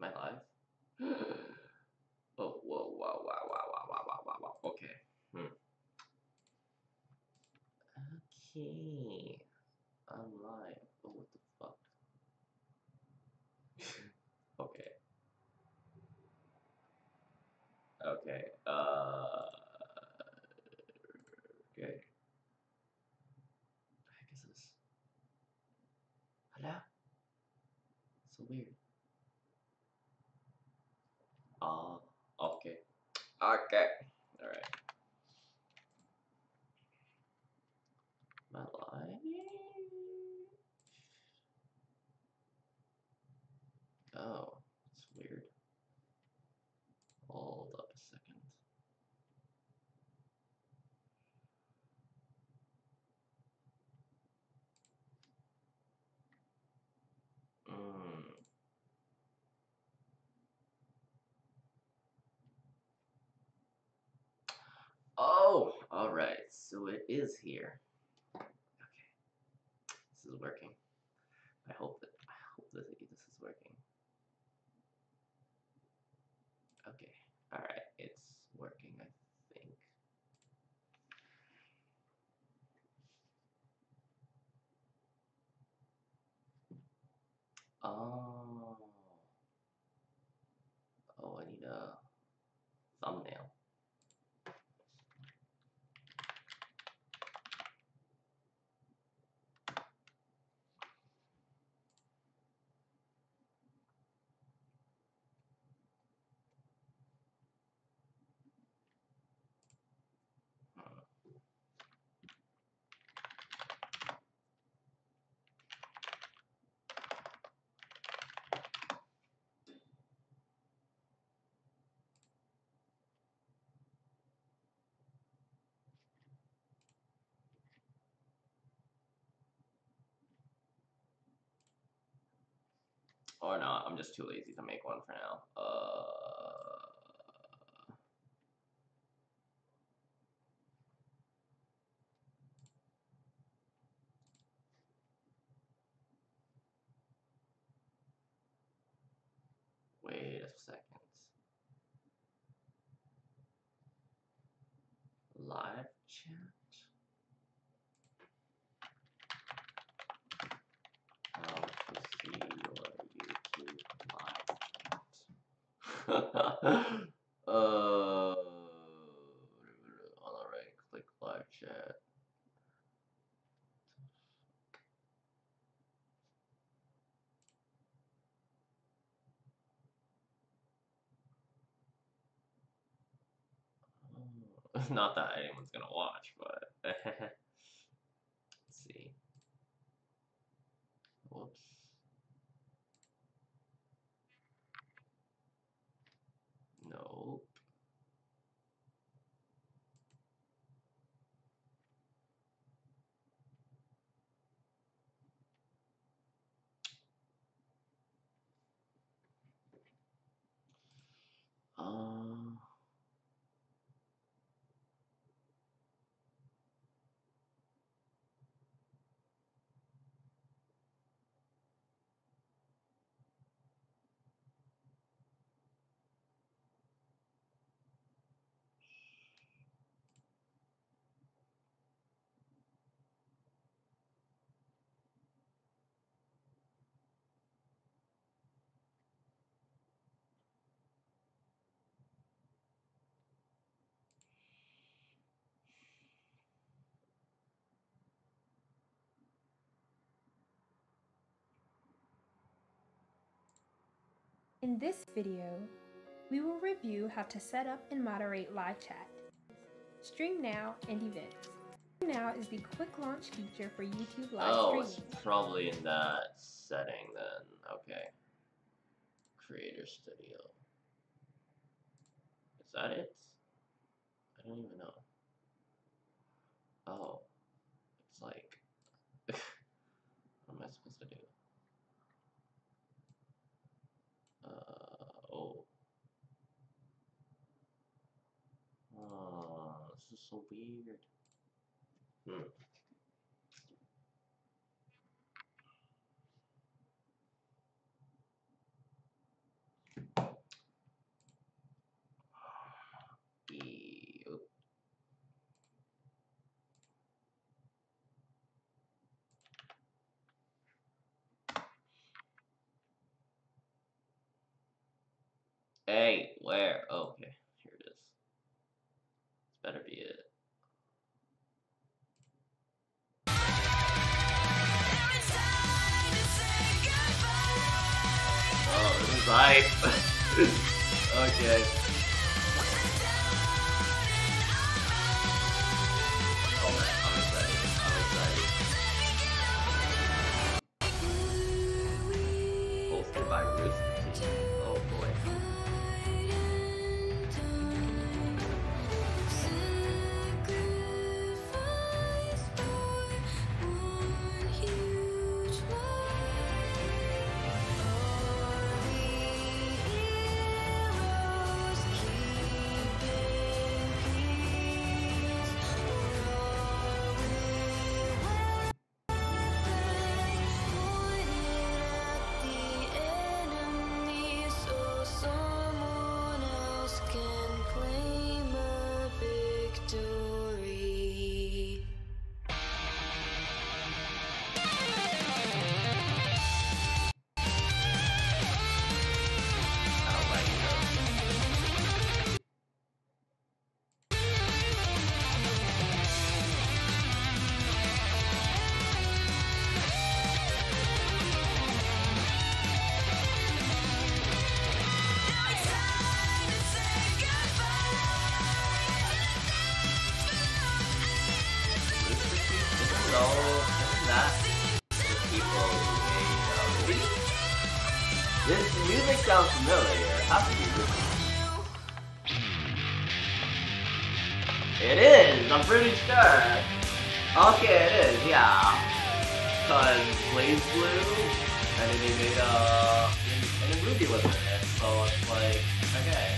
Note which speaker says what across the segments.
Speaker 1: Am I live? Oh, whoa, wow, wow, wow, wow, wow, wow, wow, wow. Okay. Okay. I'm live. Oh, what the fuck? Okay. Okay. Okay. What the heck is this? Hello? So weird. Okay. Okay. Alright. Am I live? Oh, it's weird. Hold up a second. Oh, alright. So it is here. Okay. This is working. I hope that this is working. Okay. Alright, it's working, I think. Oh. Oh, I need a thumbnail. Or not, I'm just too lazy to make one for now. Wait a second. Live chat? How to see your YouTube live chat. On the right, click live chat. Not that anyone's gonna watch, but let's see. Whoops. Nope. Uh,
Speaker 2: In this video, we will review how to set up and moderate live chat, Stream Now, and events. Stream Now is the quick launch feature for YouTube live streaming.
Speaker 1: it's probably in that setting then. Okay. Creator Studio. Is that it? I don't even know. Oh. It's like... what am I supposed to do? Oh. Oh, this is so weird. Hey, where? Oh, okay, here it is. This better be it. Oh, this is hype. Okay. Oh man, I'm excited. Hosted by Rooster Teeth. Oh boy. So, isn't that the people who made Ruby? This music sounds familiar. It has to be Ruby. It is! I'm pretty sure! Okay, it is, yeah. Cause Blaze Blue, and then they made and then Ruby was in it, so it's like, okay.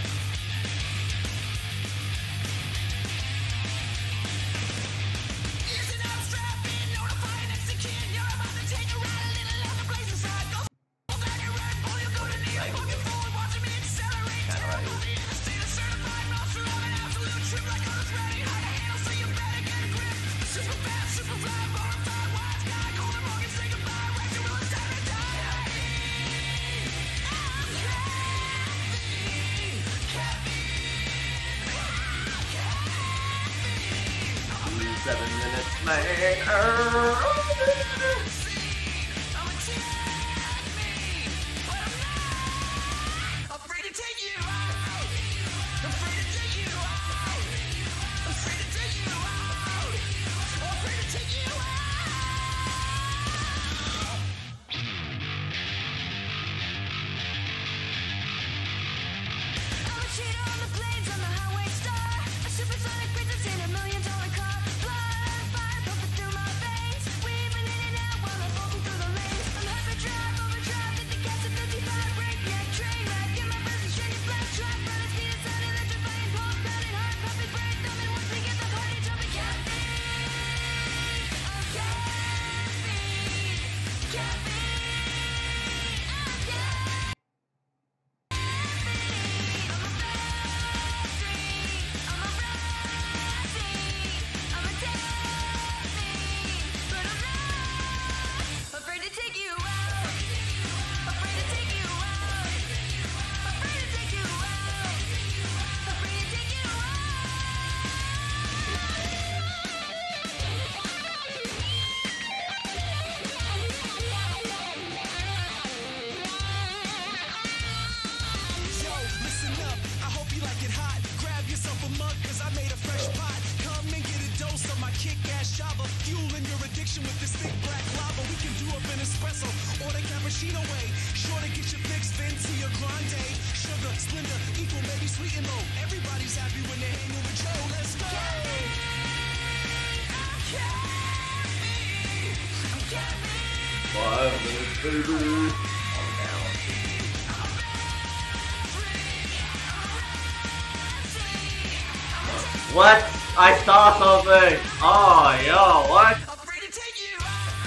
Speaker 1: What? I saw something! Oh, yo, what?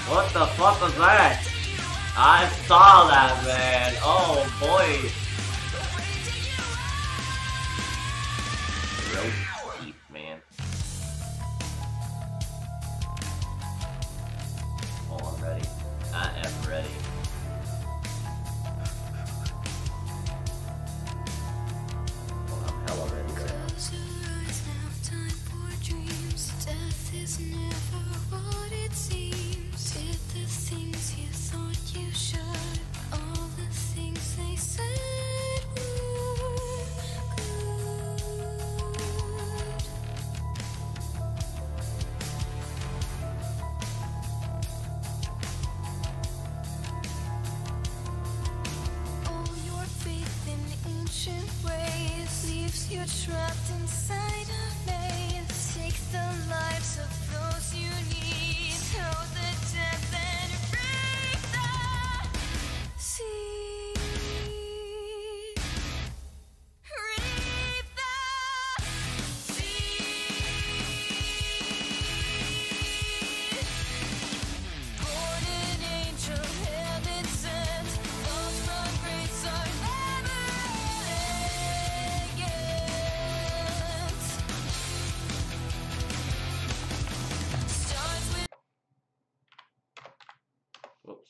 Speaker 1: What the fuck was that? I saw that, man. Oh, boy.
Speaker 3: leaves you trapped inside a maze. Take the lives of those you need. Throw the death and break the sea. Reap the sea. Born an angel, heaven sent. Falls from grace are never elegant. Starts with
Speaker 1: Whoops.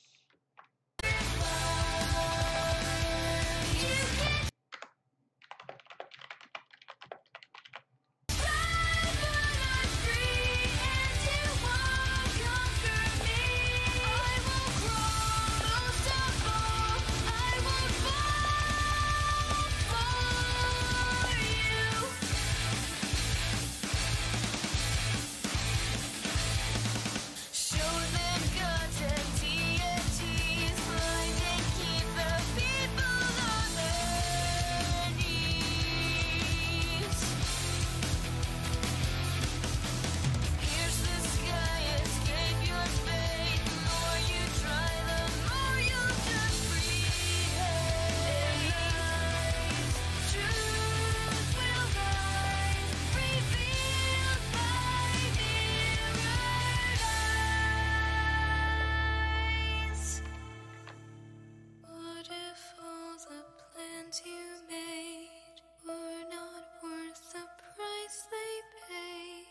Speaker 1: What if all the plans you made were not worth the price they pay?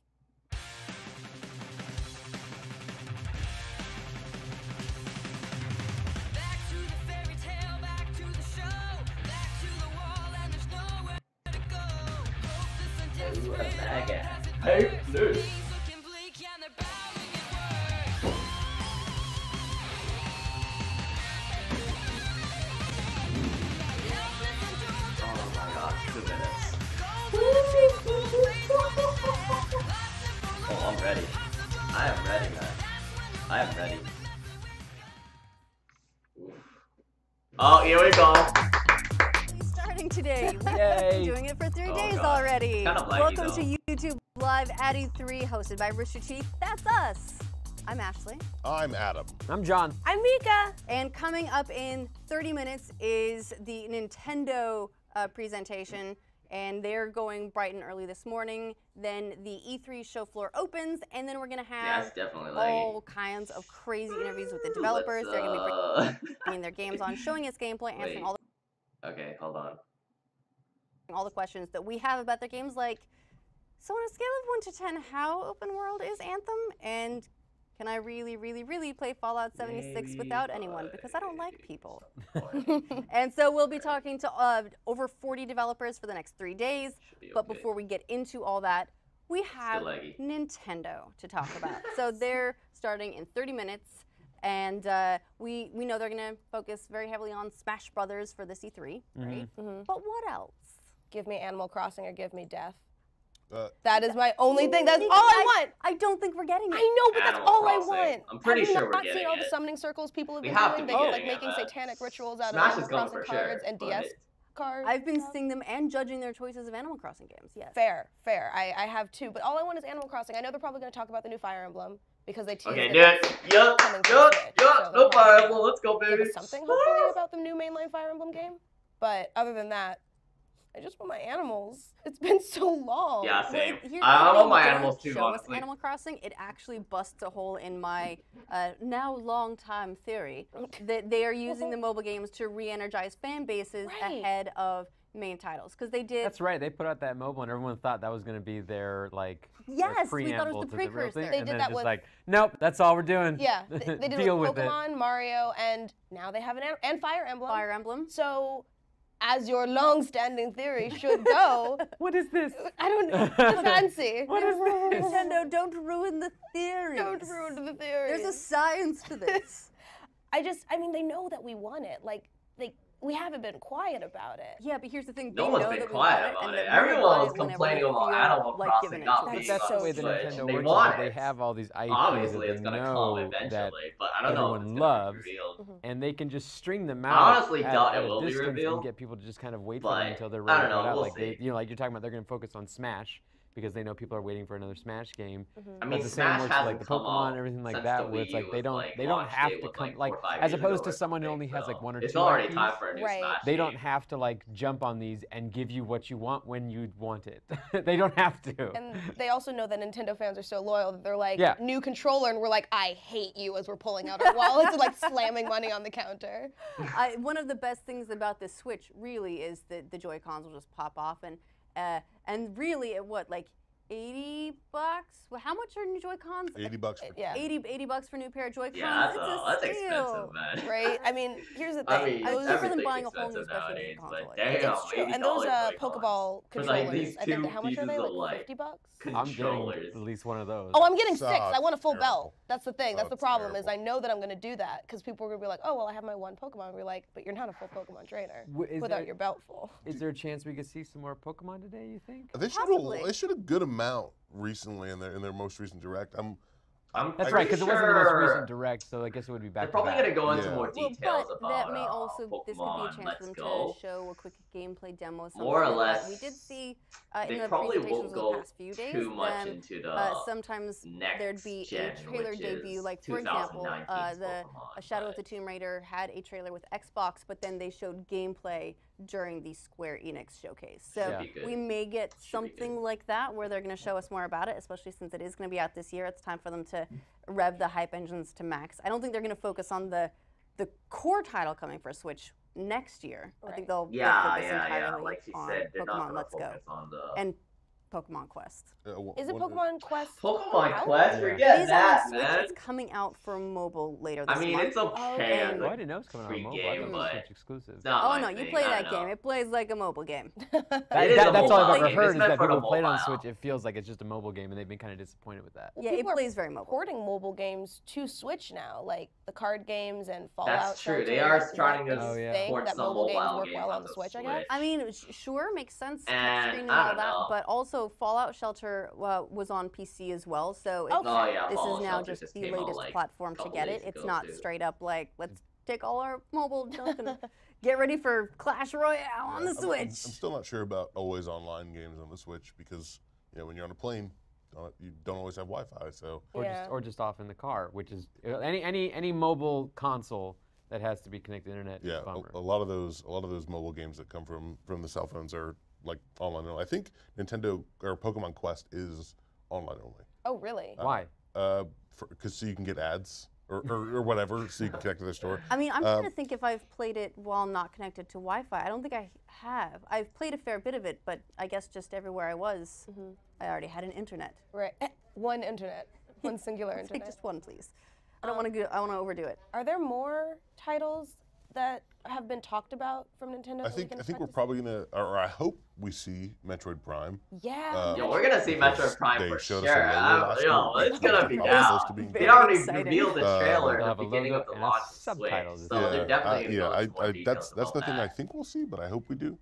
Speaker 3: back to the fairy tale, back to the show, back to the wall, and there's nowhere to go. Hopeless and desperate,
Speaker 1: that guy?
Speaker 3: as it
Speaker 1: Hey,
Speaker 3: burns.
Speaker 1: dude.
Speaker 3: Things looking bleak, and they're bowing at work.
Speaker 1: Oh my gosh, 2 minutes. Oh, I'm ready. I am ready, man. I am ready. Oof. Oh, here we go.
Speaker 4: Starting today. We've
Speaker 5: Yay.
Speaker 4: been doing it for 3
Speaker 1: Oh,
Speaker 4: days
Speaker 1: God.
Speaker 4: already.
Speaker 1: Kind of laggy,
Speaker 4: Welcome
Speaker 1: though.
Speaker 4: to YouTube Live at E3, hosted by Rooster Teeth. That's us. I'm Ashley.
Speaker 6: I'm Adam.
Speaker 5: I'm John.
Speaker 4: I'm Mika. And coming up in 30 minutes is the Nintendo presentation. And they're going bright and early this morning. Then the E3 show floor opens, and then we're gonna
Speaker 1: Yeah,
Speaker 4: have
Speaker 1: it's definitely
Speaker 4: all
Speaker 1: laggy.
Speaker 4: kinds of crazy interviews with the developers. They're gonna be bringing their games on, showing us gameplay, answering
Speaker 1: Wait. Okay, hold on.
Speaker 4: all the questions that we have about their games. Like, so on a scale of 1 to 10, how open world is Anthem? And can I really, really, really play Fallout 76
Speaker 1: Maybe
Speaker 4: without anyone? Because I don't like people.
Speaker 1: 5.
Speaker 4: And so we'll be talking to over 40 developers for the next 3 days.
Speaker 1: Should be
Speaker 4: But
Speaker 1: okay.
Speaker 4: before we get into all that, we have
Speaker 1: laggy.
Speaker 4: Nintendo to talk about. So they're starting in 30 minutes. And we know they're going to focus very heavily on Smash Brothers for this E3, right? But what else?
Speaker 7: Give me Animal Crossing or give me death.
Speaker 6: Uh,
Speaker 7: That is my only thing. That's all I want.
Speaker 4: I don't think we're getting it.
Speaker 7: I know, but that's
Speaker 1: Animal
Speaker 7: all I
Speaker 1: Crossing.
Speaker 7: want.
Speaker 1: I'm pretty
Speaker 7: have you
Speaker 1: sure we're
Speaker 7: not
Speaker 1: getting
Speaker 7: seen all the
Speaker 1: it.
Speaker 7: summoning circles people have
Speaker 1: We
Speaker 7: been
Speaker 1: have
Speaker 7: doing?
Speaker 1: to
Speaker 7: They
Speaker 1: be
Speaker 7: like
Speaker 1: getting
Speaker 7: making
Speaker 1: it.
Speaker 7: satanic rituals out
Speaker 1: Smash
Speaker 7: of
Speaker 1: is
Speaker 7: Animal
Speaker 1: going
Speaker 7: Crossing
Speaker 1: for
Speaker 7: cards
Speaker 1: sure,
Speaker 7: and
Speaker 1: but
Speaker 7: DS cards.
Speaker 4: I've been seeing them and judging their choices of Animal Crossing games, yes.
Speaker 7: Fair. I have two, but all I want is Animal Crossing. I know they're probably going to talk about the new Fire Emblem because they teased
Speaker 1: Okay,
Speaker 7: it.
Speaker 1: dude. Yup,
Speaker 7: coming to
Speaker 1: yup,
Speaker 7: Switch, so
Speaker 1: yup.
Speaker 7: they'll
Speaker 1: No
Speaker 7: probably
Speaker 1: Fire Emblem. Let's go,
Speaker 7: give
Speaker 1: baby.
Speaker 7: us something hopefully about the new mainline Fire Emblem game. But other than that, I just want my animals. It's been so long.
Speaker 1: Yeah,
Speaker 4: Well,
Speaker 1: same.
Speaker 4: here's
Speaker 1: I
Speaker 4: the
Speaker 1: want
Speaker 4: thing,
Speaker 1: my
Speaker 4: don't
Speaker 1: animals too,
Speaker 4: show us
Speaker 1: honestly.
Speaker 4: Animal Crossing, it actually busts a hole in my now long-time theory that they are using the mobile games to re-energize fan bases
Speaker 7: Right.
Speaker 4: ahead of main titles. Because they did.
Speaker 5: That's right. They put out that mobile, and everyone thought that was going to be their like
Speaker 4: Yes,
Speaker 5: their
Speaker 4: we thought it was
Speaker 5: preamble
Speaker 4: the
Speaker 5: to the real
Speaker 4: precursor.
Speaker 5: thing.
Speaker 7: They
Speaker 5: and
Speaker 7: did
Speaker 5: then
Speaker 7: that
Speaker 5: it's just
Speaker 7: with-
Speaker 5: like, nope, that's all we're doing.
Speaker 7: Yeah, they did it
Speaker 5: Deal
Speaker 7: with
Speaker 5: with it.
Speaker 7: Pokemon, Mario, and now they have and Fire Emblem.
Speaker 4: Fire Emblem.
Speaker 7: So, as your long-standing theory should go,
Speaker 5: What is this?
Speaker 7: I don't know, the fancy.
Speaker 5: What is this?
Speaker 4: Nintendo, don't ruin the theory.
Speaker 7: Don't ruin the theory.
Speaker 4: There's a science to this.
Speaker 7: I mean, they know that we want it. Like, we haven't been quiet about it.
Speaker 4: Yeah, but here's the thing.
Speaker 1: No
Speaker 4: they
Speaker 1: one's
Speaker 4: know
Speaker 1: been
Speaker 4: that we
Speaker 1: quiet
Speaker 4: want it,
Speaker 1: about
Speaker 4: and
Speaker 1: it.
Speaker 4: that we
Speaker 1: Everyone
Speaker 4: want
Speaker 1: was
Speaker 4: it whenever
Speaker 1: complaining
Speaker 4: they
Speaker 1: about
Speaker 4: feel
Speaker 1: Animal
Speaker 4: like
Speaker 1: Crossing
Speaker 4: giving it
Speaker 1: not
Speaker 4: to
Speaker 1: being
Speaker 4: us.
Speaker 7: That's
Speaker 1: on
Speaker 7: so
Speaker 1: the
Speaker 5: the way the
Speaker 7: true.
Speaker 1: Switch.
Speaker 5: Nintendo
Speaker 1: They
Speaker 5: works
Speaker 1: want
Speaker 5: is that they
Speaker 1: it.
Speaker 5: have all these IPs
Speaker 1: Obviously,
Speaker 5: that
Speaker 1: it's
Speaker 5: they
Speaker 1: gonna come
Speaker 5: know
Speaker 1: eventually,
Speaker 5: that
Speaker 1: but I don't know if
Speaker 5: everyone
Speaker 1: it's gonna
Speaker 5: loves,
Speaker 1: be revealed.
Speaker 5: and they can just string them
Speaker 1: I
Speaker 5: out
Speaker 1: honestly
Speaker 5: at,
Speaker 1: doubt
Speaker 5: at
Speaker 1: it
Speaker 5: a
Speaker 1: will be
Speaker 5: distance
Speaker 1: revealed,
Speaker 5: and get people to just kind of wait for
Speaker 1: but
Speaker 5: them until they're
Speaker 1: I
Speaker 5: ready
Speaker 1: don't
Speaker 5: to put
Speaker 1: know,
Speaker 5: it out.
Speaker 1: we'll
Speaker 5: Like they,
Speaker 1: see.
Speaker 5: you know, like you're talking about, they're going to focus on Smash because they know people are waiting for another Smash game.
Speaker 1: I mean,
Speaker 5: That's the same
Speaker 1: Smash
Speaker 5: works with, like
Speaker 1: hasn't
Speaker 5: the
Speaker 1: come
Speaker 5: Pokemon,
Speaker 1: out
Speaker 5: everything like
Speaker 1: since
Speaker 5: that,
Speaker 1: the
Speaker 5: where it's
Speaker 1: Wii
Speaker 5: like
Speaker 1: U
Speaker 5: they
Speaker 1: was,
Speaker 5: don't
Speaker 1: like,
Speaker 5: they don't
Speaker 1: launch
Speaker 5: have
Speaker 1: date
Speaker 5: to
Speaker 1: was,
Speaker 5: come
Speaker 1: like,
Speaker 5: like
Speaker 1: 4 or 5
Speaker 5: as
Speaker 1: years
Speaker 5: opposed
Speaker 1: ago
Speaker 5: to
Speaker 1: or
Speaker 5: someone who
Speaker 1: something,
Speaker 5: only has like
Speaker 1: so
Speaker 5: 1 or 2
Speaker 1: it's already
Speaker 5: IPs.
Speaker 1: time for a new
Speaker 7: Right.
Speaker 1: Smash
Speaker 5: They
Speaker 1: game.
Speaker 5: don't have to like jump on these and give you what you want when you want it. They don't have to.
Speaker 7: And they also know that Nintendo fans are so loyal that they're like,
Speaker 5: Yeah.
Speaker 7: new controller, and we're like, I hate you, as we're pulling out our wallets and like slamming money on the counter.
Speaker 4: One of the best things about this Switch really is that the Joy-Cons will just pop off, and really at what, like $80? Well, how much are new Joy-Cons?
Speaker 6: $80 for
Speaker 7: Yeah.
Speaker 4: 80 bucks for a new pair of Joy-Cons.
Speaker 1: Yeah,
Speaker 4: it's
Speaker 1: that's
Speaker 4: a steal.
Speaker 1: expensive, man.
Speaker 7: Right? I mean, here's the
Speaker 1: I
Speaker 7: thing.
Speaker 1: mean,
Speaker 4: it's
Speaker 7: those,
Speaker 4: cheaper than
Speaker 1: everything's
Speaker 4: buying a whole new
Speaker 1: expensive
Speaker 4: special
Speaker 1: nowadays,
Speaker 4: console.
Speaker 1: but
Speaker 4: Like,
Speaker 1: damn,
Speaker 7: it's true.
Speaker 1: $80
Speaker 7: And those
Speaker 1: Joy-Cons.
Speaker 7: Pokeball
Speaker 1: For, like,
Speaker 7: controllers,
Speaker 1: these
Speaker 7: I think,
Speaker 1: two
Speaker 7: how much are they?
Speaker 1: pieces of,
Speaker 7: Like
Speaker 1: like,
Speaker 7: $50?
Speaker 5: I'm getting
Speaker 1: controllers.
Speaker 5: at least one of those.
Speaker 7: Oh, I'm getting 6.
Speaker 6: Sucks.
Speaker 7: I want a full
Speaker 6: Terrible.
Speaker 7: belt. That's the thing. That's
Speaker 6: Oh,
Speaker 7: the
Speaker 6: it's
Speaker 7: problem is I
Speaker 6: terrible.
Speaker 7: know that I'm going to do that because people are going to be like, oh, well, I have my one Pokemon. We're like, but you're not a full Pokemon trainer
Speaker 5: Is
Speaker 7: without
Speaker 5: there-
Speaker 7: your belt full.
Speaker 5: Is there a chance we could see some more Pokemon today, you think?
Speaker 6: They showed,
Speaker 4: Possibly.
Speaker 6: they showed a good amount recently in their most recent direct.
Speaker 1: I'm
Speaker 5: That's
Speaker 6: I'm
Speaker 5: right, because it wasn't the most
Speaker 1: sure
Speaker 5: recent direct, so I guess it would be back
Speaker 1: They're
Speaker 5: to
Speaker 1: probably
Speaker 5: back.
Speaker 1: going to go into
Speaker 6: Yeah.
Speaker 1: more
Speaker 4: well,
Speaker 1: details
Speaker 4: but
Speaker 1: about
Speaker 4: that may also
Speaker 1: Pokemon
Speaker 4: this could be a chance
Speaker 1: Let's
Speaker 4: for them
Speaker 1: Go.
Speaker 4: to show a quick gameplay demo. Something
Speaker 1: More or
Speaker 4: like that.
Speaker 1: less,
Speaker 4: We did see
Speaker 1: They
Speaker 4: in the
Speaker 1: probably
Speaker 4: presentations
Speaker 1: won't
Speaker 4: of
Speaker 1: go
Speaker 4: the past few days.
Speaker 1: too much
Speaker 4: them,
Speaker 1: into the
Speaker 4: sometimes
Speaker 1: next
Speaker 4: there'd be
Speaker 1: gen,
Speaker 4: a trailer
Speaker 1: which
Speaker 4: debut,
Speaker 1: is
Speaker 4: like for example,
Speaker 1: 2019's
Speaker 4: the
Speaker 1: Pokemon,
Speaker 4: Shadow of
Speaker 1: but-
Speaker 4: the Tomb Raider had a trailer with Xbox, but then they showed gameplay during the Square Enix showcase. So
Speaker 5: Should
Speaker 1: be good.
Speaker 4: we may get
Speaker 1: Should be
Speaker 4: something
Speaker 1: good.
Speaker 4: like that where they're going to show us more about it, especially since it is going to be out this year. It's time for them to rev the hype engines to max. I don't think they're going to focus on the core title coming for Switch next year. I think they'll
Speaker 1: Yeah,
Speaker 4: focus
Speaker 1: yeah,
Speaker 4: entirely
Speaker 1: like she
Speaker 4: on
Speaker 1: said, they're not
Speaker 4: Pokemon
Speaker 1: going
Speaker 4: Let's
Speaker 1: to
Speaker 4: Go
Speaker 1: focus on the
Speaker 4: and Pokemon Quest.
Speaker 7: Is it Pokemon Quest?
Speaker 1: Pokemon
Speaker 7: out?
Speaker 1: Quest.
Speaker 5: Yeah.
Speaker 4: It
Speaker 1: Forget
Speaker 4: is
Speaker 1: that,
Speaker 4: on Switch.
Speaker 1: man.
Speaker 4: It's coming out for mobile later this
Speaker 1: I mean,
Speaker 4: month.
Speaker 1: it's okay.
Speaker 7: Okay.
Speaker 1: as
Speaker 5: Oh, I
Speaker 1: a
Speaker 5: didn't know it was coming out on
Speaker 1: free
Speaker 5: mobile. I
Speaker 1: game,
Speaker 5: thought it was
Speaker 1: but
Speaker 5: Switch exclusive.
Speaker 1: it's not
Speaker 4: Oh
Speaker 1: my
Speaker 4: no, you
Speaker 1: thing,
Speaker 4: play
Speaker 1: I
Speaker 4: that
Speaker 1: know.
Speaker 4: game. It plays like a mobile game.
Speaker 1: It is a
Speaker 5: That's all
Speaker 1: mobile
Speaker 5: I've ever
Speaker 1: game.
Speaker 5: heard
Speaker 1: It's
Speaker 5: is
Speaker 1: meant
Speaker 5: that
Speaker 1: for the
Speaker 5: people play it on
Speaker 1: mobile.
Speaker 5: Switch. It feels like it's just a mobile game, and they've been kind of disappointed with that.
Speaker 7: Well,
Speaker 4: Yeah, it
Speaker 7: people are
Speaker 4: plays very mobile.
Speaker 7: porting mobile games to Switch now, like the card games and Fallout.
Speaker 1: That's true.
Speaker 7: Shelter.
Speaker 1: They are
Speaker 7: Is that
Speaker 1: starting
Speaker 7: a
Speaker 1: to
Speaker 5: Oh, yeah.
Speaker 7: thing
Speaker 1: port
Speaker 7: that
Speaker 1: some
Speaker 7: mobile games
Speaker 1: mobile
Speaker 7: work
Speaker 1: games
Speaker 7: well on
Speaker 1: onto
Speaker 7: the Switch, I
Speaker 1: Switch.
Speaker 7: guess.
Speaker 4: I mean, sure, makes sense.
Speaker 1: And
Speaker 4: Screen and
Speaker 1: I
Speaker 4: all
Speaker 1: don't
Speaker 4: that,
Speaker 1: know.
Speaker 4: but also Fallout Shelter was on PC as well, so it's,
Speaker 7: Okay.
Speaker 1: Oh yeah,
Speaker 4: this
Speaker 1: Fallout
Speaker 4: is now
Speaker 1: Shelter
Speaker 4: just the
Speaker 1: came out,
Speaker 4: latest
Speaker 1: like,
Speaker 4: platform to
Speaker 1: couple
Speaker 4: get it.
Speaker 1: days
Speaker 4: It's
Speaker 1: ago,
Speaker 4: not
Speaker 1: too.
Speaker 4: straight up like let's take all our mobile junk and get ready for Clash Royale on the
Speaker 6: I'm
Speaker 4: Switch.
Speaker 6: still not sure about always online games on the Switch because when you're on a plane, you don't always have Wi-Fi. So
Speaker 7: Yeah.
Speaker 5: Or just off in the car, which is any mobile console that has to be connected to the internet.
Speaker 6: yeah,
Speaker 5: is a bummer.
Speaker 6: a lot of those mobile games that come from the cell phones are like online only. I think Nintendo or Pokemon Quest is online only.
Speaker 7: Oh, really?
Speaker 5: Why?
Speaker 6: Because so you can get ads or whatever, so you can connect to their store.
Speaker 4: I mean, I'm trying to think if I've played it while not connected to Wi-Fi. I don't think I have. I've played a fair bit of it, but I guess just everywhere I was, I already had an internet.
Speaker 7: Right. One internet. One singular
Speaker 4: I'll take
Speaker 7: internet.
Speaker 4: just one, please. I don't want to. I want to overdo it.
Speaker 7: Are there more titles that have been talked about from Nintendo?
Speaker 6: I think we're probably gonna, or I hope we see Metroid Prime.
Speaker 7: Yeah.
Speaker 1: Yeah, we're gonna see Metroid Prime
Speaker 6: They
Speaker 1: for
Speaker 6: showed
Speaker 1: sure.
Speaker 6: us a logo last week.
Speaker 1: It's gonna be
Speaker 6: Probably
Speaker 1: down.
Speaker 6: supposed to be
Speaker 1: They
Speaker 6: good.
Speaker 1: already
Speaker 4: Exciting.
Speaker 1: revealed the trailer
Speaker 5: They'll
Speaker 1: at
Speaker 5: have
Speaker 1: the
Speaker 5: a
Speaker 1: beginning
Speaker 5: logo
Speaker 1: of the
Speaker 5: and
Speaker 1: launch of Switch,
Speaker 5: subtitles.
Speaker 1: so they're definitely
Speaker 6: yeah.
Speaker 1: gonna go into more details
Speaker 6: That's
Speaker 1: about
Speaker 6: the thing I
Speaker 1: that.
Speaker 6: think we'll see, but I hope we do.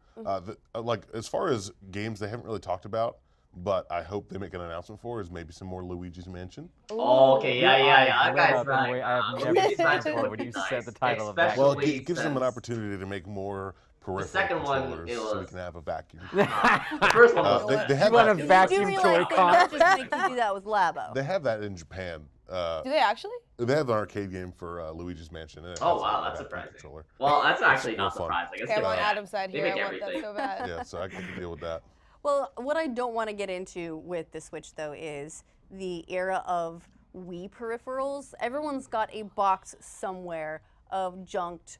Speaker 6: Like as far as games they haven't really talked about, but I hope they make an announcement for is maybe some more Luigi's Mansion.
Speaker 1: Oh, okay, yeah.
Speaker 5: I
Speaker 1: That guy's
Speaker 5: have been wait- I have
Speaker 1: right.
Speaker 5: never
Speaker 1: Luigi's
Speaker 5: seen
Speaker 1: Mansion
Speaker 5: before
Speaker 1: would
Speaker 5: when
Speaker 1: be
Speaker 5: you
Speaker 1: nice,
Speaker 5: said the title of that.
Speaker 6: Well,
Speaker 1: especially
Speaker 6: it gives them an
Speaker 1: since
Speaker 6: opportunity to make more peripheral
Speaker 1: second one,
Speaker 6: controllers
Speaker 1: it
Speaker 6: so we
Speaker 1: was-
Speaker 6: can have a vacuum.
Speaker 1: The first one was
Speaker 6: they have
Speaker 5: You want
Speaker 6: that,
Speaker 5: a vacuum
Speaker 4: You do realize they
Speaker 5: Joy-Con?
Speaker 4: don't just make you do that with Labo.
Speaker 6: they have that in Japan.
Speaker 7: Do they actually?
Speaker 6: They have an arcade game for Luigi's Mansion. And it
Speaker 1: Oh
Speaker 6: has
Speaker 1: wow,
Speaker 6: a
Speaker 1: that's
Speaker 6: vacuum
Speaker 1: surprising.
Speaker 6: controller.
Speaker 1: Well, that's actually not
Speaker 6: Real fun.
Speaker 1: surprising. It's
Speaker 7: Okay, I'm
Speaker 1: gonna
Speaker 7: on
Speaker 1: be-
Speaker 7: Adam's side
Speaker 1: they
Speaker 7: here.
Speaker 1: make
Speaker 7: I want that
Speaker 1: everything.
Speaker 7: so bad.
Speaker 6: Yeah, so I can deal with that.
Speaker 4: Well, what I don't want to get into with the Switch, though, is the era of Wii peripherals. Everyone's got a box somewhere of junked,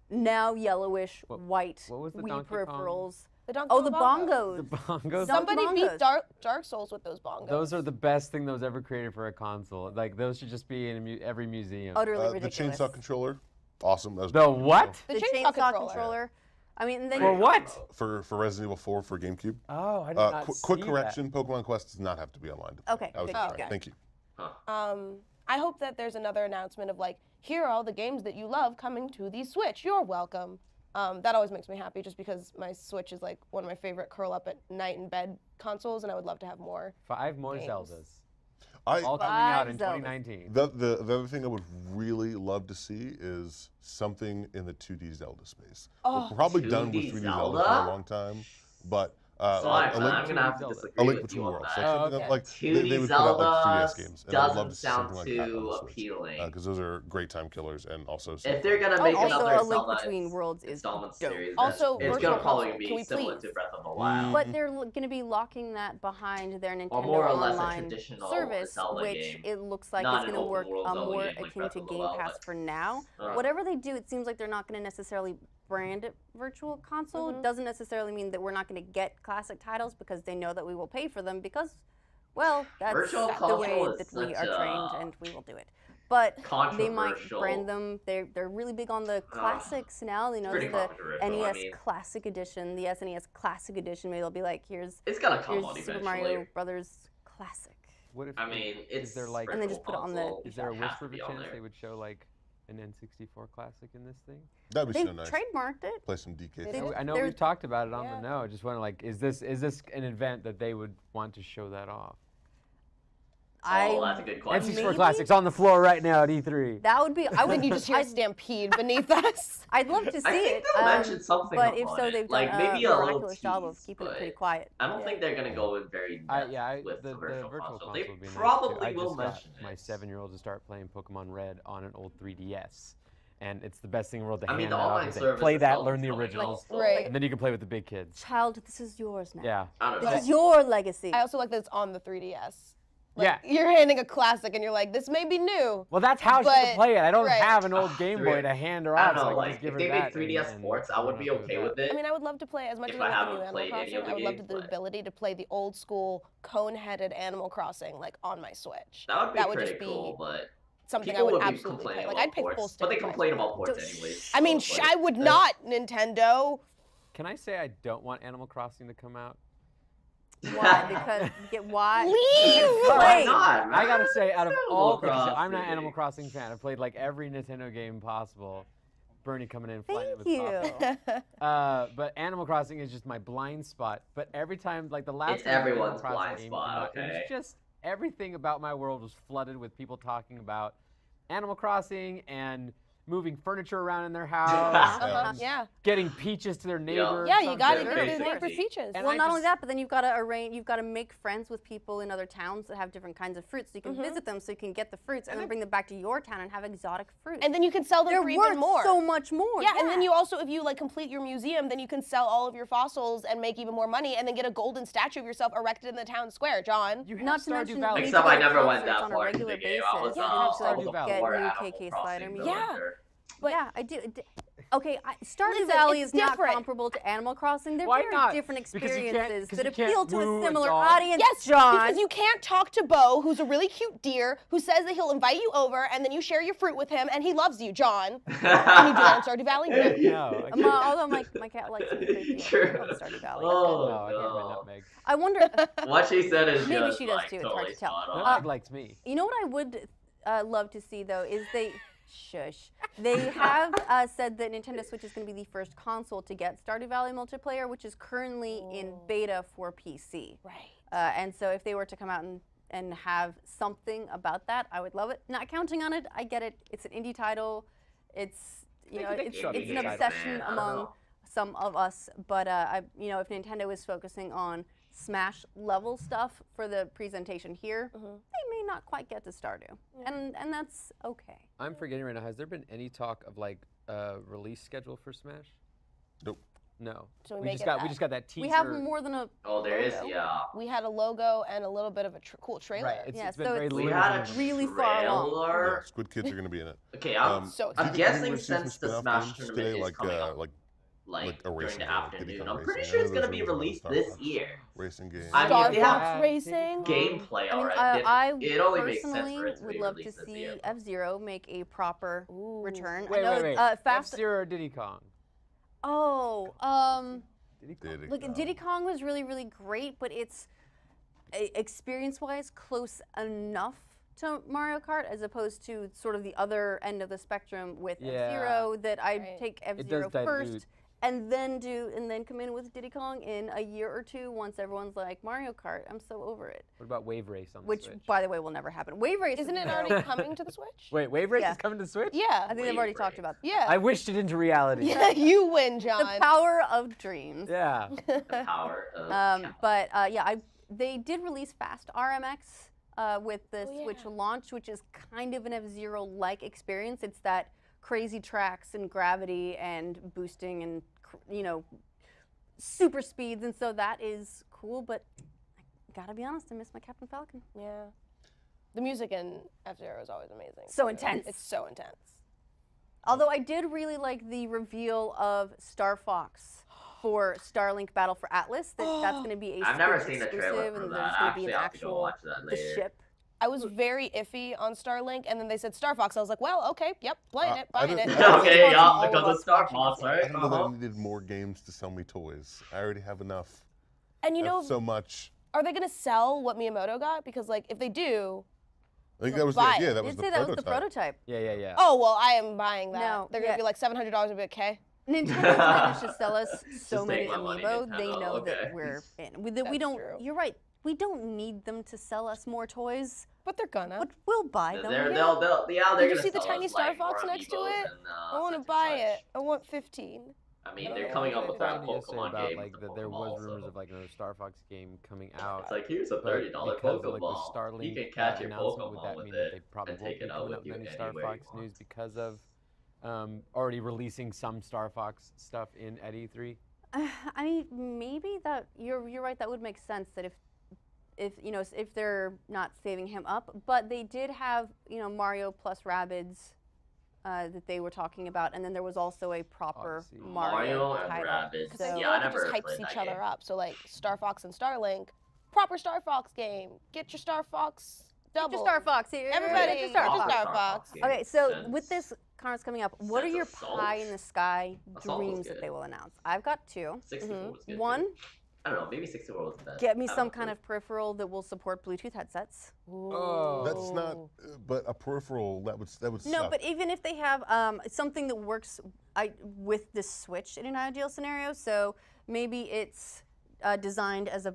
Speaker 4: now yellowish, white
Speaker 5: what was the
Speaker 4: Wii
Speaker 5: Donkey Kong?
Speaker 4: peripherals.
Speaker 7: The Donkey
Speaker 4: Oh,
Speaker 7: Kong
Speaker 4: the
Speaker 7: bongos.
Speaker 5: The
Speaker 4: bongos.
Speaker 5: bongos.
Speaker 7: Somebody
Speaker 4: bongos.
Speaker 7: beat Dark Souls with those bongos.
Speaker 5: Those are the best thing that was ever created for a console. Like those should just be in every museum.
Speaker 4: Utterly
Speaker 6: The
Speaker 4: ridiculous.
Speaker 6: chainsaw controller, awesome. That was
Speaker 5: The what?
Speaker 7: The
Speaker 4: The
Speaker 7: chainsaw
Speaker 4: chainsaw
Speaker 7: controller.
Speaker 4: controller. I mean, and then
Speaker 5: For what?
Speaker 6: for Resident Evil 4 for GameCube.
Speaker 5: Oh, I did not
Speaker 6: Quick
Speaker 5: see
Speaker 6: correction: Pokemon Quest does not have to be online.
Speaker 4: Okay,
Speaker 6: That was
Speaker 4: good,
Speaker 6: correct.
Speaker 4: good.
Speaker 6: Thank you.
Speaker 7: I hope that there's another announcement of like, here are all the games that you love coming to the Switch. You're welcome. That always makes me happy, just because my Switch is like one of my favorite curl up at night in bed consoles, and I would love to have more.
Speaker 5: 5 more
Speaker 7: Games.
Speaker 5: Zeldas.
Speaker 6: I
Speaker 5: All coming out in
Speaker 4: 5 Zeldas.
Speaker 5: 2019.
Speaker 6: the other thing I would really love to see is something in the 2D Zelda space.
Speaker 7: Oh,
Speaker 6: We're probably done with
Speaker 1: 2D
Speaker 6: 3D
Speaker 1: Zelda?
Speaker 6: Zelda for a long time, but
Speaker 1: Sorry,
Speaker 6: a
Speaker 1: man, I'm
Speaker 6: link,
Speaker 1: gonna have to
Speaker 5: Zelda.
Speaker 1: disagree
Speaker 6: a link
Speaker 1: with
Speaker 6: between
Speaker 1: you on
Speaker 6: worlds.
Speaker 1: that.
Speaker 6: Like,
Speaker 5: Oh,
Speaker 6: something
Speaker 5: okay.
Speaker 6: like
Speaker 1: 2D
Speaker 6: they would put out like
Speaker 1: Zelda
Speaker 6: 3DS games, and I'd love
Speaker 1: doesn't
Speaker 6: to see something
Speaker 1: sound
Speaker 6: like that on
Speaker 1: too
Speaker 6: the Switch.
Speaker 1: appealing.
Speaker 6: Because those are great time killers, and also
Speaker 1: If they're gonna make
Speaker 4: also,
Speaker 1: another
Speaker 4: A Link
Speaker 1: Zelda
Speaker 4: Between Worlds is
Speaker 1: installment
Speaker 4: dope.
Speaker 1: series,
Speaker 7: Also,
Speaker 1: it's
Speaker 7: Virtual
Speaker 1: gonna probably
Speaker 7: Console,
Speaker 1: be
Speaker 7: can we
Speaker 1: similar
Speaker 7: please?
Speaker 1: to Breath of the Wild.
Speaker 4: But they're going to be locking that behind their Nintendo
Speaker 1: Or more or less a
Speaker 4: Online
Speaker 1: traditional
Speaker 4: service,
Speaker 1: Zelda
Speaker 4: which
Speaker 1: game.
Speaker 4: it looks like
Speaker 1: Not
Speaker 4: is
Speaker 1: an
Speaker 4: going to
Speaker 1: open
Speaker 4: work
Speaker 1: world Zelda
Speaker 4: more
Speaker 1: game like
Speaker 4: akin
Speaker 1: Breath
Speaker 4: to
Speaker 1: of the
Speaker 4: Game
Speaker 1: Wild,
Speaker 4: Pass
Speaker 1: but-
Speaker 4: for now.
Speaker 1: Uh.
Speaker 4: Whatever they do, it seems like they're not going to necessarily brand it Virtual Console. Doesn't necessarily mean that we're not going to get classic titles, because they know that we will pay for them, because, well, that's
Speaker 1: Virtual
Speaker 4: the way
Speaker 1: Console is
Speaker 4: that we
Speaker 1: such
Speaker 4: are trained,
Speaker 1: a
Speaker 4: and we will do it. But they might
Speaker 1: controversial.
Speaker 4: brand them. They're really big on the classics now. You know,
Speaker 1: pretty
Speaker 4: the
Speaker 1: controversial,
Speaker 4: NES
Speaker 1: I mean.
Speaker 4: Classic Edition, the SNES Classic Edition. Maybe they'll be like, here's
Speaker 1: It's gonna come
Speaker 4: here's
Speaker 1: out
Speaker 4: Super
Speaker 1: eventually.
Speaker 4: Mario Brothers Classic.
Speaker 5: What if?
Speaker 1: I mean, it's
Speaker 5: is there like?
Speaker 4: And then just put it on the-
Speaker 1: Virtual
Speaker 5: Is there a
Speaker 1: Console, it has
Speaker 5: whisper
Speaker 1: to
Speaker 5: of a
Speaker 1: be on
Speaker 5: chance
Speaker 1: there.
Speaker 5: they would show like an N64 classic in this thing?
Speaker 6: that'd be
Speaker 4: They
Speaker 6: so nice.
Speaker 4: trademarked it.
Speaker 6: Play some DK.
Speaker 7: They
Speaker 6: stuff.
Speaker 7: did.
Speaker 5: I know
Speaker 4: They're-
Speaker 5: we've talked about it on
Speaker 7: Yeah.
Speaker 5: the know. Just wondering, like, is this an event that they would want to show that off?
Speaker 1: Oh, that's a good question.
Speaker 5: N64
Speaker 4: Maybe?
Speaker 5: classics on the floor right now at E3.
Speaker 4: That would be. I would.
Speaker 7: Then you just hear a stampede beneath us.
Speaker 4: I'd love to see
Speaker 1: I think
Speaker 4: it.
Speaker 1: they'll mention something
Speaker 4: But if
Speaker 1: about
Speaker 4: so,
Speaker 1: it.
Speaker 4: they've
Speaker 1: Like,
Speaker 4: done
Speaker 1: maybe
Speaker 4: a
Speaker 1: a little
Speaker 4: miraculous job of
Speaker 1: tease,
Speaker 4: keeping it
Speaker 1: but
Speaker 4: pretty quiet.
Speaker 1: I don't think they're gonna go in very depth with
Speaker 5: the
Speaker 1: the virtual
Speaker 5: virtual
Speaker 1: console.
Speaker 5: console
Speaker 1: They
Speaker 5: would be nice, too.
Speaker 1: probably
Speaker 5: I
Speaker 1: will
Speaker 5: just got
Speaker 1: mention it.
Speaker 5: my 7-year-old to start playing Pokemon Red on an old 3DS, and it's the best thing in the world to
Speaker 1: I mean,
Speaker 5: hand
Speaker 1: the
Speaker 5: that off
Speaker 1: online
Speaker 5: and say,
Speaker 1: service
Speaker 5: play that,
Speaker 1: itself
Speaker 5: learn
Speaker 1: is
Speaker 5: the
Speaker 1: probably
Speaker 5: originals,
Speaker 1: helpful.
Speaker 7: Right.
Speaker 5: and then you can play with the big kids.
Speaker 4: Child, this is yours now.
Speaker 5: Yeah.
Speaker 1: I don't
Speaker 4: This
Speaker 1: know.
Speaker 4: is your legacy.
Speaker 7: I also like that it's on the 3DS.
Speaker 5: Yeah.
Speaker 7: You're handing a classic, and you're like, this may be new.
Speaker 5: Well, that's how she
Speaker 7: But-
Speaker 5: can play it. I don't
Speaker 7: right.
Speaker 5: have an old Game Boy to hand her
Speaker 1: I
Speaker 5: off,
Speaker 1: don't
Speaker 5: so I
Speaker 1: know,
Speaker 5: can
Speaker 1: like,
Speaker 5: just give
Speaker 1: if
Speaker 5: her
Speaker 1: they
Speaker 5: that.
Speaker 1: made 3DS
Speaker 5: and
Speaker 1: sports, I would
Speaker 5: I'm
Speaker 1: be
Speaker 5: okay
Speaker 1: okay
Speaker 5: that.
Speaker 1: with it.
Speaker 7: I mean, I would love to play, as much
Speaker 1: If
Speaker 7: as
Speaker 1: I
Speaker 7: I like the
Speaker 1: haven't
Speaker 7: new Animal
Speaker 1: played any
Speaker 7: Crossing,
Speaker 1: of the
Speaker 7: I would love
Speaker 1: games,
Speaker 7: the
Speaker 1: but-
Speaker 7: ability to play the old school cone-headed Animal Crossing, like, on my Switch.
Speaker 1: That would be pretty
Speaker 7: just be
Speaker 1: cool, but
Speaker 7: something I
Speaker 1: people
Speaker 7: would
Speaker 1: would be
Speaker 7: absolutely play.
Speaker 1: complaining
Speaker 7: Like,
Speaker 1: about
Speaker 7: I'd pay full
Speaker 1: ports.
Speaker 7: stick.
Speaker 1: But they
Speaker 7: for my
Speaker 1: complain
Speaker 7: Switch.
Speaker 1: about ports
Speaker 4: Don't-
Speaker 1: anyways.
Speaker 7: I mean,
Speaker 1: so, like,
Speaker 7: I would not, Nintendo.
Speaker 5: Can I say I don't want Animal Crossing to come out?
Speaker 4: Why? Because why?
Speaker 7: Leave!
Speaker 1: Why
Speaker 4: Play.
Speaker 1: not, man?
Speaker 5: I gotta say, out of
Speaker 1: Animal
Speaker 5: all, because I'm not an
Speaker 1: Crossing.
Speaker 5: Animal Crossing fan. I've played like every Nintendo game possible. Bernie coming in, flying
Speaker 4: Thank
Speaker 5: with
Speaker 4: you.
Speaker 5: popcorn. But Animal Crossing is just my blind spot. But every time, like the last
Speaker 1: It's
Speaker 5: time Animal
Speaker 1: everyone's
Speaker 5: Crossing
Speaker 1: blind
Speaker 5: game
Speaker 1: spot,
Speaker 5: came out, it
Speaker 1: okay.
Speaker 5: was just everything about my world was flooded with people talking about Animal Crossing and moving furniture around in their house,
Speaker 7: Uh-huh,
Speaker 6: Sounds-
Speaker 7: yeah.
Speaker 5: getting peaches to their neighbors.
Speaker 7: Yeah, you gotta
Speaker 1: Yeah,
Speaker 7: get
Speaker 1: basically.
Speaker 7: the neighbor's peaches.
Speaker 5: And
Speaker 4: Well,
Speaker 5: I
Speaker 4: not only
Speaker 5: just-
Speaker 4: that, but then you've got to arrange. You've got to make friends with people in other towns that have different kinds of fruits. So you can visit them, so you can get the fruits, and then bring them back to your town and have exotic fruit.
Speaker 7: And then you can sell them
Speaker 4: they're
Speaker 7: for
Speaker 4: worth
Speaker 7: even more.
Speaker 4: so much more.
Speaker 7: Yeah, and then you also, if you like complete your museum, then you can sell all of your fossils and make even more money, and then get a golden statue of yourself erected in the town square, John.
Speaker 5: You have
Speaker 4: Not to
Speaker 5: Stardew
Speaker 4: mention,
Speaker 5: Valley.
Speaker 4: you need
Speaker 1: Except
Speaker 4: to
Speaker 1: I
Speaker 4: go to
Speaker 1: never went
Speaker 4: concerts
Speaker 1: that
Speaker 4: on a
Speaker 1: far into
Speaker 4: regular
Speaker 1: the game. I was,
Speaker 4: basis.
Speaker 5: Yeah,
Speaker 4: You have
Speaker 5: Stardew
Speaker 4: to
Speaker 5: Valley.
Speaker 4: get
Speaker 1: more
Speaker 4: new
Speaker 1: Animal
Speaker 4: KK
Speaker 1: Crossing
Speaker 4: Slider
Speaker 1: than
Speaker 4: music.
Speaker 7: Yeah.
Speaker 1: Winter.
Speaker 7: But
Speaker 4: Yeah, I do. Okay, Stardew
Speaker 7: Listen,
Speaker 4: Valley
Speaker 7: it's
Speaker 4: is not
Speaker 7: different.
Speaker 4: comparable to Animal Crossing. They're
Speaker 5: Why
Speaker 4: very
Speaker 5: not?
Speaker 4: different
Speaker 5: Because you can't-
Speaker 4: experiences
Speaker 5: 'cause
Speaker 4: that
Speaker 5: you can't
Speaker 4: appeal to
Speaker 5: woo
Speaker 4: a
Speaker 5: a
Speaker 4: similar
Speaker 5: dog.
Speaker 4: audience.
Speaker 7: yes,
Speaker 4: John.
Speaker 7: because you can't talk to Bo, who's a really cute deer, who says that he'll invite you over, and then you share your fruit with him, and he loves you, John. Can you do that in Stardew Valley? No.
Speaker 5: No, I can't.
Speaker 4: Although my cat likes to be creepy.
Speaker 1: True.
Speaker 4: on Stardew Valley.
Speaker 1: Oh,
Speaker 5: No, I can't have my
Speaker 1: no.
Speaker 5: nutmeg.
Speaker 4: I wonder.
Speaker 1: What she said is
Speaker 4: Maybe
Speaker 1: just
Speaker 4: she does
Speaker 1: like
Speaker 4: too, it's hard
Speaker 1: totally
Speaker 4: to tell.
Speaker 1: spot on.
Speaker 5: Nutmeg likes me.
Speaker 4: You know what I would love to see though is they. Shush. They have said that Nintendo Switch is going to be the first console to get Stardew Valley multiplayer, which is currently in beta for PC.
Speaker 7: Right.
Speaker 4: And so if they were to come out and have something about that, I would love it. Not counting on it, I get it. It's an indie title. It's
Speaker 5: They could
Speaker 4: it's
Speaker 5: shove
Speaker 4: an
Speaker 5: it inside.
Speaker 4: obsession
Speaker 1: Man, I don't
Speaker 4: among
Speaker 1: know.
Speaker 4: some of us. But if Nintendo is focusing on Smash level stuff for the presentation here, they may not quite get to Stardew, and that's okay.
Speaker 5: I'm forgetting right now. Has there been any talk of like release schedule for Smash?
Speaker 6: Nope.
Speaker 5: No.
Speaker 7: So we
Speaker 5: we
Speaker 7: may
Speaker 5: just
Speaker 7: get
Speaker 5: got we
Speaker 7: that.
Speaker 5: just got that teaser.
Speaker 4: We have more than a.
Speaker 1: Oh, there is,
Speaker 4: logo.
Speaker 1: yeah.
Speaker 7: We had a logo and a little bit of a cool trailer.
Speaker 5: Right. It's,
Speaker 4: Yeah,
Speaker 5: it's been
Speaker 4: so
Speaker 5: very
Speaker 4: it's-
Speaker 1: We
Speaker 5: limited.
Speaker 1: had a
Speaker 4: Really far along.
Speaker 1: trailer.
Speaker 6: Yeah, Squid Kids are going to be in it.
Speaker 1: Okay, I'm,
Speaker 6: Um,
Speaker 7: So
Speaker 1: I'm
Speaker 6: Did you
Speaker 1: guessing
Speaker 6: see some
Speaker 1: since the
Speaker 6: spin-off
Speaker 1: Smash
Speaker 6: games
Speaker 1: tournament
Speaker 6: today,
Speaker 1: is
Speaker 6: like
Speaker 1: coming up,
Speaker 6: like
Speaker 1: like
Speaker 6: a racing
Speaker 1: during the
Speaker 6: game,
Speaker 1: afternoon,
Speaker 6: Diddy
Speaker 1: I'm
Speaker 6: Kong
Speaker 1: pretty
Speaker 6: Racing.
Speaker 1: sure
Speaker 6: I
Speaker 1: it's
Speaker 6: know
Speaker 1: gonna
Speaker 6: those
Speaker 1: be
Speaker 6: are on
Speaker 1: released
Speaker 6: Star
Speaker 1: this
Speaker 6: Fox
Speaker 1: year.
Speaker 6: Racing game.
Speaker 1: I mean,
Speaker 7: Star
Speaker 1: they have
Speaker 7: Fox Racing.
Speaker 1: gameplay
Speaker 4: I mean,
Speaker 1: already.
Speaker 4: I
Speaker 1: it only makes sense
Speaker 4: personally
Speaker 1: for it to
Speaker 4: would
Speaker 1: be
Speaker 4: love to
Speaker 1: released this
Speaker 4: see
Speaker 1: year.
Speaker 4: F-Zero make a proper
Speaker 7: Ooh.
Speaker 4: return.
Speaker 5: Wait,
Speaker 4: I know,
Speaker 5: wait.
Speaker 4: Fast.
Speaker 5: F-Zero or Diddy Kong?
Speaker 4: Oh,
Speaker 5: Diddy Kong.
Speaker 6: Diddy
Speaker 4: look,
Speaker 6: Kong.
Speaker 4: Diddy Kong was really, really great, but it's experience-wise close enough to Mario Kart as opposed to sort of the other end of the spectrum with
Speaker 5: Yeah.
Speaker 4: F-Zero that I'd
Speaker 7: Right.
Speaker 4: take
Speaker 5: does
Speaker 4: F-Zero
Speaker 5: dilute.
Speaker 4: first and then come in with Diddy Kong in a year or two once everyone's like Mario Kart. I'm so over it.
Speaker 5: What about Wave Race on the
Speaker 4: Which,
Speaker 5: Switch?
Speaker 4: by the way, will never happen. Wave Race
Speaker 7: Isn't it
Speaker 4: though,
Speaker 7: already coming to the Switch?
Speaker 5: Wait, Wave Race
Speaker 4: Yeah.
Speaker 5: is coming to Switch?
Speaker 7: Yeah.
Speaker 4: I think they've already talked about that.
Speaker 7: Yeah.
Speaker 5: I wished it into reality.
Speaker 7: Yeah, you win, John.
Speaker 4: The power of dreams.
Speaker 5: Yeah.
Speaker 1: The power of
Speaker 4: They did release Fast RMX with the
Speaker 7: Oh,
Speaker 4: Switch
Speaker 7: yeah.
Speaker 4: launch, which is kind of an F-Zero-like experience. It's that crazy tracks and gravity and boosting and super speeds, and so that is cool. But I gotta be honest, I miss my Captain Falcon.
Speaker 7: Yeah. The music in F-Zero is always amazing.
Speaker 4: So
Speaker 7: too.
Speaker 4: intense.
Speaker 7: It's so intense.
Speaker 4: Although I did really like the reveal of Star Fox for Starlink Battle for Atlas. That's going to be a
Speaker 1: I've never
Speaker 4: Switch
Speaker 1: seen the
Speaker 4: exclusive,
Speaker 1: trailer for
Speaker 4: and
Speaker 1: that.
Speaker 4: there's
Speaker 1: I
Speaker 4: going to be
Speaker 1: actually
Speaker 4: an
Speaker 1: have to go
Speaker 4: actual
Speaker 1: watch that
Speaker 4: the
Speaker 1: later.
Speaker 4: ship.
Speaker 7: I was very iffy on Starlink, and then they said Star Fox. I was like, well, okay, yep, playing it,
Speaker 6: I
Speaker 7: buying
Speaker 6: don't-
Speaker 7: it.
Speaker 1: Okay,
Speaker 4: All
Speaker 1: yeah,
Speaker 4: of
Speaker 1: because
Speaker 4: us
Speaker 1: of Star
Speaker 4: watching
Speaker 1: Fox,
Speaker 4: this.
Speaker 1: right?
Speaker 6: I don't know that I needed more games to sell me toys. I already have enough.
Speaker 7: And you know,
Speaker 6: so much.
Speaker 7: are they going to sell what Miyamoto got? Because, like, if they do,
Speaker 6: I think that was the
Speaker 7: buy it.
Speaker 6: idea. That
Speaker 4: Did
Speaker 6: was the
Speaker 4: say that was
Speaker 6: prototype.
Speaker 4: the prototype.
Speaker 5: Yeah.
Speaker 7: oh, well, I am buying that.
Speaker 4: No,
Speaker 7: They're going to
Speaker 4: yeah.
Speaker 7: be like $700 and be like, okay.
Speaker 4: Nintendo's managed to sell us so
Speaker 1: Just
Speaker 4: many
Speaker 1: take my money,
Speaker 4: amiibo. They
Speaker 1: Nintendo,
Speaker 4: know
Speaker 1: okay.
Speaker 4: that we're in. We
Speaker 7: That's
Speaker 4: don't.
Speaker 7: true.
Speaker 4: You're right. We don't need them to sell us more toys,
Speaker 7: But they're gonna.
Speaker 4: but we'll buy them.
Speaker 1: They're
Speaker 4: yeah.
Speaker 1: they'll
Speaker 7: Did you
Speaker 1: gonna
Speaker 7: see the
Speaker 1: sell
Speaker 7: tiny
Speaker 1: us,
Speaker 7: Star
Speaker 1: like,
Speaker 7: Fox
Speaker 1: more
Speaker 7: next to
Speaker 1: amiibos
Speaker 7: it?
Speaker 1: and,
Speaker 7: I want to
Speaker 1: such
Speaker 7: buy
Speaker 1: and
Speaker 7: it.
Speaker 1: such.
Speaker 7: I want 15.
Speaker 1: I mean,
Speaker 7: I
Speaker 1: they're
Speaker 7: don't
Speaker 1: coming
Speaker 7: know
Speaker 1: up
Speaker 7: if
Speaker 1: with
Speaker 7: they're
Speaker 1: that
Speaker 5: Talking yesterday
Speaker 1: Pokemon
Speaker 5: about
Speaker 1: game.
Speaker 5: like
Speaker 1: with
Speaker 5: that
Speaker 1: the
Speaker 5: there was
Speaker 1: Pokeball,
Speaker 5: rumors
Speaker 1: so-
Speaker 5: of like another Star Fox game coming out.
Speaker 1: It's like, here's a
Speaker 5: but
Speaker 1: $30
Speaker 5: because of, like, the
Speaker 1: Pokeball.
Speaker 5: Starlink
Speaker 1: You can catch your
Speaker 5: announcement, would
Speaker 1: Pokemon
Speaker 5: that
Speaker 1: with
Speaker 5: mean that they
Speaker 1: it
Speaker 5: probably
Speaker 1: and
Speaker 5: won't
Speaker 1: take
Speaker 5: be
Speaker 1: it out
Speaker 5: putting
Speaker 1: with
Speaker 5: up
Speaker 1: you
Speaker 5: many Star
Speaker 1: anywhere you
Speaker 5: Fox
Speaker 1: want.
Speaker 5: news because of already releasing some Star Fox stuff in at E3?
Speaker 4: I mean, maybe that you're right. That would make sense. That if they're not saving him up, but they did have Mario plus Rabbids that they were talking about, and then there was also a proper
Speaker 5: Odyssey.
Speaker 4: Mario
Speaker 1: and
Speaker 4: title.
Speaker 1: Rabbids.
Speaker 7: Because I
Speaker 4: So-
Speaker 7: feel
Speaker 1: Yeah, I
Speaker 7: like it
Speaker 1: never
Speaker 7: just hypes
Speaker 1: played
Speaker 7: each
Speaker 1: that
Speaker 7: other
Speaker 1: game.
Speaker 7: up. So, like, Star Fox and Starlink, proper Star Fox game. Get your Star Fox double.
Speaker 4: Get your Star Fox here.
Speaker 7: Everybody,
Speaker 4: Get your Star
Speaker 7: get your
Speaker 4: Fox.
Speaker 7: Star Fox.
Speaker 1: game.
Speaker 4: Okay, so
Speaker 1: Since-
Speaker 4: with this conference coming up, what are
Speaker 1: since
Speaker 4: your
Speaker 1: Assault.
Speaker 4: pie in the sky
Speaker 1: Assault was
Speaker 4: dreams that
Speaker 1: good.
Speaker 4: they will announce? I've got two.
Speaker 1: 64 was good.
Speaker 4: One,
Speaker 1: too. I don't know, maybe 64 was the best.
Speaker 4: get me
Speaker 1: I don't
Speaker 4: some
Speaker 1: know.
Speaker 4: kind of peripheral that will support Bluetooth headsets.
Speaker 5: Oh.
Speaker 6: That's not, but a peripheral that would
Speaker 4: No,
Speaker 6: suck.
Speaker 4: but even if they have something that works with this Switch in an ideal scenario, so maybe it's designed as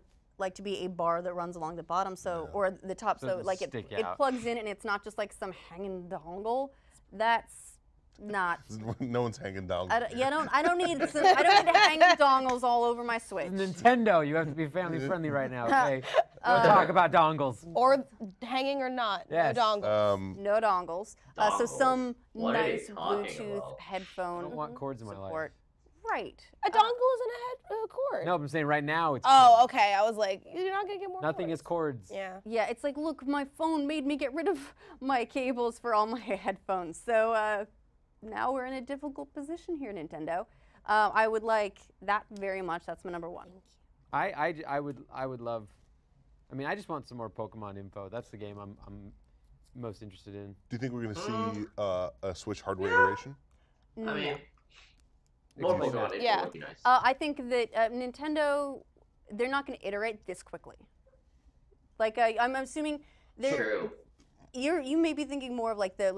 Speaker 4: to be a bar that runs along the bottom, or the top,
Speaker 5: So
Speaker 4: so
Speaker 5: it'll
Speaker 4: like it
Speaker 5: stick
Speaker 4: it
Speaker 5: out.
Speaker 4: plugs in and it's not just like some hanging dongle. That's not.
Speaker 6: No one's hanging down.
Speaker 4: I don't need I don't need hanging dongles all over my Switch.
Speaker 5: Nintendo, you have to be family friendly right now, okay? Don't talk about dongles.
Speaker 7: Or hanging or not.
Speaker 5: Yes.
Speaker 7: No dongle.
Speaker 4: No dongles. So
Speaker 1: Dongles.
Speaker 4: some
Speaker 1: What are they
Speaker 4: nice
Speaker 1: talking
Speaker 4: Bluetooth
Speaker 1: about?
Speaker 4: headphone
Speaker 5: I don't want cords in my life.
Speaker 4: support. Right.
Speaker 7: A dongle isn't a cord.
Speaker 5: No, I'm saying right now it's
Speaker 7: Oh,
Speaker 5: cords.
Speaker 7: okay. I was like, you're not going to get more
Speaker 5: Nothing
Speaker 7: cords.
Speaker 5: is cords.
Speaker 7: Yeah.
Speaker 4: Yeah, it's like, look, my phone made me get rid of my cables for all my headphones. So now we're in a difficult position here, Nintendo. I would like that very much. That's my number one.
Speaker 5: I would love. I mean, I just want some more Pokemon info. That's the game I'm most interested in.
Speaker 6: Do you think we're going to see a Switch hardware iteration?
Speaker 1: I mean,
Speaker 5: Explain
Speaker 1: more
Speaker 5: that.
Speaker 1: Pokemon info
Speaker 7: Yeah.
Speaker 1: would be nice.
Speaker 4: I think that Nintendo, they're not going to iterate this quickly. Like I'm assuming
Speaker 1: True.
Speaker 4: you may be thinking more of like the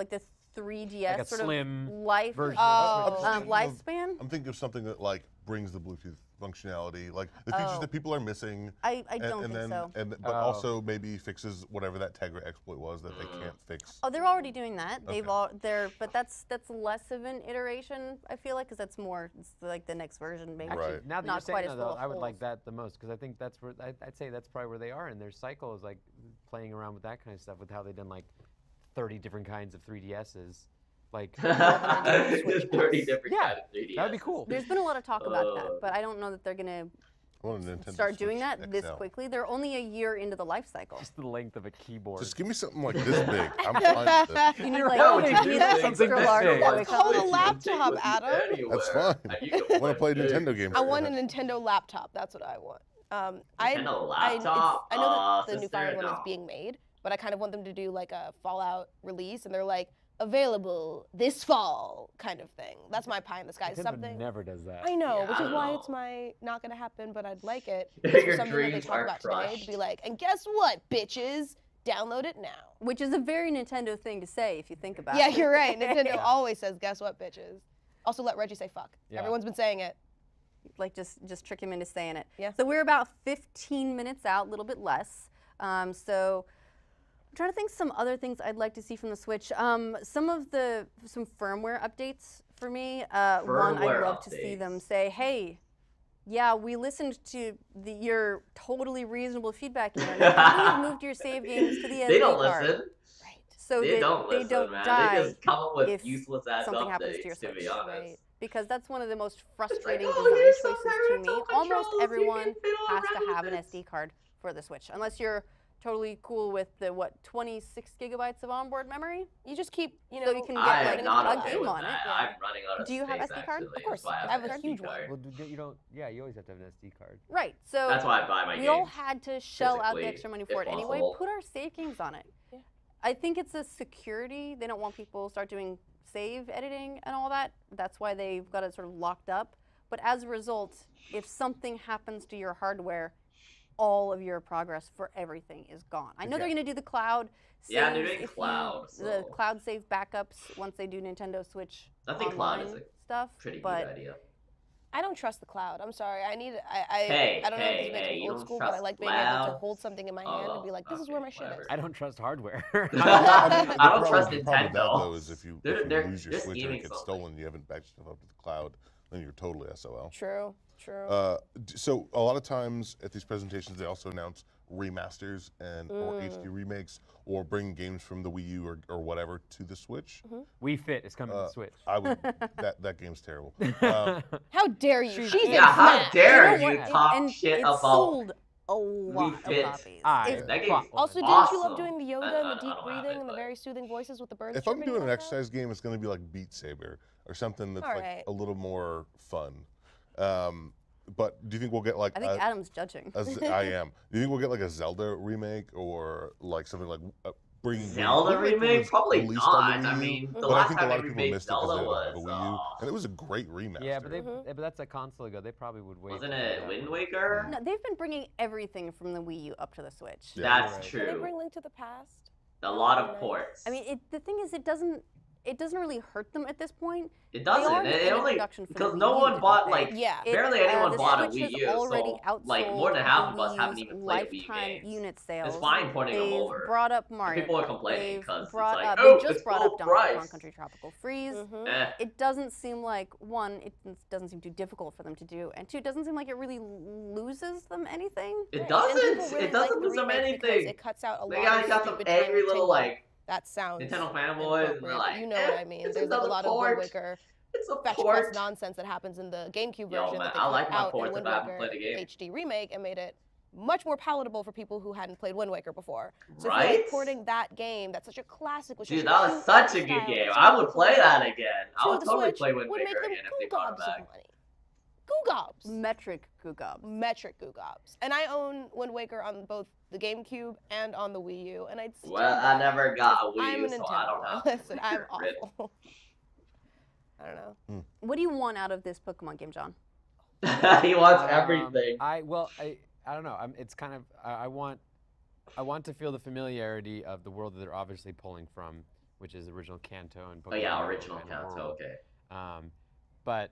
Speaker 4: 3DS
Speaker 5: Like a
Speaker 4: sort
Speaker 5: slim
Speaker 4: of life
Speaker 5: version
Speaker 7: Oh.
Speaker 5: of the Switch.
Speaker 4: lifespan.
Speaker 6: I'm thinking of something that like brings the Bluetooth functionality, like the features
Speaker 4: Oh.
Speaker 6: that people are missing.
Speaker 4: I don't think so.
Speaker 6: But
Speaker 5: Oh.
Speaker 6: also maybe fixes whatever that Tegra exploit was that they can't fix.
Speaker 4: Oh, they're already doing that. They've
Speaker 6: Okay.
Speaker 4: but that's less of an iteration. I feel like because that's more it's like the next version maybe.
Speaker 6: Right.
Speaker 5: Actually, now that
Speaker 4: Not
Speaker 5: you're saying
Speaker 4: quite
Speaker 5: that,
Speaker 4: as
Speaker 5: though,
Speaker 4: full of
Speaker 5: I would like
Speaker 4: holes.
Speaker 5: that the most because I think that's where I'd say that's probably where they are in their cycle is like playing around with that kind of stuff with how they've done like 30 different kinds of 3DSs. Like
Speaker 1: 30 different
Speaker 5: Yeah,
Speaker 1: kind of 3DS.
Speaker 5: that'd be cool.
Speaker 4: There's been a lot of talk about that, but I don't know that they're gonna
Speaker 6: I want a Nintendo
Speaker 4: start doing
Speaker 6: Switch
Speaker 4: that this
Speaker 6: XL.
Speaker 4: quickly. They're only a year into the life cycle.
Speaker 5: Just the length of a keyboard.
Speaker 6: Just give me something like this big. I'm fine with it.
Speaker 4: You need
Speaker 5: You're
Speaker 4: like
Speaker 5: right.
Speaker 4: you need an
Speaker 5: Something
Speaker 4: extra
Speaker 5: this
Speaker 4: large
Speaker 5: big.
Speaker 4: Joy-Con.
Speaker 7: Hold a
Speaker 1: Switch you can
Speaker 7: laptop,
Speaker 1: take with you
Speaker 7: Adam.
Speaker 1: anywhere,
Speaker 6: That's fine.
Speaker 1: and you
Speaker 6: I
Speaker 1: can
Speaker 6: want to play a
Speaker 1: big.
Speaker 6: Nintendo game.
Speaker 7: I
Speaker 6: for
Speaker 7: want a
Speaker 6: that.
Speaker 7: Nintendo laptop. That's what I want.
Speaker 1: Nintendo
Speaker 7: I
Speaker 1: laptop?
Speaker 7: know that the new
Speaker 1: Sister,
Speaker 7: Fire Emblem is
Speaker 1: no.
Speaker 7: being made, but I kind of want them to do like a Fallout release, and they're like available this fall kind of thing. That's my pie in the sky.
Speaker 5: Nintendo
Speaker 7: Something.
Speaker 5: never does that.
Speaker 7: I know,
Speaker 1: Yeah,
Speaker 7: which
Speaker 1: I
Speaker 7: is why
Speaker 1: know.
Speaker 7: it's not gonna happen, but I'd like it.
Speaker 1: Your
Speaker 7: Just for something that they
Speaker 1: dreams
Speaker 7: talk
Speaker 1: are
Speaker 7: about today to
Speaker 1: crushed.
Speaker 7: be like, and guess what, bitches? Download it now.
Speaker 4: Which is a very Nintendo thing to say if you think about
Speaker 7: Yeah,
Speaker 4: it.
Speaker 7: you're right. Nintendo always says, guess what, bitches? Also let Reggie say fuck.
Speaker 5: Yeah.
Speaker 7: Everyone's been saying it.
Speaker 4: like just trick him into saying it.
Speaker 7: Yeah.
Speaker 4: So we're about 15 minutes out, a little bit less. So I'm trying to think some other things I'd like to see from the Switch. Some firmware updates for me. One, I'd
Speaker 1: Firmware
Speaker 4: love to see them
Speaker 1: updates.
Speaker 4: say, hey, yeah, we listened to your totally reasonable feedback here. Now, you've moved your save games to the SD
Speaker 1: They don't
Speaker 4: card.
Speaker 1: listen.
Speaker 4: So
Speaker 1: They don't
Speaker 4: they
Speaker 1: listen,
Speaker 4: don't
Speaker 1: man.
Speaker 4: die
Speaker 1: They just come up with
Speaker 4: if
Speaker 1: useless ass
Speaker 4: something happens to your
Speaker 1: updates, to be
Speaker 4: Switch.
Speaker 1: honest.
Speaker 7: Right.
Speaker 4: Because that's one of the most frustrating
Speaker 1: oh,
Speaker 4: design
Speaker 1: here's some
Speaker 4: choices to me.
Speaker 1: parental
Speaker 4: Almost
Speaker 1: controls, you
Speaker 4: everyone
Speaker 1: can fiddle
Speaker 4: has
Speaker 1: around
Speaker 4: to
Speaker 1: with
Speaker 4: have an
Speaker 1: this.
Speaker 4: SD card for the Switch, unless you're totally cool with the 26 gigabytes of onboard memory.
Speaker 7: You just keep, you know.
Speaker 4: So you can get
Speaker 1: I
Speaker 4: like
Speaker 1: am not
Speaker 4: a
Speaker 1: okay
Speaker 4: game
Speaker 1: with
Speaker 4: on it.
Speaker 1: that.
Speaker 4: Yeah.
Speaker 1: I'm running out of
Speaker 4: Do you have
Speaker 1: space,
Speaker 4: SD card?
Speaker 1: actually.
Speaker 7: Of course.
Speaker 1: That's why
Speaker 7: I have a
Speaker 1: an SD
Speaker 7: huge one.
Speaker 1: card.
Speaker 5: Well, you don't. Yeah, you always have to have an SD card.
Speaker 4: Right. So
Speaker 1: That's why I buy my
Speaker 4: we all
Speaker 1: games.
Speaker 4: had to shell out the
Speaker 1: physically,
Speaker 4: extra money
Speaker 1: if
Speaker 4: for it anyway.
Speaker 1: possible.
Speaker 4: Put our save games on it.
Speaker 7: Yeah.
Speaker 4: I think it's a security. They don't want people to start doing save editing and all that. That's why they've got it sort of locked up. But as a result, if something happens to your hardware, all of your progress for everything is gone. I know they're
Speaker 5: Okay.
Speaker 4: going to do the cloud saves.
Speaker 1: Yeah, they're doing
Speaker 4: if you-
Speaker 1: cloud,
Speaker 4: The
Speaker 1: so-
Speaker 4: cloud save backups once they do Nintendo Switch
Speaker 1: I think cloud
Speaker 4: online
Speaker 1: is a
Speaker 4: stuff.
Speaker 1: Pretty good
Speaker 4: but
Speaker 1: idea.
Speaker 7: I don't trust the cloud. I'm sorry. I
Speaker 1: Hey,
Speaker 7: don't know if
Speaker 1: hey,
Speaker 7: this makes
Speaker 1: hey,
Speaker 7: me
Speaker 1: you
Speaker 7: old
Speaker 1: don't
Speaker 7: school, but I
Speaker 1: trust
Speaker 7: like being able to
Speaker 1: clouds?
Speaker 7: hold something in my hand and be like, this is where my shit
Speaker 1: whatever.
Speaker 7: is.
Speaker 5: I don't trust hardware.
Speaker 6: I mean,
Speaker 1: I don't
Speaker 6: the
Speaker 1: trust
Speaker 6: problem with that,
Speaker 1: Nintendo.
Speaker 6: though, is if you
Speaker 1: They're
Speaker 6: lose your Switch or
Speaker 1: scheming
Speaker 6: it gets
Speaker 1: something.
Speaker 6: stolen, you haven't backed stuff up to the cloud, then you're totally SOL.
Speaker 7: True. True.
Speaker 6: So a lot of times at these presentations, they also announce remasters and or HD remakes or bring games from the Wii U or whatever to the Switch.
Speaker 5: Wii Fit is coming to the Switch.
Speaker 6: I would that game's terrible.
Speaker 7: How dare you? She's
Speaker 1: Yeah, how
Speaker 7: in
Speaker 1: dare
Speaker 4: know
Speaker 1: you
Speaker 4: what?
Speaker 1: talk
Speaker 4: and
Speaker 1: shit
Speaker 4: it
Speaker 1: about
Speaker 4: sold a lot of
Speaker 1: Fit.
Speaker 4: copies.
Speaker 5: I
Speaker 1: That game's
Speaker 5: fuck
Speaker 7: Also,
Speaker 5: with it.
Speaker 7: didn't you love
Speaker 1: awesome.
Speaker 7: doing the yoga
Speaker 1: I
Speaker 7: and the
Speaker 1: don't
Speaker 7: deep
Speaker 1: have
Speaker 7: breathing
Speaker 1: it,
Speaker 7: and the
Speaker 1: but-
Speaker 7: very soothing voices with the birds?
Speaker 6: If I'm
Speaker 7: chirping
Speaker 6: doing
Speaker 7: in
Speaker 6: an
Speaker 7: the background?
Speaker 6: exercise game, it's going to be like Beat Saber or something that's
Speaker 7: All
Speaker 6: like
Speaker 7: right.
Speaker 6: a little more fun. But do you think we'll get like
Speaker 4: I think Adam's judging.
Speaker 6: I am. Do you think we'll get like a Zelda remake or like something like bringing
Speaker 1: Zelda
Speaker 6: Wind Waker
Speaker 1: remake?
Speaker 6: was
Speaker 1: Probably
Speaker 6: released on the
Speaker 1: not. I
Speaker 6: Wii U,
Speaker 1: mean, the
Speaker 6: but I
Speaker 1: last
Speaker 6: think a
Speaker 1: time
Speaker 6: lot
Speaker 1: they
Speaker 6: of people
Speaker 1: remade
Speaker 6: missed it because
Speaker 1: Zelda
Speaker 6: they don't have a
Speaker 1: was,
Speaker 6: Wii U, and it was a great remaster.
Speaker 5: Yeah, but that's a console ago. They probably would wait.
Speaker 1: Wasn't
Speaker 5: for
Speaker 1: it
Speaker 5: that
Speaker 1: Wind
Speaker 5: one.
Speaker 1: Waker?
Speaker 4: No, they've been bringing everything from the Wii U up to the Switch.
Speaker 6: Yeah.
Speaker 1: That's
Speaker 5: Right.
Speaker 7: Did they
Speaker 1: true.
Speaker 7: bring Link to the Past?
Speaker 1: A lot of
Speaker 7: Nice.
Speaker 1: ports.
Speaker 4: I mean, the thing is, it doesn't really hurt them at this point.
Speaker 1: it
Speaker 4: They are
Speaker 1: doesn't.
Speaker 4: the
Speaker 1: It only
Speaker 4: introduction for the
Speaker 1: because
Speaker 4: Wii
Speaker 1: no
Speaker 4: U,
Speaker 1: one
Speaker 4: didn't
Speaker 1: bought
Speaker 4: they?
Speaker 1: like
Speaker 7: Yeah.
Speaker 1: barely anyone
Speaker 4: the
Speaker 1: bought a
Speaker 4: Switch
Speaker 1: Wii U,
Speaker 4: has already
Speaker 1: so like
Speaker 4: outsold
Speaker 1: more than half of
Speaker 4: the
Speaker 1: us
Speaker 4: Wii
Speaker 1: haven't
Speaker 4: U's
Speaker 1: even played Wii
Speaker 4: lifetime
Speaker 1: games.
Speaker 4: unit sales.
Speaker 1: It's fine porting them
Speaker 4: They've
Speaker 1: over.
Speaker 4: brought up Mario.
Speaker 1: People are complaining
Speaker 4: They've
Speaker 1: 'cause it's
Speaker 4: brought
Speaker 1: like,
Speaker 4: up,
Speaker 1: oh,
Speaker 4: they just
Speaker 1: it's
Speaker 4: brought
Speaker 1: full
Speaker 4: up Donkey Kong
Speaker 1: price.
Speaker 4: Country Tropical Freeze.
Speaker 1: Eh.
Speaker 4: It doesn't seem like, one, it doesn't seem too difficult for them to do, and two, it doesn't seem like it really loses them anything.
Speaker 1: It
Speaker 7: Right, and
Speaker 1: doesn't.
Speaker 7: people really
Speaker 1: It doesn't
Speaker 7: like the
Speaker 1: lose them
Speaker 7: remake because
Speaker 1: anything.
Speaker 7: It cuts out a
Speaker 1: They
Speaker 7: lot of
Speaker 1: got some
Speaker 7: stupid
Speaker 1: angry
Speaker 7: tiny
Speaker 1: little
Speaker 7: tingle.
Speaker 1: like
Speaker 7: That sounds
Speaker 1: Nintendo fanboys, and they're
Speaker 7: inappropriate,
Speaker 1: like,
Speaker 7: you know
Speaker 1: eh,
Speaker 7: what I mean.
Speaker 1: it's
Speaker 7: There's like a
Speaker 1: another
Speaker 7: lot of
Speaker 1: port.
Speaker 7: Wind Waker
Speaker 1: it's a
Speaker 7: fetch
Speaker 1: port.
Speaker 7: quest nonsense that happens in the GameCube
Speaker 1: Yo,
Speaker 7: version
Speaker 1: man,
Speaker 7: that they
Speaker 1: I
Speaker 7: cut
Speaker 1: like my
Speaker 7: out in
Speaker 1: ports
Speaker 7: Wind
Speaker 1: if I haven't
Speaker 7: Waker
Speaker 1: played a game.
Speaker 7: HD remake and made it much more palatable for people who hadn't played Wind Waker before. So I feel
Speaker 1: Right?
Speaker 7: like porting that game, that's such a classic, which
Speaker 1: Dude,
Speaker 7: is
Speaker 1: that was such a good game. I would play that again. I would totally play Wind Waker again if they brought it back.
Speaker 7: money. Goo gobs.
Speaker 4: Metric Goo Gobs.
Speaker 7: Metric goo gobs. And I own Wind Waker on both the GameCube and on the Wii U, and I'd still
Speaker 1: Well, I never got a Wii
Speaker 7: I'm
Speaker 1: U,
Speaker 7: a
Speaker 1: so
Speaker 7: Nintendo.
Speaker 1: I don't know.
Speaker 7: Listen, I'm
Speaker 1: Rip.
Speaker 7: awful. I don't know.
Speaker 4: What do you want out of this Pokemon game, John?
Speaker 1: He wants everything.
Speaker 5: I don't know. It's kind of I want to feel the familiarity of the world that they're obviously pulling from, which is original Kanto and Pokemon.
Speaker 1: Oh yeah,
Speaker 5: Yellow
Speaker 1: original
Speaker 5: kind of
Speaker 1: Kanto.
Speaker 5: world.
Speaker 1: Okay.
Speaker 5: But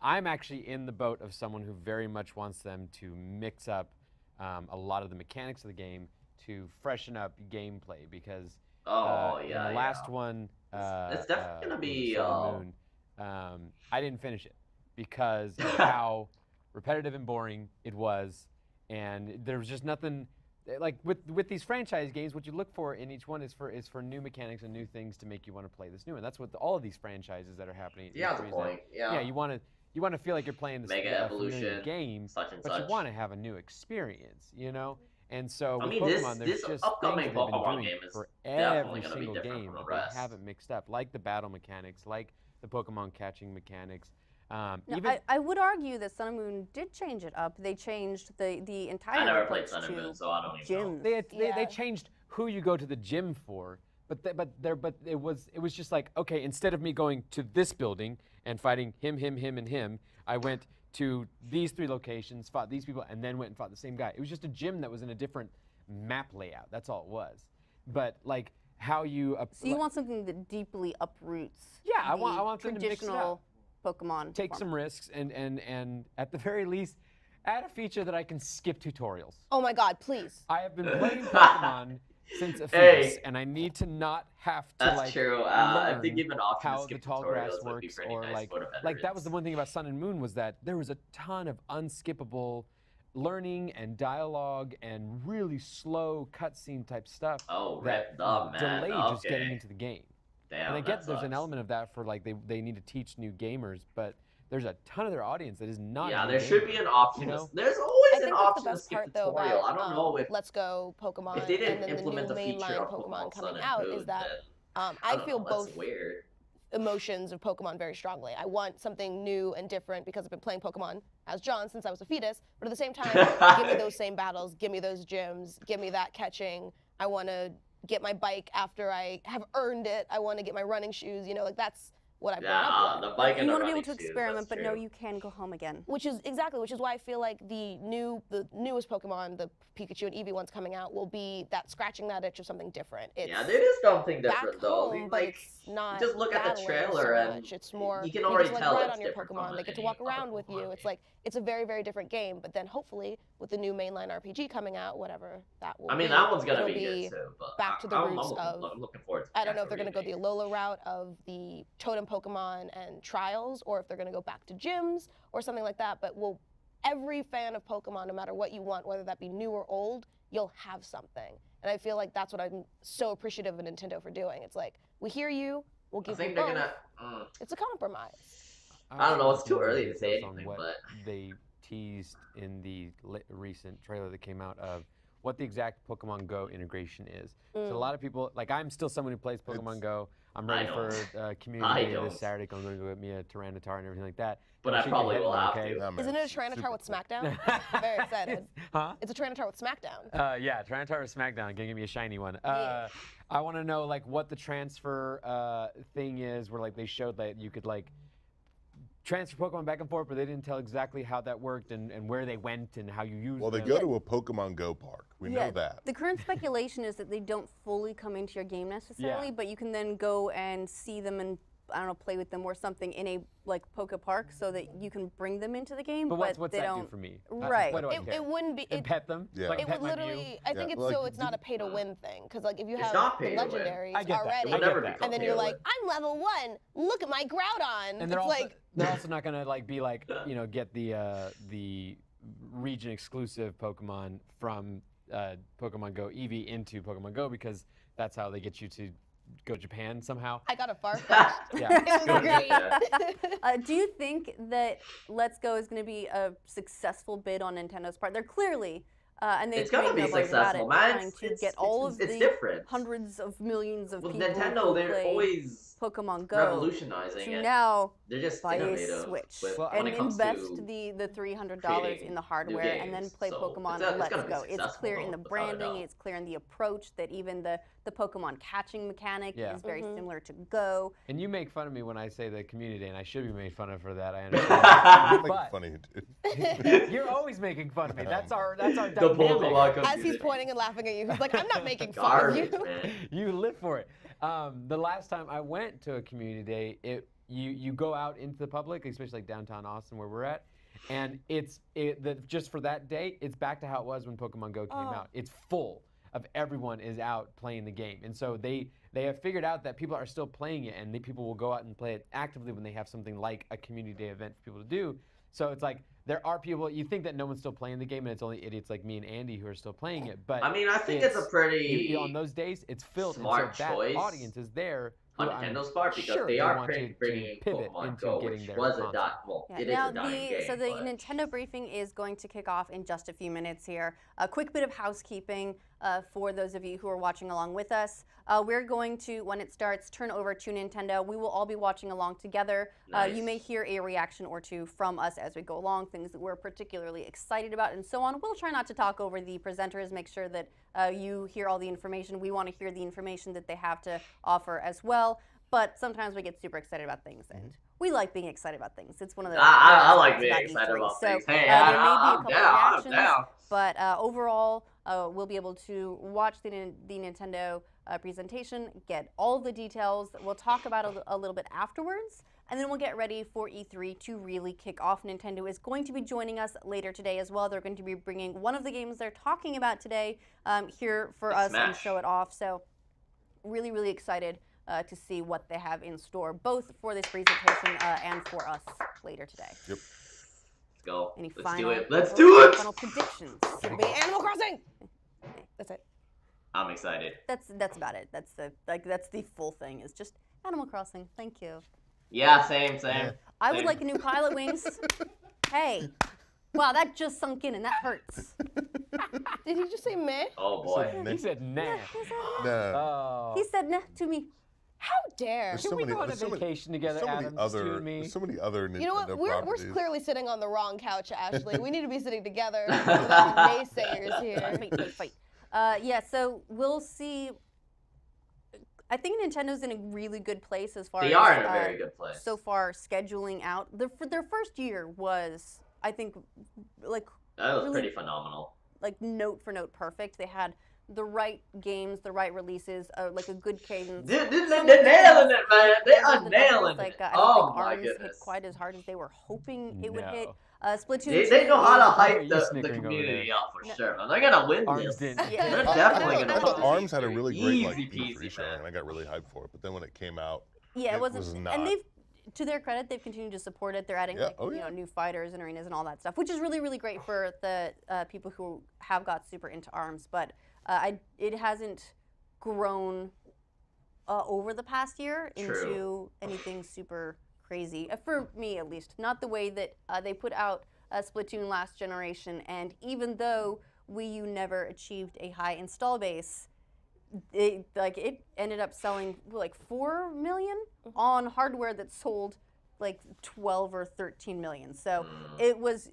Speaker 5: I'm actually in the boat of someone who very much wants them to mix up a lot of the mechanics of the game to freshen up gameplay because
Speaker 1: Oh
Speaker 5: in
Speaker 1: yeah.
Speaker 5: the last
Speaker 1: yeah.
Speaker 5: one,
Speaker 1: It's definitely gonna
Speaker 5: was
Speaker 1: be,
Speaker 5: Sun and Moon, I didn't finish it because of how repetitive and boring it was, and there was just nothing. Like with these franchise games, what you look for in each one is for new mechanics and new things to make you want to play this new one. That's what all of these franchises that are happening.
Speaker 1: Yeah,
Speaker 5: E3
Speaker 1: the
Speaker 5: is
Speaker 1: point.
Speaker 5: that-
Speaker 1: Yeah.
Speaker 5: Yeah, you want to feel like you're playing this
Speaker 1: Mega
Speaker 5: familiar
Speaker 1: Evolution,
Speaker 5: game,
Speaker 1: such and
Speaker 5: but
Speaker 1: such.
Speaker 5: you want to have a new experience, you know. And so
Speaker 1: I
Speaker 5: with
Speaker 1: mean, this-
Speaker 5: Pokemon,
Speaker 1: this
Speaker 5: there's just
Speaker 1: upcoming
Speaker 5: things that they've been
Speaker 1: Pokemon
Speaker 5: doing
Speaker 1: game is
Speaker 5: for
Speaker 1: definitely
Speaker 5: every
Speaker 1: gonna be
Speaker 5: single
Speaker 1: different
Speaker 5: game
Speaker 1: from the
Speaker 5: that they
Speaker 1: rest.
Speaker 5: haven't mixed up, like the battle mechanics, like the Pokemon catching mechanics.
Speaker 4: Now,
Speaker 5: Even
Speaker 4: I would argue that Sun and Moon did change it up. They changed the entire
Speaker 1: I never played
Speaker 4: approach
Speaker 1: Sun and
Speaker 4: to
Speaker 1: Moon, so I don't even know.
Speaker 4: gyms.
Speaker 5: they
Speaker 7: Yeah.
Speaker 5: changed who you go to the gym for, but it was just like, okay, instead of me going to this building and fighting him, and him, I went to these 3 locations, fought these people, and then went and fought the same guy. It was just a gym that was in a different map layout. That's all it was. But like how you
Speaker 4: So you want something that deeply uproots.
Speaker 5: Yeah, I
Speaker 4: the
Speaker 5: want them to mix it
Speaker 4: traditional
Speaker 5: up.
Speaker 4: Pokemon.
Speaker 5: take
Speaker 4: form.
Speaker 5: some risks and at the very least, add a feature that I can skip tutorials.
Speaker 7: Oh my God, please.
Speaker 5: I have been playing Pokemon since a
Speaker 1: Hey.
Speaker 5: fetus, and I need to not have to
Speaker 1: That's
Speaker 5: like
Speaker 1: true. I
Speaker 5: learn
Speaker 1: think even option to
Speaker 5: how the
Speaker 1: skip
Speaker 5: tall grass
Speaker 1: tutorials would be
Speaker 5: works,
Speaker 1: pretty
Speaker 5: or
Speaker 1: nice for the
Speaker 5: like that was the
Speaker 1: veterans.
Speaker 5: one thing about Sun and Moon was that there was a ton of unskippable learning and dialogue and really slow cutscene type stuff
Speaker 1: Oh,
Speaker 5: that
Speaker 1: ripped up, man.
Speaker 5: delayed just getting
Speaker 1: Okay.
Speaker 5: into the game.
Speaker 1: Damn,
Speaker 5: And I
Speaker 1: that
Speaker 5: get there's an
Speaker 1: sucks.
Speaker 5: element of that for like they need to teach new gamers, but there's a ton of their audience that is not.
Speaker 1: Yeah,
Speaker 5: new
Speaker 1: there should
Speaker 5: gamers,
Speaker 1: be an option.
Speaker 5: you know?
Speaker 1: There's
Speaker 7: I
Speaker 1: always
Speaker 7: think
Speaker 1: an
Speaker 7: that's the
Speaker 1: option to
Speaker 7: best
Speaker 1: skip
Speaker 7: part though
Speaker 1: tutorial.
Speaker 7: about
Speaker 1: I don't know if
Speaker 7: Let's Go Pokemon
Speaker 1: if they didn't
Speaker 7: and then the new
Speaker 1: implement the feature
Speaker 7: mainline
Speaker 1: of
Speaker 7: Pokemon
Speaker 1: Pokemon Sun
Speaker 7: coming
Speaker 1: and
Speaker 7: out
Speaker 1: Moon,
Speaker 7: is that
Speaker 1: then
Speaker 7: I
Speaker 1: don't
Speaker 7: feel
Speaker 1: know,
Speaker 7: both
Speaker 1: that's weird.
Speaker 7: emotions of Pokemon very strongly. I want something new and different because I've been playing Pokemon as John since I was a fetus, but at the same time, give me those same battles, give me those gyms, give me that catching. I want to get my bike after I have earned it. I want to get my running shoes, you know, like that's what I've grown up
Speaker 1: Yeah,
Speaker 7: with.
Speaker 1: the bike and
Speaker 4: You
Speaker 1: the
Speaker 4: want to be
Speaker 1: running
Speaker 4: able to
Speaker 1: shoes,
Speaker 4: experiment,
Speaker 1: that's
Speaker 4: but no,
Speaker 1: true.
Speaker 4: you can go home again.
Speaker 7: Which is why I feel like the newest Pokemon, the Pikachu and Eevee ones coming out, will be that scratching that itch of something different. It's
Speaker 1: Yeah, there is something
Speaker 7: back
Speaker 1: different though.
Speaker 7: home, but
Speaker 1: Like,
Speaker 7: it's not.
Speaker 1: just look at the
Speaker 7: battling
Speaker 1: trailer
Speaker 7: so
Speaker 1: and
Speaker 7: much. It's more.
Speaker 1: you can
Speaker 7: get
Speaker 1: already
Speaker 7: to, like,
Speaker 1: tell
Speaker 7: ride
Speaker 1: it's
Speaker 7: on your
Speaker 1: different from
Speaker 7: Pokemon. They get to
Speaker 1: any
Speaker 7: walk
Speaker 1: other
Speaker 7: around with you.
Speaker 1: Pokemon
Speaker 7: It's like it's a very very different game. But then hopefully with the new mainline RPG coming out, whatever that will.
Speaker 1: I mean,
Speaker 7: be,
Speaker 1: that one's gonna
Speaker 7: it'll
Speaker 1: be good too. But
Speaker 7: back to the
Speaker 1: I'm
Speaker 7: roots of-
Speaker 1: I'm looking forward to.
Speaker 7: I don't know if they're
Speaker 1: Kanto
Speaker 7: going to go the
Speaker 1: remake.
Speaker 7: Alola route of the Totem Pokemon and Trials, or if they're going to go back to gyms or something like that. But every fan of Pokemon, no matter what you want, whether that be new or old, you'll have something. And I feel like that's what I'm so appreciative of Nintendo for doing. It's like, we hear you, we'll
Speaker 1: I
Speaker 7: give you
Speaker 1: think they're
Speaker 7: both.
Speaker 1: gonna.
Speaker 7: It's a compromise.
Speaker 1: I don't know, it's too
Speaker 5: think
Speaker 1: early
Speaker 5: they
Speaker 1: to say
Speaker 5: focus on
Speaker 1: anything,
Speaker 5: what
Speaker 1: but-
Speaker 5: they teased in the recent trailer that came out of what the exact Pokemon Go integration is. So a lot of people, like I'm still someone who plays Pokemon
Speaker 6: It's-
Speaker 5: Go. I'm
Speaker 1: I
Speaker 5: ready for
Speaker 1: don't.
Speaker 5: community
Speaker 1: I
Speaker 5: day
Speaker 1: don't.
Speaker 5: this Saturday. I'm going to go get me a Tyranitar and everything like that.
Speaker 1: But
Speaker 5: Don't
Speaker 1: I
Speaker 5: shoot your
Speaker 1: probably
Speaker 5: head
Speaker 1: will
Speaker 5: in,
Speaker 1: have
Speaker 5: okay?
Speaker 1: to.
Speaker 6: Yeah, man,
Speaker 7: Isn't it a
Speaker 6: it's
Speaker 7: Tyranitar
Speaker 6: super
Speaker 7: with
Speaker 6: cool.
Speaker 7: SmackDown? Very excited.
Speaker 5: Huh?
Speaker 7: It's a Tyranitar with SmackDown.
Speaker 5: Yeah, Tyranitar with SmackDown. Gonna give me a shiny one.
Speaker 7: Yeah.
Speaker 5: I want to know like what the transfer thing is, where like they showed that you could like transfer Pokemon back and forth, but they didn't tell exactly how that worked and where they went and how you use
Speaker 6: Well, they
Speaker 5: them.
Speaker 6: go to a Pokemon Go park. We
Speaker 4: Yeah,
Speaker 6: know that.
Speaker 4: The current speculation is that they don't fully come into your game necessarily,
Speaker 5: Yeah.
Speaker 4: but you can then go and see them and I don't know, play with them or something in a like Poke Park so that you can bring them into the game.
Speaker 5: But what's
Speaker 4: they
Speaker 5: that
Speaker 4: don't.
Speaker 5: do for me?
Speaker 4: Right.
Speaker 5: What do I
Speaker 7: It,
Speaker 5: care?
Speaker 7: it wouldn't be.
Speaker 5: And
Speaker 7: It,
Speaker 5: pet them?
Speaker 6: Yeah.
Speaker 5: So I can
Speaker 7: it
Speaker 5: pet
Speaker 7: would
Speaker 5: my Mew?
Speaker 7: literally. I think
Speaker 6: Yeah,
Speaker 7: it's
Speaker 6: like,
Speaker 7: so it's not a pay to win thing because like if you
Speaker 1: It's
Speaker 7: have
Speaker 1: not
Speaker 7: the
Speaker 1: pay to win.
Speaker 7: legendaries
Speaker 5: I get that.
Speaker 7: already,
Speaker 5: I
Speaker 1: It'll never
Speaker 5: get that.
Speaker 1: become
Speaker 7: and then
Speaker 1: pay
Speaker 7: you're
Speaker 1: to
Speaker 7: like,
Speaker 1: win.
Speaker 7: I'm level 1. Look at my Groudon.
Speaker 5: And they're
Speaker 7: it's
Speaker 5: also
Speaker 7: like
Speaker 5: they're also not gonna like be like get the region exclusive Pokemon from Pokemon Go Eevee into Pokemon Go because that's how they get you to go to Japan somehow.
Speaker 7: I got a Farfetch'd.
Speaker 5: Yeah.
Speaker 7: It was great.
Speaker 1: Yeah.
Speaker 4: Do you think that Let's Go is going to be a successful bid on Nintendo's part? They're clearly, and they've
Speaker 1: It's gonna
Speaker 4: made
Speaker 1: be
Speaker 4: no bones about
Speaker 1: successful,
Speaker 4: it,
Speaker 1: man.
Speaker 4: trying to
Speaker 1: It's-
Speaker 4: get all
Speaker 1: it's-
Speaker 4: of
Speaker 1: it's
Speaker 4: the
Speaker 1: different.
Speaker 4: hundreds of millions of
Speaker 1: With
Speaker 4: people
Speaker 1: Nintendo,
Speaker 4: who
Speaker 1: they're
Speaker 4: play
Speaker 1: always
Speaker 4: Pokemon Go
Speaker 1: revolutionizing
Speaker 4: to
Speaker 1: it.
Speaker 4: now
Speaker 1: They're just
Speaker 4: buy a
Speaker 1: innovative
Speaker 4: Switch
Speaker 1: with,
Speaker 5: Well,
Speaker 1: when
Speaker 4: and
Speaker 1: it comes
Speaker 4: invest
Speaker 1: to
Speaker 4: the $300
Speaker 1: creating
Speaker 4: in the
Speaker 1: new
Speaker 4: hardware and then
Speaker 1: games.
Speaker 4: play
Speaker 1: So
Speaker 4: Pokemon
Speaker 1: it's
Speaker 4: and
Speaker 1: gonna
Speaker 4: Let's
Speaker 1: be
Speaker 4: Go. It's
Speaker 1: successful,
Speaker 4: clear in the
Speaker 1: without a
Speaker 4: branding,
Speaker 1: doubt.
Speaker 4: it's clear in the approach that even the Pokemon catching mechanic
Speaker 5: Yeah.
Speaker 4: is very similar to Go.
Speaker 5: And you make fun of me when I say the community day, and I should be made fun of for that. I
Speaker 6: I'm
Speaker 5: understand.
Speaker 6: making
Speaker 5: But-
Speaker 6: fun of you, dude.
Speaker 5: You're always making fun of me. That's our dynamic.
Speaker 1: Pokemon
Speaker 7: As he's
Speaker 1: community.
Speaker 7: pointing and laughing at you, he's like, I'm not making fun of
Speaker 1: Garbage,
Speaker 7: you.
Speaker 1: man.
Speaker 5: You live for it. The last time I went to a community day, you go out into the public, especially like downtown Austin where we're at, and just for that day, it's back to how it was when Pokemon Go came out. It's full of everyone is out playing the game, and so they have figured out that people are still playing it, and people will go out and play it actively when they have something like a community day event for people to do. So it's like there are people. You think that no one's still playing the game, and it's only idiots like me and Andy who are still playing it. But
Speaker 1: I mean, I think it's a pretty
Speaker 5: on those days, it's filled.
Speaker 1: smart
Speaker 5: and so that
Speaker 1: choice
Speaker 5: audience is there.
Speaker 1: on
Speaker 5: who I'm
Speaker 1: Nintendo's part because
Speaker 5: sure
Speaker 1: they are
Speaker 5: want to
Speaker 1: bringing
Speaker 5: pivot
Speaker 1: Pokemon
Speaker 5: into
Speaker 1: Go,
Speaker 5: getting
Speaker 1: which
Speaker 5: their
Speaker 1: was a
Speaker 5: console.
Speaker 1: it is
Speaker 4: now
Speaker 1: a dying game.
Speaker 4: so the
Speaker 1: but-
Speaker 4: Nintendo briefing is going to kick off in just a few minutes here. A quick bit of housekeeping for those of you who are watching along with us. We're going to, when it starts, turn over to Nintendo. We will all be watching along together. You
Speaker 1: Nice.
Speaker 4: may hear a reaction or two from us as we go along, things that we're particularly excited about and so on. We'll try not to talk over the presenters, make sure that you hear all the information. We want to hear the information that they have to offer as well. But sometimes we get super excited about things, and we like being excited about things. It's one of the
Speaker 1: I
Speaker 4: the
Speaker 1: like
Speaker 4: nice
Speaker 1: being
Speaker 4: things
Speaker 1: excited
Speaker 4: E3.
Speaker 1: about
Speaker 4: So,
Speaker 1: things. Hey,
Speaker 4: there may be a
Speaker 1: I'm
Speaker 4: couple
Speaker 1: down, I'm
Speaker 4: reactions,
Speaker 1: down.
Speaker 4: but overall, we'll be able to watch the Nintendo presentation, get all the details. We'll talk about a little bit afterwards, and then we'll get ready for E3 to really kick off. Nintendo is going to be joining us later today as well. They're going to be bringing one of the games they're talking about today here for us and show it off. So really, really excited to see what they have in store, both for this presentation and for us later today.
Speaker 6: Yep.
Speaker 1: Let's go.
Speaker 4: Any
Speaker 1: Let's
Speaker 4: final,
Speaker 1: do it. Let's do it.
Speaker 4: Final predictions.
Speaker 7: It'll be Animal Crossing. That's it.
Speaker 1: I'm excited.
Speaker 4: That's about it. That's the full thing. Is just Animal Crossing. Thank you.
Speaker 1: Yeah, same.
Speaker 4: I would
Speaker 1: Same.
Speaker 4: like a new Pilot Wings. Hey, wow, that just sunk in and that hurts.
Speaker 7: Did he just say meh?
Speaker 1: Oh boy.
Speaker 5: He said nah.
Speaker 6: Nah.
Speaker 5: Oh.
Speaker 4: He said nah to me.
Speaker 7: How dare?
Speaker 6: There's
Speaker 5: Can
Speaker 6: so
Speaker 5: we
Speaker 6: many,
Speaker 5: go on a
Speaker 6: there's so many-
Speaker 5: vacation together,
Speaker 6: so many
Speaker 5: Adam? Just you
Speaker 6: other,
Speaker 5: and me?
Speaker 6: there's so many other Nintendo
Speaker 7: You know what? We're
Speaker 6: properties.
Speaker 7: clearly sitting on the wrong couch, Ashley. We need to be sitting together without naysayers here.
Speaker 4: Fight. Yeah, so we'll see. I think Nintendo's in a really good place as far
Speaker 1: They
Speaker 4: as
Speaker 1: are in a very good place.
Speaker 4: so far scheduling out. For their first year was, I think, like
Speaker 1: That was
Speaker 4: really-
Speaker 1: pretty phenomenal.
Speaker 4: like note for note perfect. They had the right games, the right releases, like a good cadence.
Speaker 1: They're nailing it, man. They are
Speaker 4: The
Speaker 1: nailing
Speaker 4: numbers,
Speaker 1: it.
Speaker 4: I don't
Speaker 1: Oh
Speaker 4: think
Speaker 1: my
Speaker 4: ARMS hit
Speaker 1: goodness.
Speaker 4: quite as hard as they were hoping it would
Speaker 5: No.
Speaker 4: hit. Splatoon 2.
Speaker 1: They know how to
Speaker 5: Why are
Speaker 1: hype
Speaker 5: you
Speaker 1: the
Speaker 5: snickering over
Speaker 1: community
Speaker 5: there?
Speaker 1: up for sure, man. They're gonna win
Speaker 5: Arms
Speaker 1: this.
Speaker 5: didn't.
Speaker 4: Yeah.
Speaker 1: They're definitely
Speaker 6: I
Speaker 1: gonna
Speaker 6: thought
Speaker 1: win.
Speaker 6: ARMS had a really great like
Speaker 1: Easy
Speaker 6: E3
Speaker 1: peasy,
Speaker 6: showing,
Speaker 1: man.
Speaker 6: and I got really hyped for it. But then when it came out,
Speaker 4: Yeah, it wasn't.
Speaker 6: was not.
Speaker 4: And they've, to their credit, they've continued to support it. They're adding
Speaker 6: Yeah,
Speaker 4: like
Speaker 6: oh,
Speaker 4: you
Speaker 6: yeah.
Speaker 4: know, new fighters and arenas and all that stuff, which is really, really great for the people who have got super into ARMS. But it hasn't grown over the past year into
Speaker 1: True.
Speaker 4: anything super crazy, for me at least. Not the way that they put out Splatoon last generation, and even though Wii U never achieved a high install base, it ended up selling like 4 million on hardware that sold like 12 or 13 million. So it was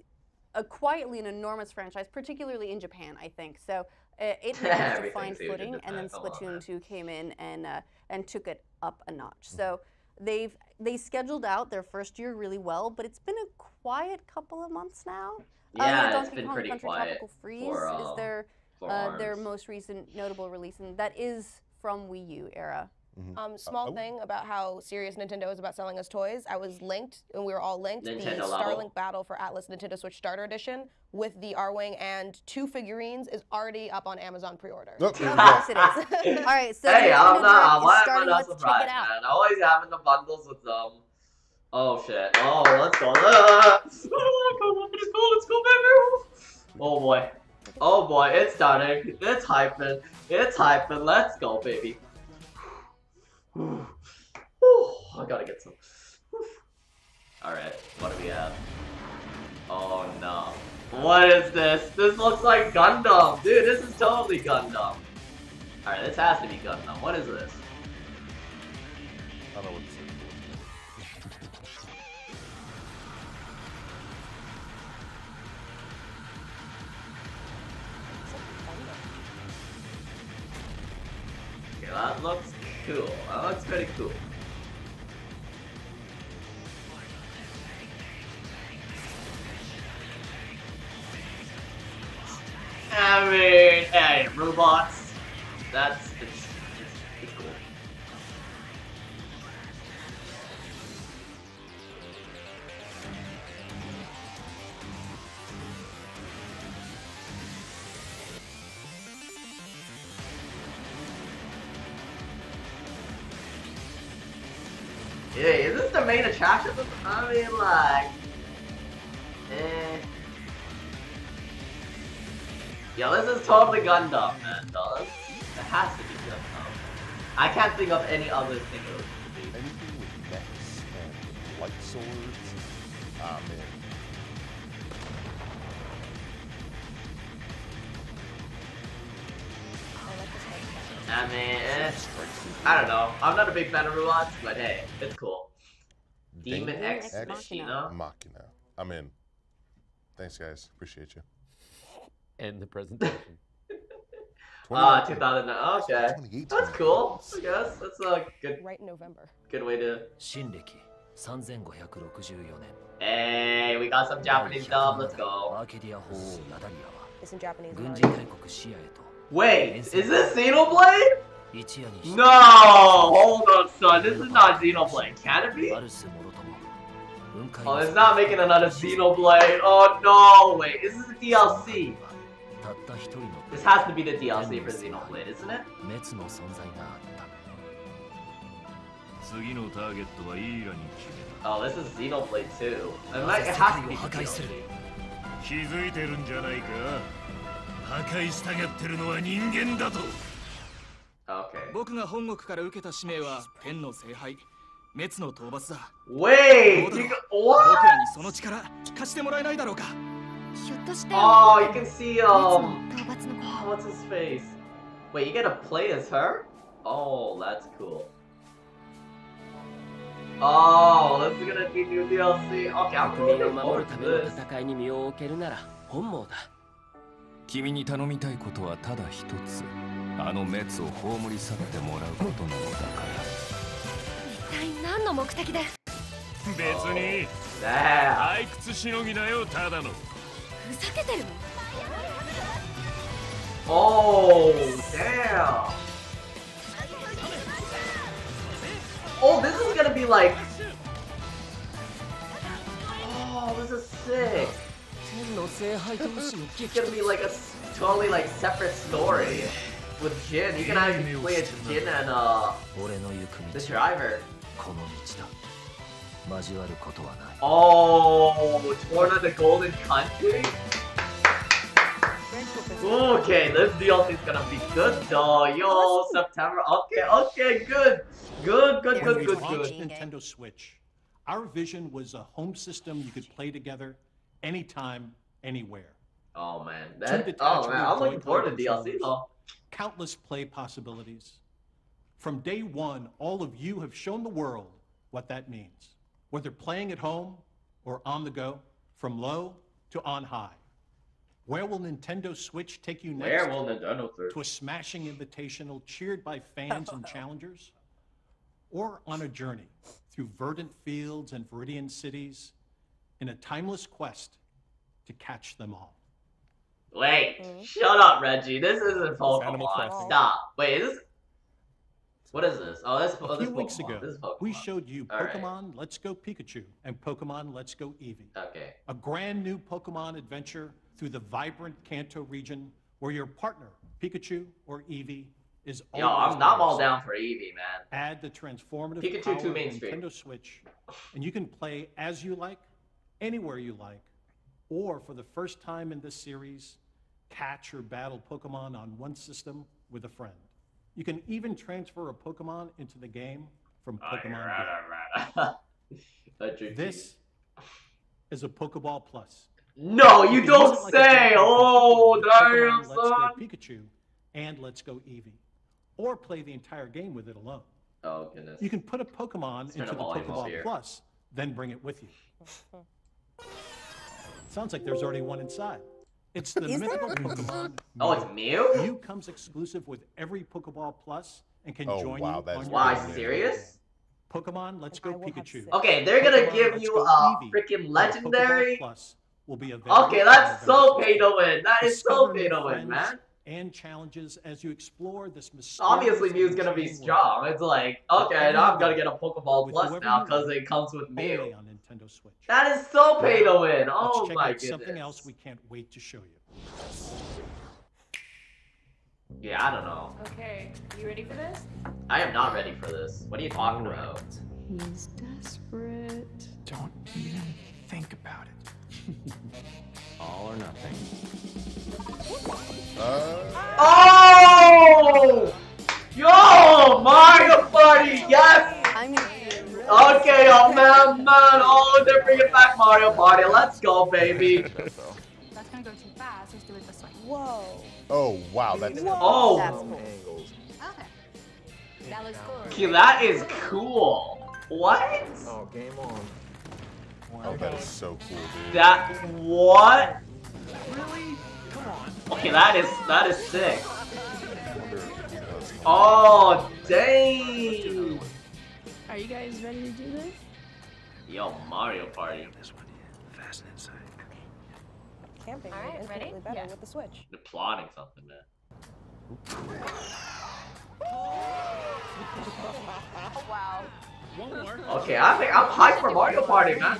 Speaker 4: quietly an enormous franchise, particularly in Japan, I think. So it managed to
Speaker 1: Everything's
Speaker 4: find
Speaker 1: huge in
Speaker 4: footing, and then
Speaker 1: Japan, come on,
Speaker 4: Splatoon 2 came in and took it up a notch. So they scheduled out their first year really well, but it's been a quiet couple of months now.
Speaker 1: Yeah,
Speaker 4: Donkey
Speaker 1: it's been
Speaker 4: Kong
Speaker 1: pretty
Speaker 4: Country
Speaker 1: quiet
Speaker 4: Tropical Freeze
Speaker 1: for,
Speaker 4: is their
Speaker 1: ARMS.
Speaker 4: most recent notable release, and that is from Wii U era.
Speaker 7: Small thing about how serious Nintendo is about selling us toys. I was linked, and we were all linked.
Speaker 1: Nintendo
Speaker 7: the
Speaker 1: level.
Speaker 7: Starlink Battle for Atlas Nintendo Switch Starter Edition with the R-Wing and 2 figurines is already up on Amazon pre-order.
Speaker 6: Nope,
Speaker 4: Of
Speaker 6: there we go.
Speaker 4: course it is. All right, so
Speaker 1: Hey,
Speaker 4: the
Speaker 1: I'm
Speaker 4: Nintendo
Speaker 1: not.
Speaker 4: Direct
Speaker 1: Why
Speaker 4: is
Speaker 1: am I
Speaker 4: starting.
Speaker 1: not
Speaker 4: Let's check
Speaker 1: surprised,
Speaker 4: it out.
Speaker 1: man? Always having the bundles with them. Oh shit. Oh, let's go. Let's go, baby. Oh boy. Oh boy, it's starting. It's hyping. It's hyping. Let's go, baby. I gotta get some. Alright, what do we have? Oh no. What is this? This looks like Gundam. Dude, this is totally Gundam. Alright, this has to be Gundam. What is this?
Speaker 6: I don't know what this is.
Speaker 1: Okay, that looks cool. That looks pretty cool. I mean, hey, robots. It's cool. Yeah, is this the main attraction? I mean, like, yeah, this is totally Gundam, man. Does it has to be Gundam? I can't think of any other thing it would be.
Speaker 6: Anything with mechs and light swords, I'm in.
Speaker 1: I mean, I don't know. I'm not a big fan of robots, but hey, it's cool. Demon X
Speaker 4: X
Speaker 1: Machina.
Speaker 6: Machina. I'm in. Thanks, guys. Appreciate you.
Speaker 5: End the presentation.
Speaker 1: 2009. Okay,
Speaker 6: 2018.
Speaker 1: that's cool. I guess that's a
Speaker 7: Right in November.
Speaker 1: good way to.
Speaker 8: 新暦3564年
Speaker 1: Hey, we got some Japanese dub. Let's
Speaker 8: ア
Speaker 1: go.
Speaker 8: ーケディア法王ナダリアは
Speaker 7: It's in Japanese.
Speaker 8: 軍人大国シアへと
Speaker 1: Wait, is this Xenoblade?
Speaker 8: 一夜にして
Speaker 1: No, hold on, son. This is not Xenoblade. Can it be?
Speaker 8: ワルスもろとも分解
Speaker 1: Oh,
Speaker 8: の
Speaker 1: it's not making another Xenoblade. Oh no, wait, is this a DLC?
Speaker 8: たった一人の
Speaker 1: This has to be the DLC for Xenoblade, isn't it?
Speaker 8: 滅の存在があった
Speaker 9: 次のターゲットはイーラに決め
Speaker 1: Oh, this is Xenoblade 2. And
Speaker 8: な
Speaker 1: like,
Speaker 8: ぜ
Speaker 1: it
Speaker 8: 世
Speaker 1: has
Speaker 8: 界
Speaker 1: to
Speaker 8: を
Speaker 1: be
Speaker 8: 破壊する
Speaker 1: DLC.
Speaker 9: 気づいてるんじゃないか破壊したがってるのは人間だと
Speaker 1: Okay.
Speaker 10: 僕が本国から受けた使命は天の聖杯滅の討伐だ
Speaker 1: Wait!
Speaker 10: どうだろう
Speaker 1: You got,
Speaker 10: 僕
Speaker 1: what?
Speaker 10: らにその力貸してもらえないだろうか
Speaker 3: ひょっとして
Speaker 1: Oh, you can see,
Speaker 3: 滅の討伐の
Speaker 1: oh, what's his face? Wait, you get to play as her? Oh, that's cool. Oh, this is gonna be new DLC. Okay, I'm
Speaker 8: 国民を
Speaker 1: looking
Speaker 8: 守る
Speaker 1: forward
Speaker 8: た
Speaker 1: to
Speaker 8: めの
Speaker 1: this.
Speaker 8: 戦いに身を置けるなら本望だ
Speaker 11: 君に頼みたいことはただ一つあの滅を葬り去ってもらうことなのだから
Speaker 3: 一体何の目的で
Speaker 9: 別に
Speaker 1: Damn.
Speaker 9: 退屈しのぎだよただの
Speaker 3: ふざけてるの
Speaker 1: Oh, damn. Oh, this is gonna be like. Oh, this is sick.
Speaker 8: 天の聖杯同士の
Speaker 1: It's
Speaker 8: 激
Speaker 1: gonna
Speaker 8: 突
Speaker 1: be like a totally like separate story with Jin. You can actually play as Jin and
Speaker 8: 俺の行く
Speaker 1: the
Speaker 8: 道は
Speaker 1: driver.
Speaker 8: この道だ交わることはない
Speaker 1: Oh, Torn of the Golden Country. Okay, this DLC is gonna be good though. Yo, September. Okay, good. Good.
Speaker 12: When we launched Nintendo Switch, our vision was a home system you could play together anytime, anywhere.
Speaker 1: Oh man,
Speaker 12: Two
Speaker 1: that. Oh
Speaker 12: detachable
Speaker 1: man, I'm looking forward to
Speaker 12: joypad
Speaker 1: DLC
Speaker 12: controllers,
Speaker 1: though.
Speaker 12: Countless play possibilities. From day one, all of you have shown the world what that means. Whether playing at home or on the go, from low to on high. Where will Nintendo Switch take you next?
Speaker 1: Where will Nintendo Switch?
Speaker 12: To a smashing invitational cheered by fans and challengers? Or on a journey through verdant fields and viridian cities in a timeless quest to catch them all?
Speaker 1: Wait, shut up, Reggie. This isn't
Speaker 12: Animal
Speaker 1: Pokemon.
Speaker 12: Crossing.
Speaker 1: Stop. Wait, is this? What is this? Oh, this. Oh,
Speaker 12: A
Speaker 1: this
Speaker 12: few weeks
Speaker 1: Pokemon.
Speaker 12: ago,
Speaker 1: This is Pokemon.
Speaker 12: we showed you
Speaker 1: All right.
Speaker 12: Pokemon Let's Go Pikachu and Pokemon Let's Go Eevee.
Speaker 1: Okay.
Speaker 12: A brand new Pokemon adventure through the vibrant Kanto region where your partner, Pikachu or Eevee, is
Speaker 1: Yo,
Speaker 12: always
Speaker 1: I'm
Speaker 12: by your
Speaker 1: all
Speaker 12: side.
Speaker 1: down for Eevee, man.
Speaker 12: Add the transformative
Speaker 1: Pikachu
Speaker 12: power
Speaker 1: 2
Speaker 12: of
Speaker 1: mainstream.
Speaker 12: Nintendo Switch, and you can play as you like, anywhere you like, or for the first time in this series, catch or battle Pokemon on one system with a friend. You can even transfer a Pokemon into the game from Pokemon Go. This is a Pokeball Plus.
Speaker 1: No, you
Speaker 12: can
Speaker 1: don't
Speaker 12: use it like a
Speaker 1: say.
Speaker 12: Pokemon
Speaker 1: Oh,
Speaker 12: with Pokemon
Speaker 1: damn,
Speaker 12: Let's Go
Speaker 1: son.
Speaker 12: Pikachu and Let's Go Eevee, or play the entire game with it alone.
Speaker 1: Oh goodness.
Speaker 12: You can put a Pokemon
Speaker 1: Turn
Speaker 12: into the
Speaker 1: up volume
Speaker 12: Pokeball
Speaker 1: here.
Speaker 12: Plus, then bring it with you. Sounds like there's already one inside. It's the
Speaker 4: Is
Speaker 12: mythical
Speaker 4: there?
Speaker 12: Pokemon.
Speaker 1: Oh, it's Mew?
Speaker 12: Mew comes exclusive with every Pokeball Plus and can
Speaker 6: Oh,
Speaker 12: join
Speaker 6: wow,
Speaker 12: you
Speaker 6: that's
Speaker 12: on your
Speaker 1: Wow,
Speaker 12: game.
Speaker 1: serious?
Speaker 12: Pokemon Let's Go
Speaker 4: I will have
Speaker 12: Pikachu.
Speaker 4: six.
Speaker 1: Okay, they're gonna
Speaker 12: Pokemon
Speaker 1: give
Speaker 12: Let's
Speaker 1: you
Speaker 12: Go
Speaker 1: a
Speaker 12: Eevee
Speaker 1: freaking
Speaker 12: and
Speaker 1: legendary.
Speaker 12: Pokeball Plus will be available
Speaker 1: Okay,
Speaker 12: on
Speaker 1: that's so
Speaker 12: November
Speaker 1: pay to
Speaker 12: 6th.
Speaker 1: win. That is so
Speaker 12: Discover
Speaker 1: pay
Speaker 12: new
Speaker 1: to win,
Speaker 12: friends
Speaker 1: man.
Speaker 12: And challenges as you explore this mysterious
Speaker 1: Obviously, Mew's gonna be
Speaker 12: enchanting world.
Speaker 1: strong. It's like, okay, now I'm gonna get a Pokeball
Speaker 12: With
Speaker 1: Plus
Speaker 12: whoever
Speaker 1: now
Speaker 12: you
Speaker 1: because
Speaker 12: want,
Speaker 1: it comes with
Speaker 12: only
Speaker 1: Mew.
Speaker 12: on Nintendo Switch.
Speaker 1: That is so pay to win.
Speaker 12: Let's
Speaker 1: Oh
Speaker 12: check
Speaker 1: my
Speaker 12: out something else
Speaker 1: goodness.
Speaker 12: we can't wait to show you.
Speaker 1: Yeah, I don't know.
Speaker 2: Okay, you ready for this?
Speaker 1: I am not ready for this. What are you talking about?
Speaker 2: He's desperate.
Speaker 13: Don't even think about it.
Speaker 11: All or nothing.
Speaker 1: Oh! Yo, Mario Party, yes!
Speaker 4: I mean,
Speaker 1: Okay, oh man, oh, they're bringing back Mario Party. Let's go, baby.
Speaker 3: That's gonna go too fast. Let's do it this way.
Speaker 4: whoa.
Speaker 6: Oh wow, that's
Speaker 1: Oh,
Speaker 4: That's cool.
Speaker 3: Okay. That looks cool.
Speaker 1: okay, that is cool. What?
Speaker 8: Oh, game on.
Speaker 6: oh, that is so cool, dude.
Speaker 1: That what?
Speaker 13: Really? Come on.
Speaker 1: Okay, that is sick.
Speaker 6: I wonder if he does.
Speaker 1: Oh, dang.
Speaker 2: Are you guys ready to do this?
Speaker 1: Yo, Mario Party.
Speaker 13: This one, yeah. Fasten inside.
Speaker 7: Camping
Speaker 3: All
Speaker 7: made
Speaker 3: right,
Speaker 7: infinitely
Speaker 3: ready?
Speaker 7: better
Speaker 3: Yeah.
Speaker 7: with the Switch.
Speaker 1: They're plotting something, man.
Speaker 3: Wow.
Speaker 1: Okay, I think I'm hyped for Mario Party, man.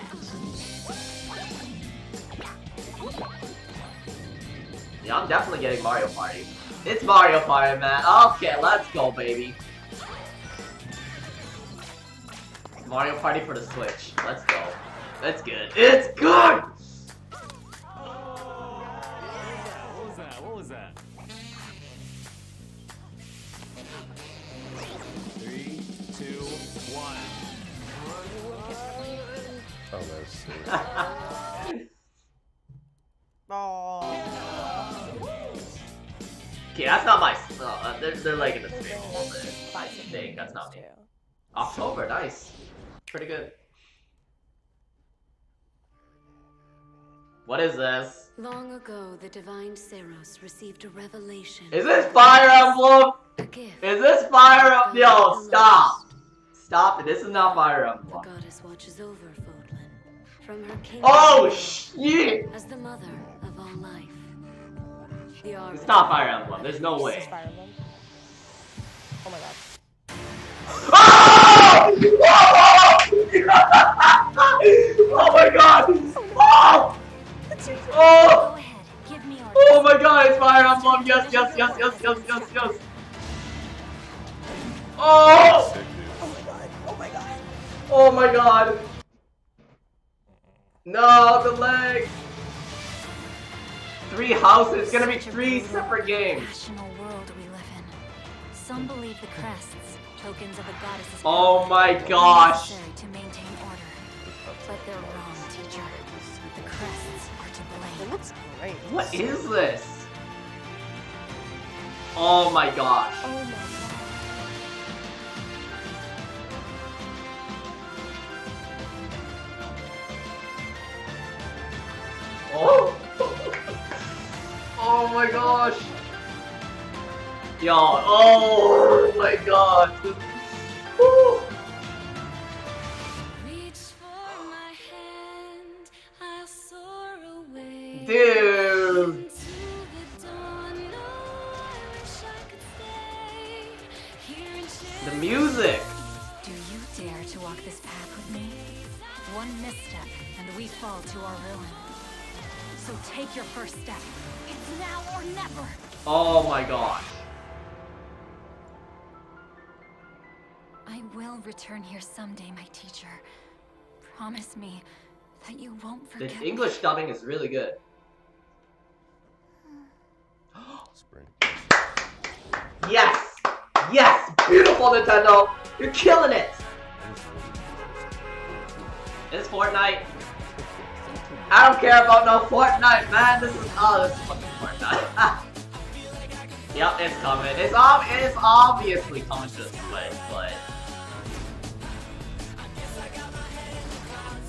Speaker 1: Yeah, I'm definitely getting Mario Party. It's Mario Party, man. Okay, let's go, baby. Mario Party for the Switch. Let's go. That's good. It's good!
Speaker 11: What was that? 3, 2, 1.
Speaker 6: Oh, that's sick.
Speaker 1: Okay, that's not my. They're like in the same I think that's not me. October, nice. Pretty good. What is this?
Speaker 14: Long ago, the divine Seros received a revelation.
Speaker 1: Is this Fire Emblem? Is this Fire Emblem? Yo, stop! Stop it. This is not Fire Emblem.
Speaker 14: The goddess watches over Fodlan from her kingdom.
Speaker 1: Oh shit!
Speaker 14: As the mother of all life.
Speaker 1: It's not Fire Emblem. There's no way.
Speaker 7: Oh my god.
Speaker 1: Oh! Oh my god! Oh! Oh! Oh my god, it's Fire Emblem! Yes, yes, yes, yes, yes, yes, yes! Oh!
Speaker 7: Oh my god.
Speaker 1: Oh my god! No, the leg! 3 houses, it's gonna be 3 separate games.
Speaker 14: Rational world we live in. Some believe the crests, tokens of a goddess's
Speaker 1: Oh
Speaker 14: power,
Speaker 1: my
Speaker 14: are
Speaker 1: gosh!
Speaker 14: necessary to maintain order. But they're wrong, teacher. The crests are to blame.
Speaker 7: It looks great.
Speaker 1: What is this? Oh my gosh.
Speaker 7: Oh my god.
Speaker 1: Oh! Oh my gosh! Yo, oh my god! Woo. Dude! The music!
Speaker 14: Do you dare to walk this path with me? One misstep, and we fall to our ruin. So take your first step. It's now or never.
Speaker 1: Oh my gosh.
Speaker 14: I will return here someday, my teacher. Promise me that you won't forget.
Speaker 1: The English dubbing is really good. Yes! Yes! Beautiful, Nintendo! You're killing it! It's Fortnite. I don't care about no Fortnite, man. This is fucking Fortnite. Yep, it's coming. It is obviously coming to the Switch, but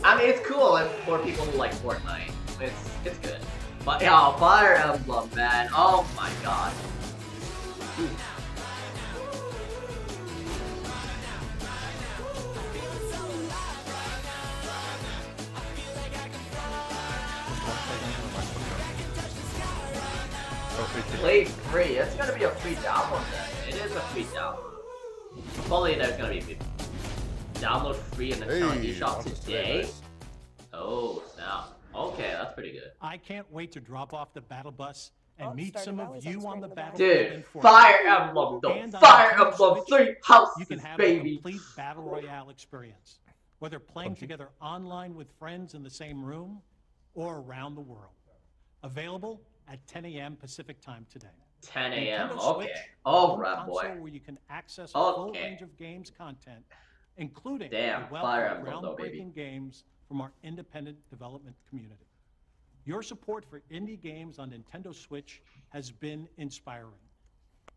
Speaker 1: I mean, it's cool for people who like Fortnite. It's good. But yeah, Fire Emblem, man. Oh my god. Play free. It's gonna be a free download then. It is a free download. Hopefully there's gonna be download free in the Challenge eShop today.
Speaker 6: Nice.
Speaker 1: Oh, snap. Okay, that's pretty good.
Speaker 12: I can't wait to drop off the battle bus and meet
Speaker 7: Stardew
Speaker 12: some
Speaker 7: Valley's
Speaker 12: of
Speaker 7: on
Speaker 12: you on
Speaker 7: screen
Speaker 12: the
Speaker 7: in the
Speaker 12: battlefield.
Speaker 1: Dude,
Speaker 12: in Fortnite.
Speaker 1: Fire Emblem though.
Speaker 12: And on
Speaker 1: Fire
Speaker 12: the
Speaker 1: Emblem
Speaker 12: Switch,
Speaker 1: 3 houses,
Speaker 12: you can have
Speaker 1: baby.
Speaker 12: a complete battle royale experience, whether playing together online with friends in the same room or around the world. Available at 10 a.m. Pacific time today.
Speaker 1: 10 a.m.
Speaker 12: Nintendo
Speaker 1: Okay.
Speaker 12: Switch,
Speaker 1: Oh,
Speaker 12: home
Speaker 1: right,
Speaker 12: console
Speaker 1: boy.
Speaker 12: where you can access a full
Speaker 1: Okay.
Speaker 12: range of games content, including
Speaker 1: Damn,
Speaker 12: a wealth
Speaker 1: Fire
Speaker 12: of
Speaker 1: Emblem though, baby.
Speaker 12: groundbreaking games from our independent development community. Your support for indie games on Nintendo Switch has been inspiring.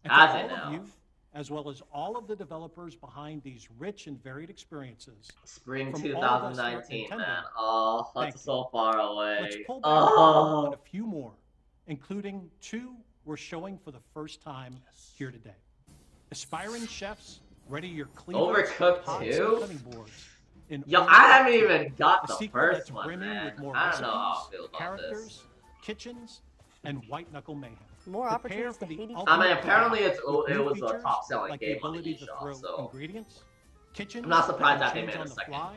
Speaker 12: And
Speaker 1: Has
Speaker 12: for
Speaker 1: it
Speaker 12: all
Speaker 1: now?
Speaker 12: of you, as well as all of the developers behind these rich and varied experiences,
Speaker 1: Spring
Speaker 12: from all of us here at
Speaker 1: 2019,
Speaker 12: Nintendo,
Speaker 1: man. Oh,
Speaker 12: thank
Speaker 1: that's
Speaker 12: you.
Speaker 1: so far
Speaker 12: Let's
Speaker 1: away.
Speaker 12: pull back on
Speaker 1: Oh.
Speaker 12: a few more, including 2 we're showing for the first time here today. Aspiring chefs, ready your cleavers,
Speaker 1: Overcooked
Speaker 12: pots,
Speaker 1: 2?
Speaker 12: and cutting boards. in
Speaker 1: Yo,
Speaker 12: order
Speaker 1: I haven't even got
Speaker 12: a
Speaker 1: the
Speaker 12: sequel
Speaker 1: first
Speaker 12: that's
Speaker 1: one,
Speaker 12: brimming
Speaker 1: man.
Speaker 12: with more
Speaker 1: I don't know how I
Speaker 12: recipes,
Speaker 1: feel about
Speaker 12: characters,
Speaker 1: this.
Speaker 12: kitchens, and white knuckle mayhem.
Speaker 4: More
Speaker 12: Prepare
Speaker 4: opportunities
Speaker 12: for
Speaker 4: to
Speaker 12: the
Speaker 4: hate each
Speaker 12: ultimate
Speaker 1: I mean,
Speaker 12: cookout
Speaker 1: apparently
Speaker 12: with
Speaker 1: it
Speaker 12: new
Speaker 1: was a
Speaker 12: features
Speaker 1: top-selling
Speaker 12: like the
Speaker 1: game on the
Speaker 12: ability to
Speaker 1: eShop,
Speaker 12: throw
Speaker 1: so
Speaker 12: ingredients, Kitchens
Speaker 1: I'm not surprised
Speaker 12: that
Speaker 1: that they
Speaker 12: change
Speaker 1: made
Speaker 12: on
Speaker 1: a
Speaker 12: the
Speaker 1: second.
Speaker 12: fly,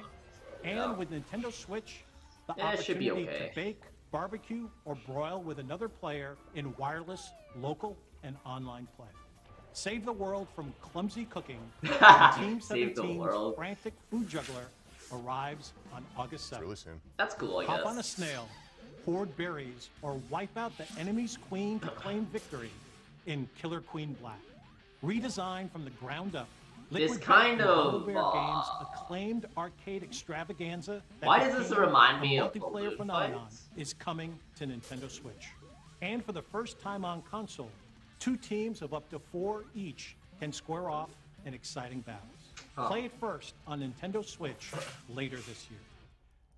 Speaker 12: and
Speaker 1: Yeah.
Speaker 12: with Nintendo Switch, the
Speaker 1: It should be
Speaker 12: opportunity
Speaker 1: okay.
Speaker 12: to bake, barbecue, or broil with another player in wireless, local, and online play. Save the world from clumsy cooking. Team
Speaker 1: Save the
Speaker 12: 17's
Speaker 1: world.
Speaker 12: frantic food juggler arrives on August 7th.
Speaker 6: Really soon.
Speaker 1: That's cool, I
Speaker 12: Hop
Speaker 1: guess.
Speaker 12: on a snail, hoard berries, or wipe out the enemy's queen to claim victory in Killer Queen Black. Redesigned from the ground up,
Speaker 1: This
Speaker 12: Liquid
Speaker 1: kind
Speaker 12: Death and
Speaker 1: of,
Speaker 12: BattleBear Games' acclaimed arcade extravaganza that
Speaker 1: Why does this
Speaker 12: became
Speaker 1: remind
Speaker 12: a
Speaker 1: me of
Speaker 12: multiplayer
Speaker 1: balloon
Speaker 12: phenomenon
Speaker 1: fights?
Speaker 12: is coming to Nintendo Switch. And for the first time on console, 2 teams of up to 4 each can square off in exciting battles.
Speaker 1: Huh.
Speaker 12: Play it first on Nintendo Switch later this year.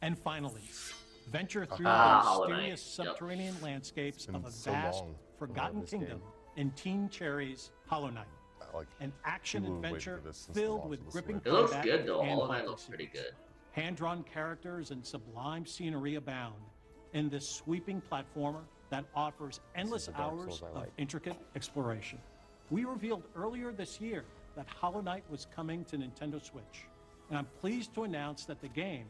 Speaker 12: And finally, venture through
Speaker 1: Hollow
Speaker 12: the
Speaker 1: Knight.
Speaker 12: mysterious subterranean landscapes
Speaker 6: been
Speaker 12: of a
Speaker 6: so
Speaker 12: vast,
Speaker 6: long
Speaker 12: forgotten
Speaker 6: this
Speaker 12: kingdom
Speaker 6: game.
Speaker 12: in Teen Cherry's Hollow Knight.
Speaker 6: Like,
Speaker 12: An action
Speaker 6: people have waited
Speaker 12: adventure
Speaker 6: for this since the
Speaker 12: filled
Speaker 6: launch
Speaker 12: with
Speaker 6: of the
Speaker 12: gripping
Speaker 6: Switch.
Speaker 1: It looks
Speaker 12: combat
Speaker 1: good though.
Speaker 12: and
Speaker 1: Hollow Knight
Speaker 12: fantasy.
Speaker 1: looks pretty good.
Speaker 12: Hand-drawn characters and sublime scenery abound in this sweeping platformer that offers endless
Speaker 5: the Dark
Speaker 12: hours
Speaker 5: Souls I
Speaker 12: of
Speaker 5: like.
Speaker 12: intricate exploration. We revealed earlier this year that Hollow Knight was coming to Nintendo Switch, and I'm pleased to announce that the game,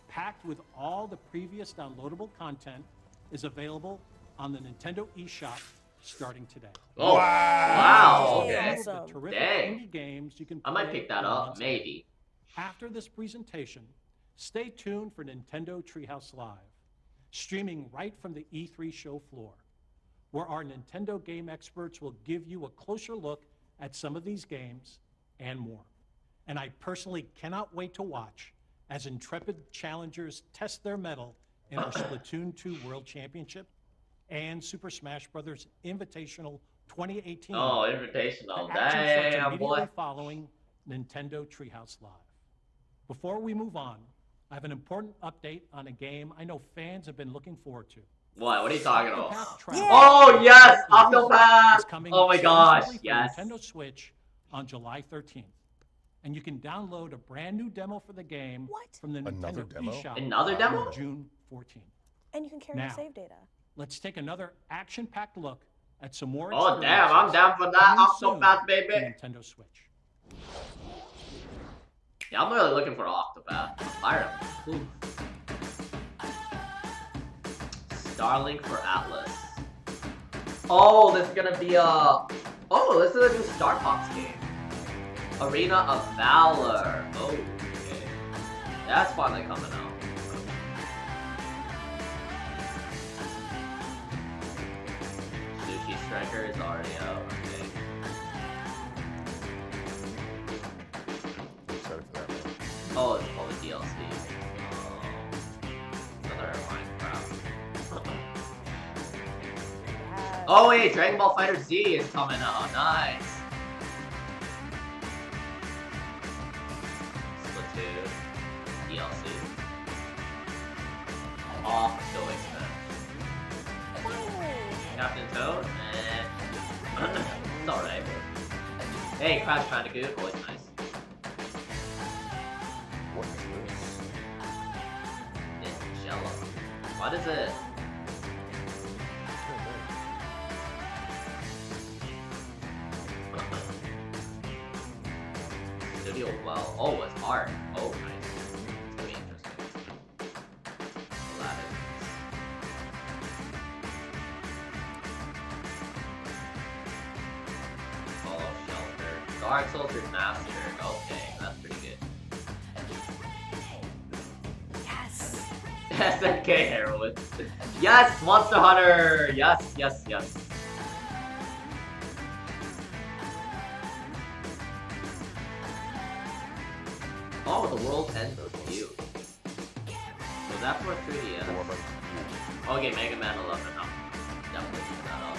Speaker 12: packed with all the previous downloadable content, is available on the Nintendo eShop starting today.
Speaker 1: Oh, wow. Okay.
Speaker 12: The terrific
Speaker 1: Dang.
Speaker 12: indie games you can
Speaker 1: I might
Speaker 12: play
Speaker 1: pick that
Speaker 12: in
Speaker 1: up,
Speaker 12: one
Speaker 1: maybe.
Speaker 12: After this presentation, stay tuned for Nintendo Treehouse Live, streaming right from the E3 show floor, where our Nintendo game experts will give you a closer look at some of these games and more. And I personally cannot wait to watch as intrepid challengers test their mettle in our Splatoon 2 World Championship and Super Smash Bros. Invitational 2018.
Speaker 1: Oh, Invitational.
Speaker 12: The action starts
Speaker 1: Damn,
Speaker 12: immediately
Speaker 1: boy.
Speaker 12: following Nintendo Treehouse Live. Before we move on, I have an important update on a game I know fans have been looking forward to.
Speaker 1: What? What are you talking about?
Speaker 12: Octopath Traveler.
Speaker 1: Oh, yes!
Speaker 12: Is
Speaker 1: Octopath!
Speaker 12: coming
Speaker 1: Oh my gosh,
Speaker 12: exclusively for
Speaker 1: yes.
Speaker 12: Nintendo Switch on July 13th. And you can download a brand new demo for the game from the
Speaker 6: Another
Speaker 12: Nintendo
Speaker 6: demo?
Speaker 12: eShop
Speaker 1: Another demo?
Speaker 12: on June 14th.
Speaker 7: And you can carry your
Speaker 12: Now,
Speaker 7: save data.
Speaker 12: let's take another action-packed look at some more
Speaker 1: Oh, damn, I'm down for that
Speaker 12: coming soon
Speaker 1: Octopath,
Speaker 12: to
Speaker 1: baby.
Speaker 12: Nintendo Switch.
Speaker 1: Yeah, I'm really looking for Octopath. Fire him. Ooh. Starlink for Atlas. Oh, this is gonna be a... Oh, this is a new Star Fox game. Arena of Valor. Oh, okay. That's finally coming out. Sushi Striker is already out. Okay.
Speaker 6: I'm excited for that one.
Speaker 1: Oh, it's all the DLC. Another Minecraft. Oh wait, Dragon Ball Fighter Z is coming out. Nice. Splatoon DLC. Off the expense. Captain Toad? It's alright. Hey, Crash Bandicoot, always nice.
Speaker 6: What is this?
Speaker 1: It's Jello. What is it? Studio well. Oh, it's art. Oh, nice. It's gonna be interesting. Aladdin. Fallout Shelter. Dark Souls Remastered. Okay, that's pretty good.
Speaker 7: Yes.
Speaker 1: SNK Heroin. Yes, Monster Hunter. Yes, yes, yes. Oh, the world ends with you. Was that for 3DS? Okay, Mega Man 11. No, definitely keep that up.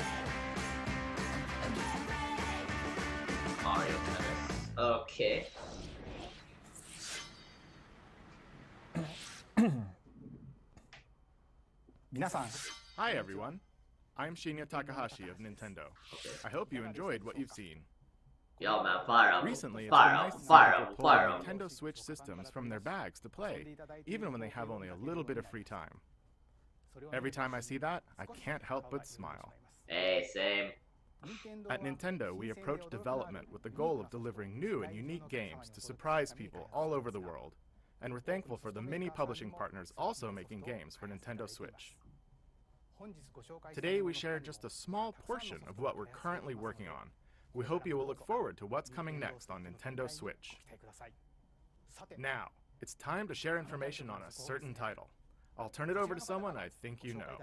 Speaker 1: Mario Tennis. Okay.
Speaker 15: Hi everyone, I'm Shinya Takahashi of Nintendo. I hope you enjoyed what you've seen.
Speaker 1: Yo, man, fire up.
Speaker 15: Recently, it's
Speaker 1: Fire
Speaker 15: been
Speaker 1: up,
Speaker 15: nice to see
Speaker 1: fire
Speaker 15: people
Speaker 1: up,
Speaker 15: pull
Speaker 1: fire
Speaker 15: the
Speaker 1: up.
Speaker 15: Nintendo Switch systems from their bags to play, even when they have only a little bit of free time. Every time I see that, I can't help but smile.
Speaker 1: Hey, same.
Speaker 15: At Nintendo, we approach development with the goal of delivering new and unique games to surprise people all over the world, and we're thankful for the many publishing partners also making games for Nintendo Switch. Today we share just a small portion of what we're currently working on. We hope you will look forward to what's coming next on Nintendo Switch. Now, it's time to share information on a certain title. I'll turn it over to someone I think you know.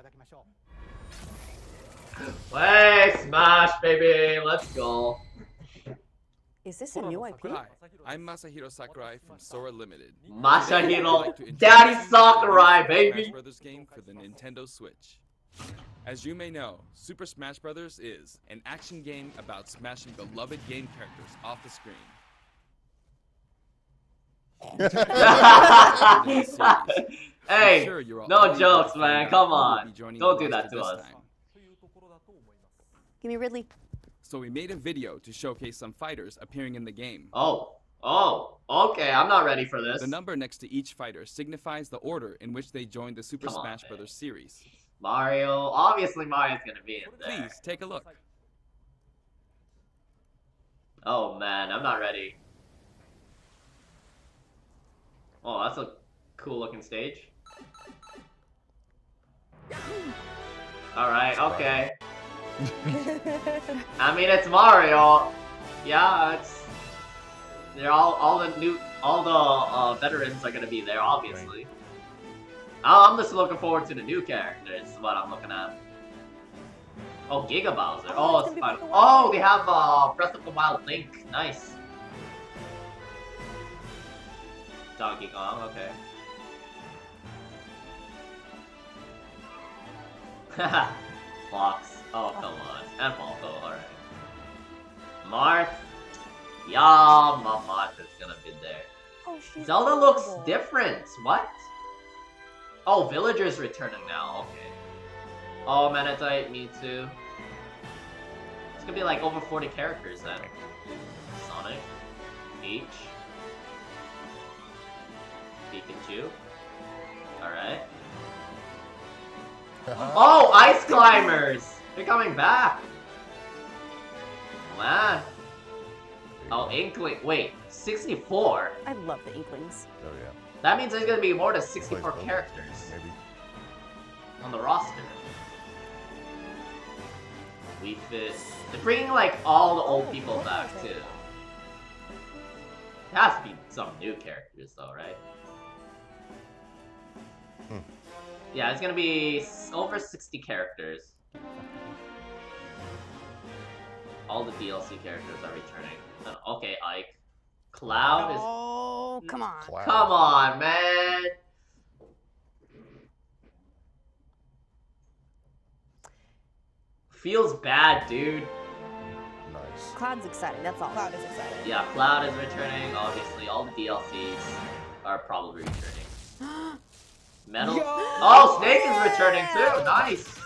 Speaker 1: Play Smash, baby! Let's go.
Speaker 4: Is this a new IP?
Speaker 16: Hi, I'm Masahiro Sakurai from Sora Limited.
Speaker 1: Masahiro, Daddy Sakurai, baby!
Speaker 16: Smash Brothers game for the Nintendo Switch. As you may know, Super Smash Brothers is an action game about smashing beloved game characters off the screen.
Speaker 1: Hey, no jokes, man. Come on. Don't do that to us.
Speaker 4: Give me Ridley.
Speaker 16: So we made a video to showcase some fighters appearing in the game.
Speaker 1: Oh, okay. I'm not ready for this.
Speaker 16: The number next to each fighter signifies the order in which they joined the Super Smash Brothers series.
Speaker 1: Mario, obviously Mario's gonna be in there.
Speaker 16: Please take a look.
Speaker 1: Oh man, I'm not ready. Oh, that's a cool looking stage. Alright, okay. I mean, it's Mario. Yeah, it's... They're all the veterans are gonna be there, obviously. I'm just looking forward to the new characters, is what I'm looking at. Oh, Giga Bowser. Oh, it's fun. Oh, they have Breath of the Wild Link. Nice. Donkey Kong, okay. Haha. Fox. Oh, come on. And Falco, alright. Marth. Yeah, Marth is gonna be there.
Speaker 4: Oh,
Speaker 1: Zelda looks different. What? Oh, Villager's returning now. Okay. Oh, Manatite, me too. It's gonna be like over 40 characters then. Sonic. Peach. Pikachu. Alright. Oh, Ice Climbers! They're coming back! Man. Oh, Inkling. Wait, 64?
Speaker 4: I love the Inklings.
Speaker 6: Oh, yeah.
Speaker 1: That means there's gonna be more than 64 characters
Speaker 6: Maybe.
Speaker 1: on the roster. Wii Fit. They're bringing like all the old people back too. There has to be some new characters though, right? Yeah, it's gonna be over 60 characters. All the DLC characters are returning. Okay, Ike. Cloud is...
Speaker 4: Oh, come on.
Speaker 6: Cloud.
Speaker 1: Come on, man! Feels bad, dude.
Speaker 6: Nice.
Speaker 4: Cloud's exciting, that's all.
Speaker 7: Cloud is exciting.
Speaker 1: Yeah, Cloud is returning, obviously. All the DLCs are probably returning. Metal...
Speaker 7: Yo!
Speaker 1: Oh, Snake is returning too! Nice!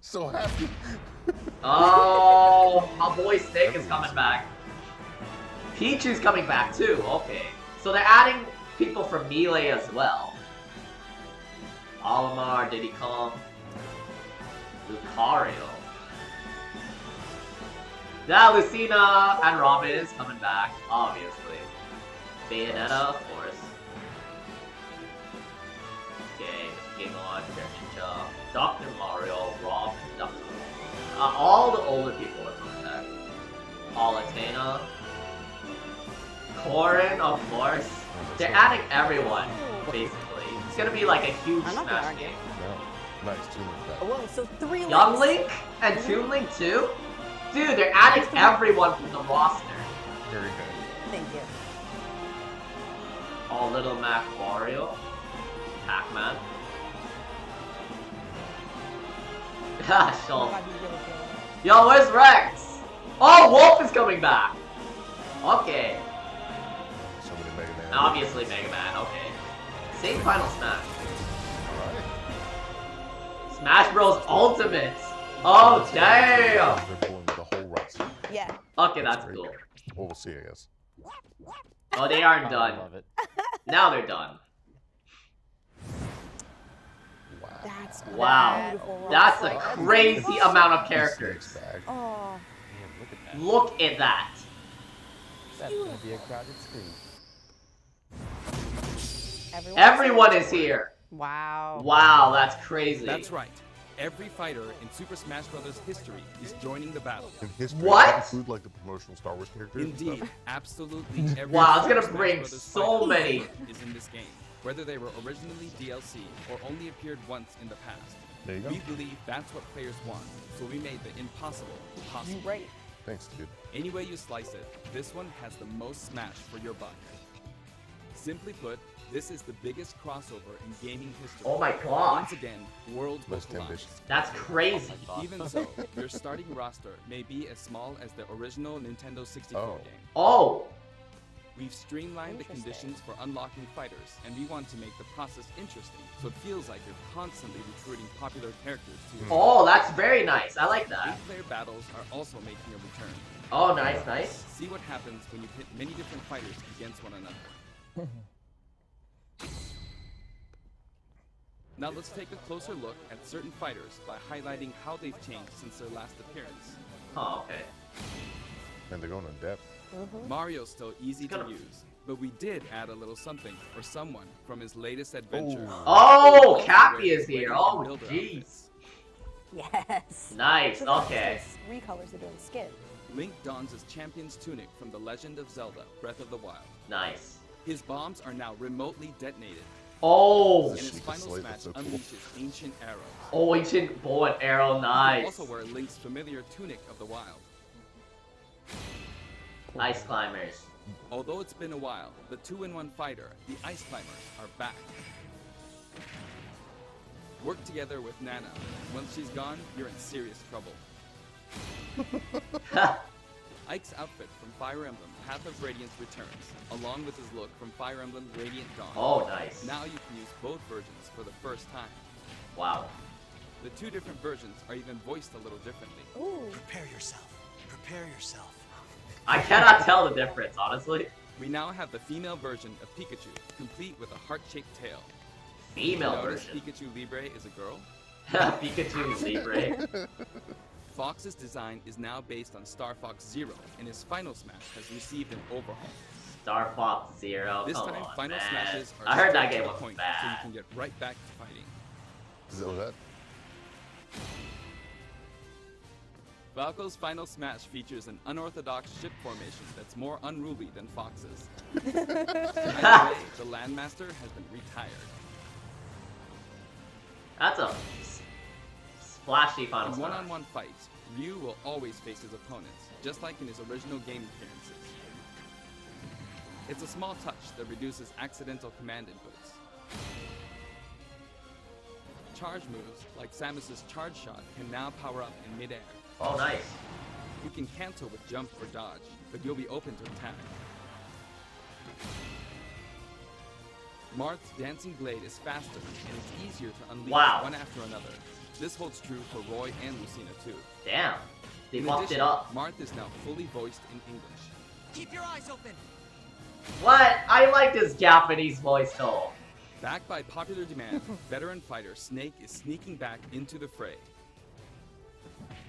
Speaker 6: So happy.
Speaker 1: Oh, my boy Snake is coming back. Peach is coming back too, okay. So they're adding people from Melee as well. Olimar, Diddy Kong, Lucario. Yeah, Lucina and Robin is coming back, obviously. Bayonetta, of course. Okay, Game On, Ninja, Dr. Mario, Rob, Dr. all the older people are coming back. Palutena. Corrin, of course. They're adding everyone, basically. It's gonna be like a huge Smash game.
Speaker 6: No. Nice, Toon Link back.
Speaker 4: Whoa, so 3 links.
Speaker 1: Young Link and Toon Link too? Dude, they're adding everyone from the roster.
Speaker 6: Very good.
Speaker 4: Thank you.
Speaker 1: All Little Mac Wario. Pac-Man. Ha, Shulk. Yo, where's Rex? Oh, Wolf is coming back! Okay.
Speaker 6: Somebody Mega Man.
Speaker 1: Obviously Mega Man, okay. Same Final Smash. Smash Bros. Ultimate! Oh, damn!
Speaker 6: They're pulling the whole roster.
Speaker 7: Yeah.
Speaker 1: Okay, that's cool.
Speaker 6: Well, we'll see, I guess.
Speaker 1: Oh, they aren't done.
Speaker 5: Love it.
Speaker 1: Now they're done.
Speaker 7: That's
Speaker 1: Wow.
Speaker 7: beautiful.
Speaker 1: That's a
Speaker 7: Like,
Speaker 1: crazy amount of characters.
Speaker 7: Oh.
Speaker 1: Look at that.
Speaker 5: That's gonna be a crowded screen.
Speaker 1: Everyone is here.
Speaker 4: Wow.
Speaker 1: Wow, that's crazy.
Speaker 16: That's right. Every fighter in Super Smash Bros. History is joining the battle.
Speaker 6: In history,
Speaker 1: What?
Speaker 6: does that include like the promotional Star Wars characters? and
Speaker 16: Indeed,
Speaker 6: stuff?
Speaker 16: absolutely every
Speaker 1: Wow, it's
Speaker 16: Super
Speaker 1: gonna
Speaker 16: Smash
Speaker 1: bring
Speaker 16: Bros.
Speaker 1: so
Speaker 16: fighter
Speaker 1: many.
Speaker 16: is in this game, whether they were originally DLC or only appeared once in the past.
Speaker 6: There you go.
Speaker 16: We believe that's what players want, so we made the impossible possible.
Speaker 7: Right.
Speaker 6: Thanks, dude.
Speaker 16: Any way you slice it, this one has the most Smash for your buck. Simply put, this is the biggest crossover in gaming history.
Speaker 1: Oh my God.
Speaker 16: Once again, worlds will
Speaker 6: Most
Speaker 16: collide.
Speaker 6: ambitious.
Speaker 1: That's crazy.
Speaker 16: Even so, your starting roster may be as small as the original Nintendo 64 game.
Speaker 1: Oh.
Speaker 16: We've streamlined the conditions for unlocking fighters, and we want to make the process interesting, so it feels like you're constantly recruiting popular characters to your
Speaker 1: Oh, that's very nice. I like that.
Speaker 16: 8-player battles are also making a return.
Speaker 1: Oh, nice, nice.
Speaker 16: See what happens when you pit many different fighters against one another. Now let's take a closer look at certain fighters by highlighting how they've changed since their last appearance.
Speaker 1: Oh, okay.
Speaker 6: And they're going in depth.
Speaker 16: Mario's still easy to use, but we did add a little something for someone from his latest adventure.
Speaker 1: Oh,
Speaker 16: Also
Speaker 1: Cappy
Speaker 16: wears
Speaker 1: is here.
Speaker 16: Lady
Speaker 1: Oh,
Speaker 16: Builder
Speaker 1: jeez.
Speaker 16: outfits.
Speaker 7: Yes.
Speaker 1: Nice,
Speaker 7: So that's
Speaker 1: okay.
Speaker 7: just recolors they're doing skin.
Speaker 16: Link dons his champion's tunic from The Legend of Zelda: Breath of the Wild.
Speaker 1: Nice.
Speaker 16: His bombs are now remotely detonated.
Speaker 1: Oh.
Speaker 16: And his final smash unleashes ancient arrows.
Speaker 1: Oh, ancient bow and arrow,
Speaker 16: You
Speaker 1: nice.
Speaker 16: also wear Link's familiar tunic of the wild.
Speaker 1: Ice climbers.
Speaker 16: Although it's been a while, the 2-in-1 fighter, the Ice Climbers, are back. Work together with Nana. Once she's gone, you're in serious trouble. Ike's outfit from Fire Emblem Path of Radiance returns, along with his look from Fire Emblem Radiant Dawn.
Speaker 1: Oh, nice.
Speaker 16: Now you can use both versions for the first time.
Speaker 1: Wow.
Speaker 16: The two different versions are even voiced a little differently.
Speaker 17: Prepare yourself. Prepare yourself.
Speaker 1: I cannot tell the difference, honestly.
Speaker 16: We now have the female version of Pikachu, complete with a heart-shaped tail.
Speaker 1: Female
Speaker 16: Notice
Speaker 1: version.
Speaker 16: Pikachu Libre is a girl.
Speaker 1: Pikachu Libre.
Speaker 16: Fox's design is now based on Star Fox Zero, and his Final Smash has received an overhaul.
Speaker 1: Star Fox Zero.
Speaker 16: This
Speaker 1: Come
Speaker 16: time,
Speaker 1: on,
Speaker 16: Final
Speaker 1: man.
Speaker 16: Smashes are
Speaker 1: I heard that
Speaker 16: straight to
Speaker 1: game
Speaker 16: the
Speaker 1: was
Speaker 16: point, so you
Speaker 1: bad.
Speaker 16: can get right back to fighting.
Speaker 6: Is that?
Speaker 16: Falco's Final Smash features an unorthodox ship formation that's more unruly than Fox's. Either way, the Landmaster has been retired.
Speaker 1: That's a splashy Final
Speaker 16: In
Speaker 1: Smash.
Speaker 16: one-on-one fights, Ryu will always face his opponents, just like in his original game appearances. It's a small touch that reduces accidental command inputs. Charge moves, like Samus's Charge Shot, can now power up in midair.
Speaker 1: Oh, nice.
Speaker 16: You can cancel with jump or dodge, but you'll be open to attack. Marth's Dancing Blade is faster, and it's easier to unleash one after another. This holds true for Roy and Lucina too.
Speaker 1: Damn. They
Speaker 16: In
Speaker 1: buffed
Speaker 16: addition,
Speaker 1: it up.
Speaker 16: Marth is now fully voiced in English.
Speaker 17: Keep your eyes open.
Speaker 1: What? I like this Japanese voice though.
Speaker 16: Backed by popular demand, veteran fighter Snake is sneaking back into the fray.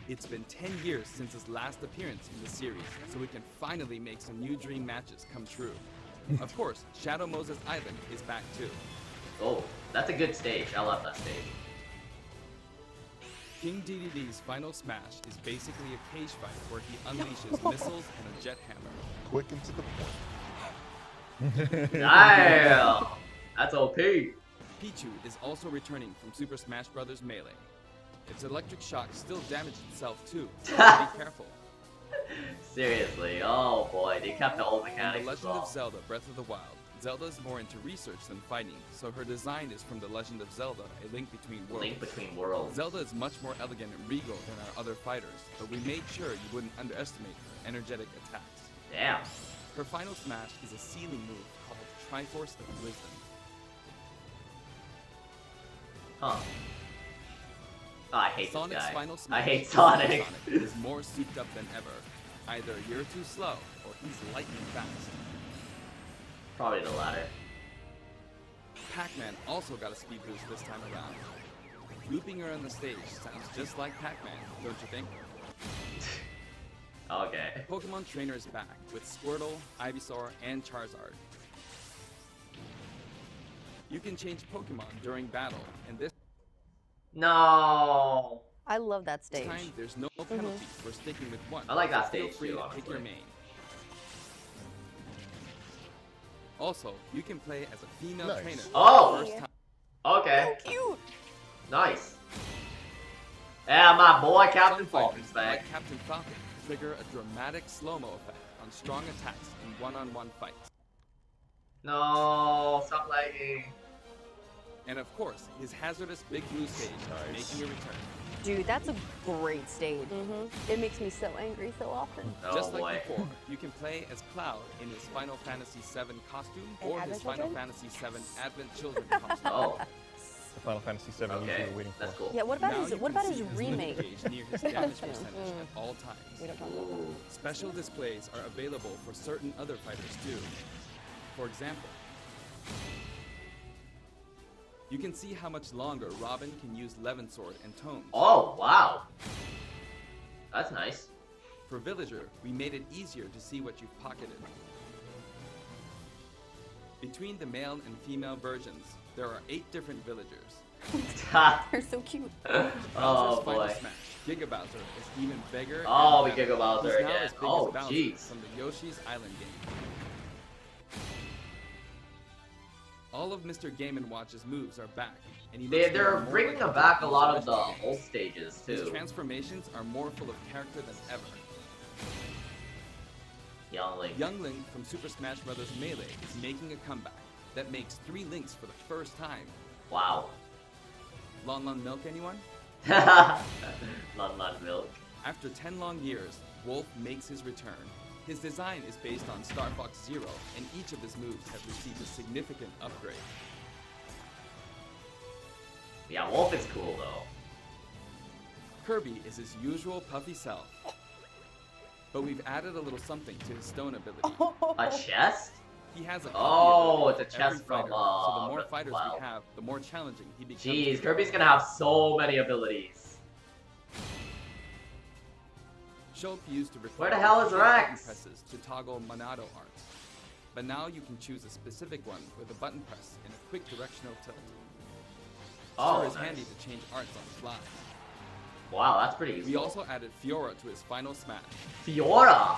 Speaker 16: It's been 10 years since his last appearance in the series, so we can finally make some new dream matches come true. Of course, Shadow Moses Island is back too.
Speaker 1: Oh, that's a good stage. I love that stage.
Speaker 16: King DDD's Final Smash is basically a cage fight where he unleashes missiles and a jet hammer.
Speaker 6: Quick and to the point.
Speaker 1: Damn! That's OP.
Speaker 16: Pichu is also returning from Super Smash Bros. Melee. Its electric shock still damaged itself too, so be careful.
Speaker 1: Seriously, oh boy, they kept the old
Speaker 16: In
Speaker 1: mechanics.
Speaker 16: The
Speaker 1: as
Speaker 16: Legend
Speaker 1: well.
Speaker 16: of Zelda: Breath of the Wild, Zelda's more into research than fighting, so her design is from The Legend of Zelda: A Link Between Worlds.
Speaker 1: Link Between Worlds.
Speaker 16: Zelda is much more elegant and regal than our other fighters, but we made sure you wouldn't underestimate her energetic attacks.
Speaker 1: Damn.
Speaker 16: Her final smash is a ceiling move called Triforce of Wisdom.
Speaker 1: Huh. Oh, I hate
Speaker 16: Sonic's
Speaker 1: this guy.
Speaker 16: final smash
Speaker 1: I hate Sonic.
Speaker 16: is more souped up than ever. Either you're too slow, or he's lightning fast.
Speaker 1: Probably the latter.
Speaker 16: Pac-Man also got a speed boost this time around. Looping around the stage sounds just like Pac-Man, don't you think?
Speaker 1: Okay.
Speaker 16: Pokemon Trainer is back with Squirtle, Ivysaur, and Charizard. You can change Pokemon during battle, and this
Speaker 1: No.
Speaker 4: I love that stage.
Speaker 16: time there's no penalty for sticking with one.
Speaker 1: I like that
Speaker 16: so feel
Speaker 1: stage
Speaker 16: free
Speaker 1: too,
Speaker 16: to
Speaker 1: honestly.
Speaker 16: pick your main. Also, you can play as a female
Speaker 6: Nice.
Speaker 16: trainer for
Speaker 1: Oh!
Speaker 16: the first time.
Speaker 1: Okay.
Speaker 4: So cute.
Speaker 1: Nice. Yeah, my boy Captain
Speaker 16: Some
Speaker 1: Falcon's
Speaker 16: fighters,
Speaker 1: back.
Speaker 16: like Captain Falcon, trigger a dramatic slow-mo effect on strong attacks in one-on-one fights.
Speaker 1: No, stop lagging.
Speaker 16: And of course, his hazardous Big Blue stage is making a return.
Speaker 4: Dude, that's a great stage. It makes me so angry so often.
Speaker 1: Oh
Speaker 16: Just
Speaker 1: boy.
Speaker 16: like before, you can play as Cloud in his Final Fantasy VII costume
Speaker 7: And
Speaker 16: or
Speaker 7: Advent
Speaker 16: his Final
Speaker 7: Children?
Speaker 16: Fantasy VII Advent Children costume.
Speaker 1: Oh,
Speaker 18: The Final Fantasy VII
Speaker 1: okay.
Speaker 18: usually waiting for.
Speaker 1: That's cool.
Speaker 4: Yeah, what about
Speaker 16: Now
Speaker 4: his
Speaker 16: you
Speaker 4: what
Speaker 16: can
Speaker 4: about
Speaker 16: see
Speaker 4: his
Speaker 16: his
Speaker 4: remake?
Speaker 16: limit gauge near his damage percentage
Speaker 7: Mm.
Speaker 16: at all times.
Speaker 7: We don't talk about that.
Speaker 1: Ooh.
Speaker 16: Special displays are available for certain other fighters too. For example, you can see how much longer Robin can use Levin Sword and Tomes.
Speaker 1: Oh, wow. That's nice.
Speaker 16: For Villager, we made it easier to see what you've pocketed. Between the male and female versions, there are 8 different villagers.
Speaker 4: They're so cute.
Speaker 1: Oh
Speaker 16: Bowser's Final
Speaker 1: boy.
Speaker 16: Smash, Giga Bowser, is even bigger.
Speaker 1: Oh,
Speaker 16: and
Speaker 1: we
Speaker 16: better.
Speaker 1: Giga Bowser
Speaker 16: He's now
Speaker 1: again.
Speaker 16: as big
Speaker 1: Oh,
Speaker 16: as Bowser
Speaker 1: jeez.
Speaker 16: from the Yoshi's Island game. All of Mr. Game & Watch's moves are back, and he looks
Speaker 1: They're
Speaker 16: even more
Speaker 1: bringing
Speaker 16: like
Speaker 1: back a
Speaker 16: Bowser's
Speaker 1: lot of the
Speaker 16: original
Speaker 1: old
Speaker 16: games.
Speaker 1: stages
Speaker 16: His
Speaker 1: too.
Speaker 16: transformations are more full of character than ever.
Speaker 1: Young Link.
Speaker 16: Young Link from Super Smash Bros. Melee is making a comeback that makes 3 Links for the first time.
Speaker 1: Wow.
Speaker 16: Lon Lon Milk, anyone?
Speaker 1: Lon Lon Milk.
Speaker 16: After 10 long years, Wolf makes his return. His design is based on Star Fox Zero, and each of his moves have received a significant upgrade.
Speaker 1: Yeah, Wolf is cool though.
Speaker 16: Kirby is his usual puffy self, but we've added a little something to his stone ability.
Speaker 1: A chest?
Speaker 16: He has a
Speaker 1: Oh,
Speaker 16: copy ability
Speaker 1: it's a
Speaker 16: for every
Speaker 1: chest from,
Speaker 16: fighter, so the more
Speaker 1: Breath of the
Speaker 16: fighters
Speaker 1: Wild.
Speaker 16: we have, the more challenging he becomes.
Speaker 1: Jeez, Kirby's gonna have so many abilities.
Speaker 16: Shulk used to
Speaker 1: Where the hell is Rex?
Speaker 16: presses to toggle Monado arts, but now you can choose a specific one with a button press and a quick directional tilt.
Speaker 1: Oh,
Speaker 16: Sure is
Speaker 1: nice.
Speaker 16: handy to change arts on the fly.
Speaker 1: Wow, that's pretty
Speaker 16: We
Speaker 1: useful.
Speaker 16: also added Fiora to his final smash.
Speaker 1: Fiora!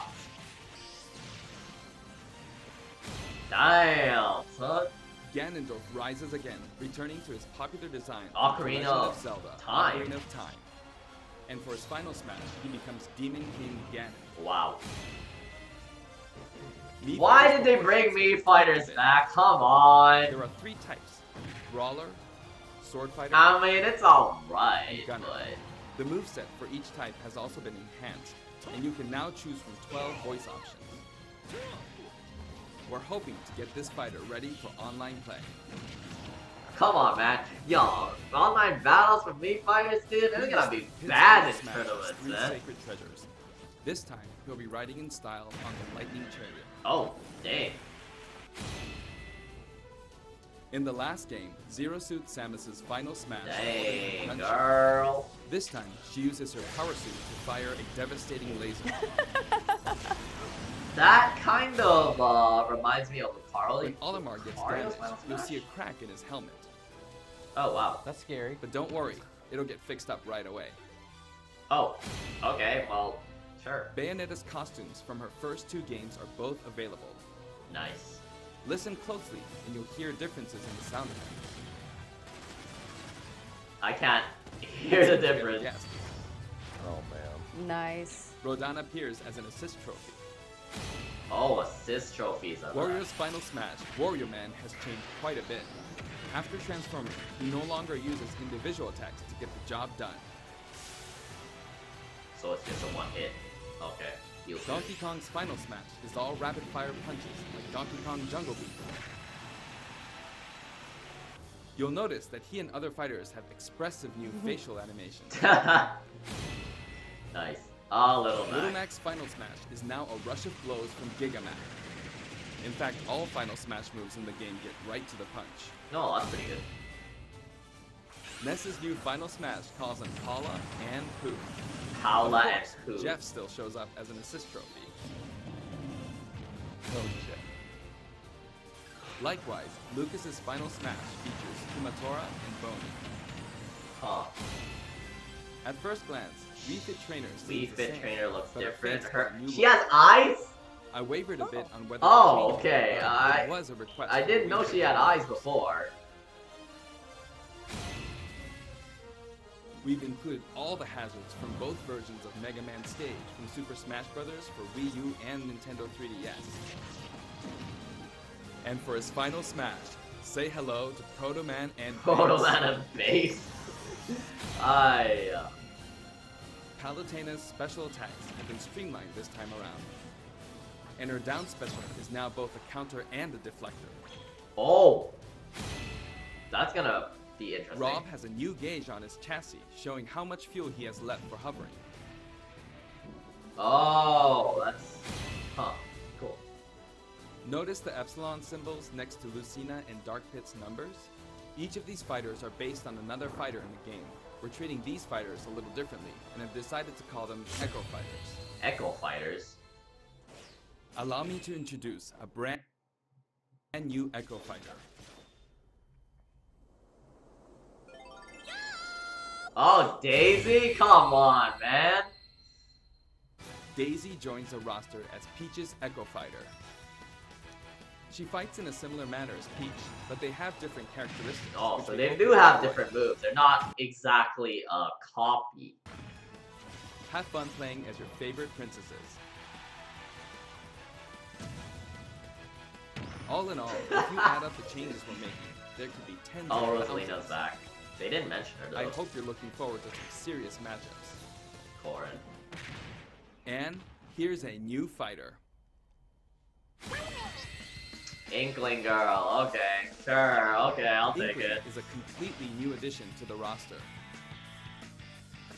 Speaker 1: Damn, son.
Speaker 16: Ganondorf rises again, returning to his popular design
Speaker 1: Ocarina
Speaker 16: from The Legend
Speaker 1: of
Speaker 16: Zelda,
Speaker 1: Time.
Speaker 16: Ocarina of Time. And for his final smash, he becomes Demon King Ganon.
Speaker 1: Wow.
Speaker 16: Mii
Speaker 1: Why
Speaker 16: Fighters
Speaker 1: did they
Speaker 16: were
Speaker 1: bring
Speaker 16: forced
Speaker 1: me
Speaker 16: to
Speaker 1: fighters
Speaker 16: fit.
Speaker 1: back? Come on.
Speaker 16: There are 3 types: Brawler, Sword Fighter,
Speaker 1: I mean, it's alright,
Speaker 16: and Gunner.
Speaker 1: but...
Speaker 16: The moveset for each type has also been enhanced, and you can now choose from 12 voice options. We're hoping to get this fighter ready for online play.
Speaker 1: Come on, man. Yo, online battles with Mii Fighters, dude, they're gonna be
Speaker 16: His
Speaker 1: bad in
Speaker 16: Smash has
Speaker 1: tournaments,
Speaker 16: 3
Speaker 1: man.
Speaker 16: sacred treasures. This time, he'll be riding in style on the Lightning Chariot.
Speaker 1: Oh, dang.
Speaker 16: In the last game, Zero Suit Samus's final smash.
Speaker 1: Dang,
Speaker 16: Punch.
Speaker 1: girl.
Speaker 16: This time, she uses her power suit to fire a devastating laser.
Speaker 1: That kind of reminds me of Carly.
Speaker 16: When Olimar gets
Speaker 1: Mario's
Speaker 16: damaged,
Speaker 1: final
Speaker 16: you'll
Speaker 1: smash?
Speaker 16: see a crack in his helmet.
Speaker 1: Oh, wow.
Speaker 5: That's scary.
Speaker 16: But don't worry, it'll get fixed up right away.
Speaker 1: Oh, okay, well, sure.
Speaker 16: Bayonetta's costumes from her first 2 games are both available.
Speaker 1: Nice.
Speaker 16: Listen closely, and you'll hear differences in the sound effects.
Speaker 1: I can't hear the difference.
Speaker 16: Yes.
Speaker 6: Oh man.
Speaker 4: Nice.
Speaker 16: Rodana appears as an assist trophy.
Speaker 1: Oh, assist trophies. I
Speaker 16: Warrior's final smash, Wario Man, has changed quite a bit. After transforming, he no longer uses individual attacks to get the job done.
Speaker 1: So it's just a one hit. Okay. Feels good.
Speaker 16: Donkey Kong's final smash is all rapid-fire punches, like Donkey Kong Jungle Beat. You'll notice that he and other fighters have expressive new facial animations.
Speaker 1: Nice. Oh, Little Mac.
Speaker 16: Little Mac's final smash is now a rush of blows from Giga Mac. In fact, all final smash moves in the game get right to the punch.
Speaker 1: No, that's pretty good.
Speaker 16: Ness's new Final Smash calls them Paula and Pooh.
Speaker 1: Paula
Speaker 16: Of
Speaker 1: and
Speaker 16: course,
Speaker 1: Pooh.
Speaker 16: Jeff still shows up as an assist trophy.
Speaker 18: Oh, Jeff.
Speaker 16: Likewise, Lucas's Final Smash features Kumatora and Boney.
Speaker 1: Huh.
Speaker 16: At first glance, Wii Fit Trainer seems
Speaker 1: Wii
Speaker 16: the
Speaker 1: Fit
Speaker 16: same,
Speaker 1: Trainer looks
Speaker 16: but her
Speaker 1: different.
Speaker 16: face
Speaker 1: Her,
Speaker 16: has a new
Speaker 1: she
Speaker 16: look.
Speaker 1: has eyes?
Speaker 16: I wavered a bit on whether
Speaker 1: Oh,
Speaker 16: to change it,
Speaker 1: okay.
Speaker 16: but it was a request
Speaker 1: I
Speaker 16: from
Speaker 1: didn't
Speaker 16: Wii
Speaker 1: know
Speaker 16: Fit
Speaker 1: she had
Speaker 16: Trainer.
Speaker 1: eyes before.
Speaker 16: We've included all the hazards from both versions of Mega Man Stage from Super Smash Bros. For Wii U and Nintendo 3DS. And for his final smash, say hello to Proto Man and
Speaker 1: Proto
Speaker 16: Bass.
Speaker 1: Man and Bass.
Speaker 16: Palutena's special attacks have been streamlined this time around. And her down special is now both a counter and a deflector.
Speaker 1: Oh! That's gonna be interesting.
Speaker 16: Rob has a new gauge on his chassis, showing how much fuel he has left for hovering.
Speaker 1: Oh, that's... Huh. Cool.
Speaker 16: Notice the epsilon symbols next to Lucina and Dark Pit's numbers? Each of these fighters are based on another fighter in the game. We're treating these fighters a little differently, and have decided to call them Echo Fighters.
Speaker 1: Echo Fighters?
Speaker 16: Allow me to introduce a brand new Echo Fighter.
Speaker 1: Oh, Daisy? Come on, man.
Speaker 16: Daisy joins the roster as Peach's Echo Fighter. She fights in a similar manner as Peach, but they have different characteristics.
Speaker 1: Oh,
Speaker 16: which
Speaker 1: so
Speaker 16: we
Speaker 1: they
Speaker 16: hope
Speaker 1: do
Speaker 16: you'll
Speaker 1: have
Speaker 16: enjoy.
Speaker 1: different moves. They're not exactly a copy.
Speaker 16: Have fun playing as your favorite princesses. All in all, if you add up the changes we're making, there could be tens
Speaker 1: Oh,
Speaker 16: of
Speaker 1: Rosalina's
Speaker 16: thousands.
Speaker 1: back. They didn't mention her,
Speaker 16: I
Speaker 1: though.
Speaker 16: hope you're looking forward to some serious matchups.
Speaker 1: Corrin.
Speaker 16: And here's a new fighter.
Speaker 1: Inkling Girl. Okay. Sure. Okay, I'll take
Speaker 16: Inkling
Speaker 1: it.
Speaker 16: is a completely new addition to the roster.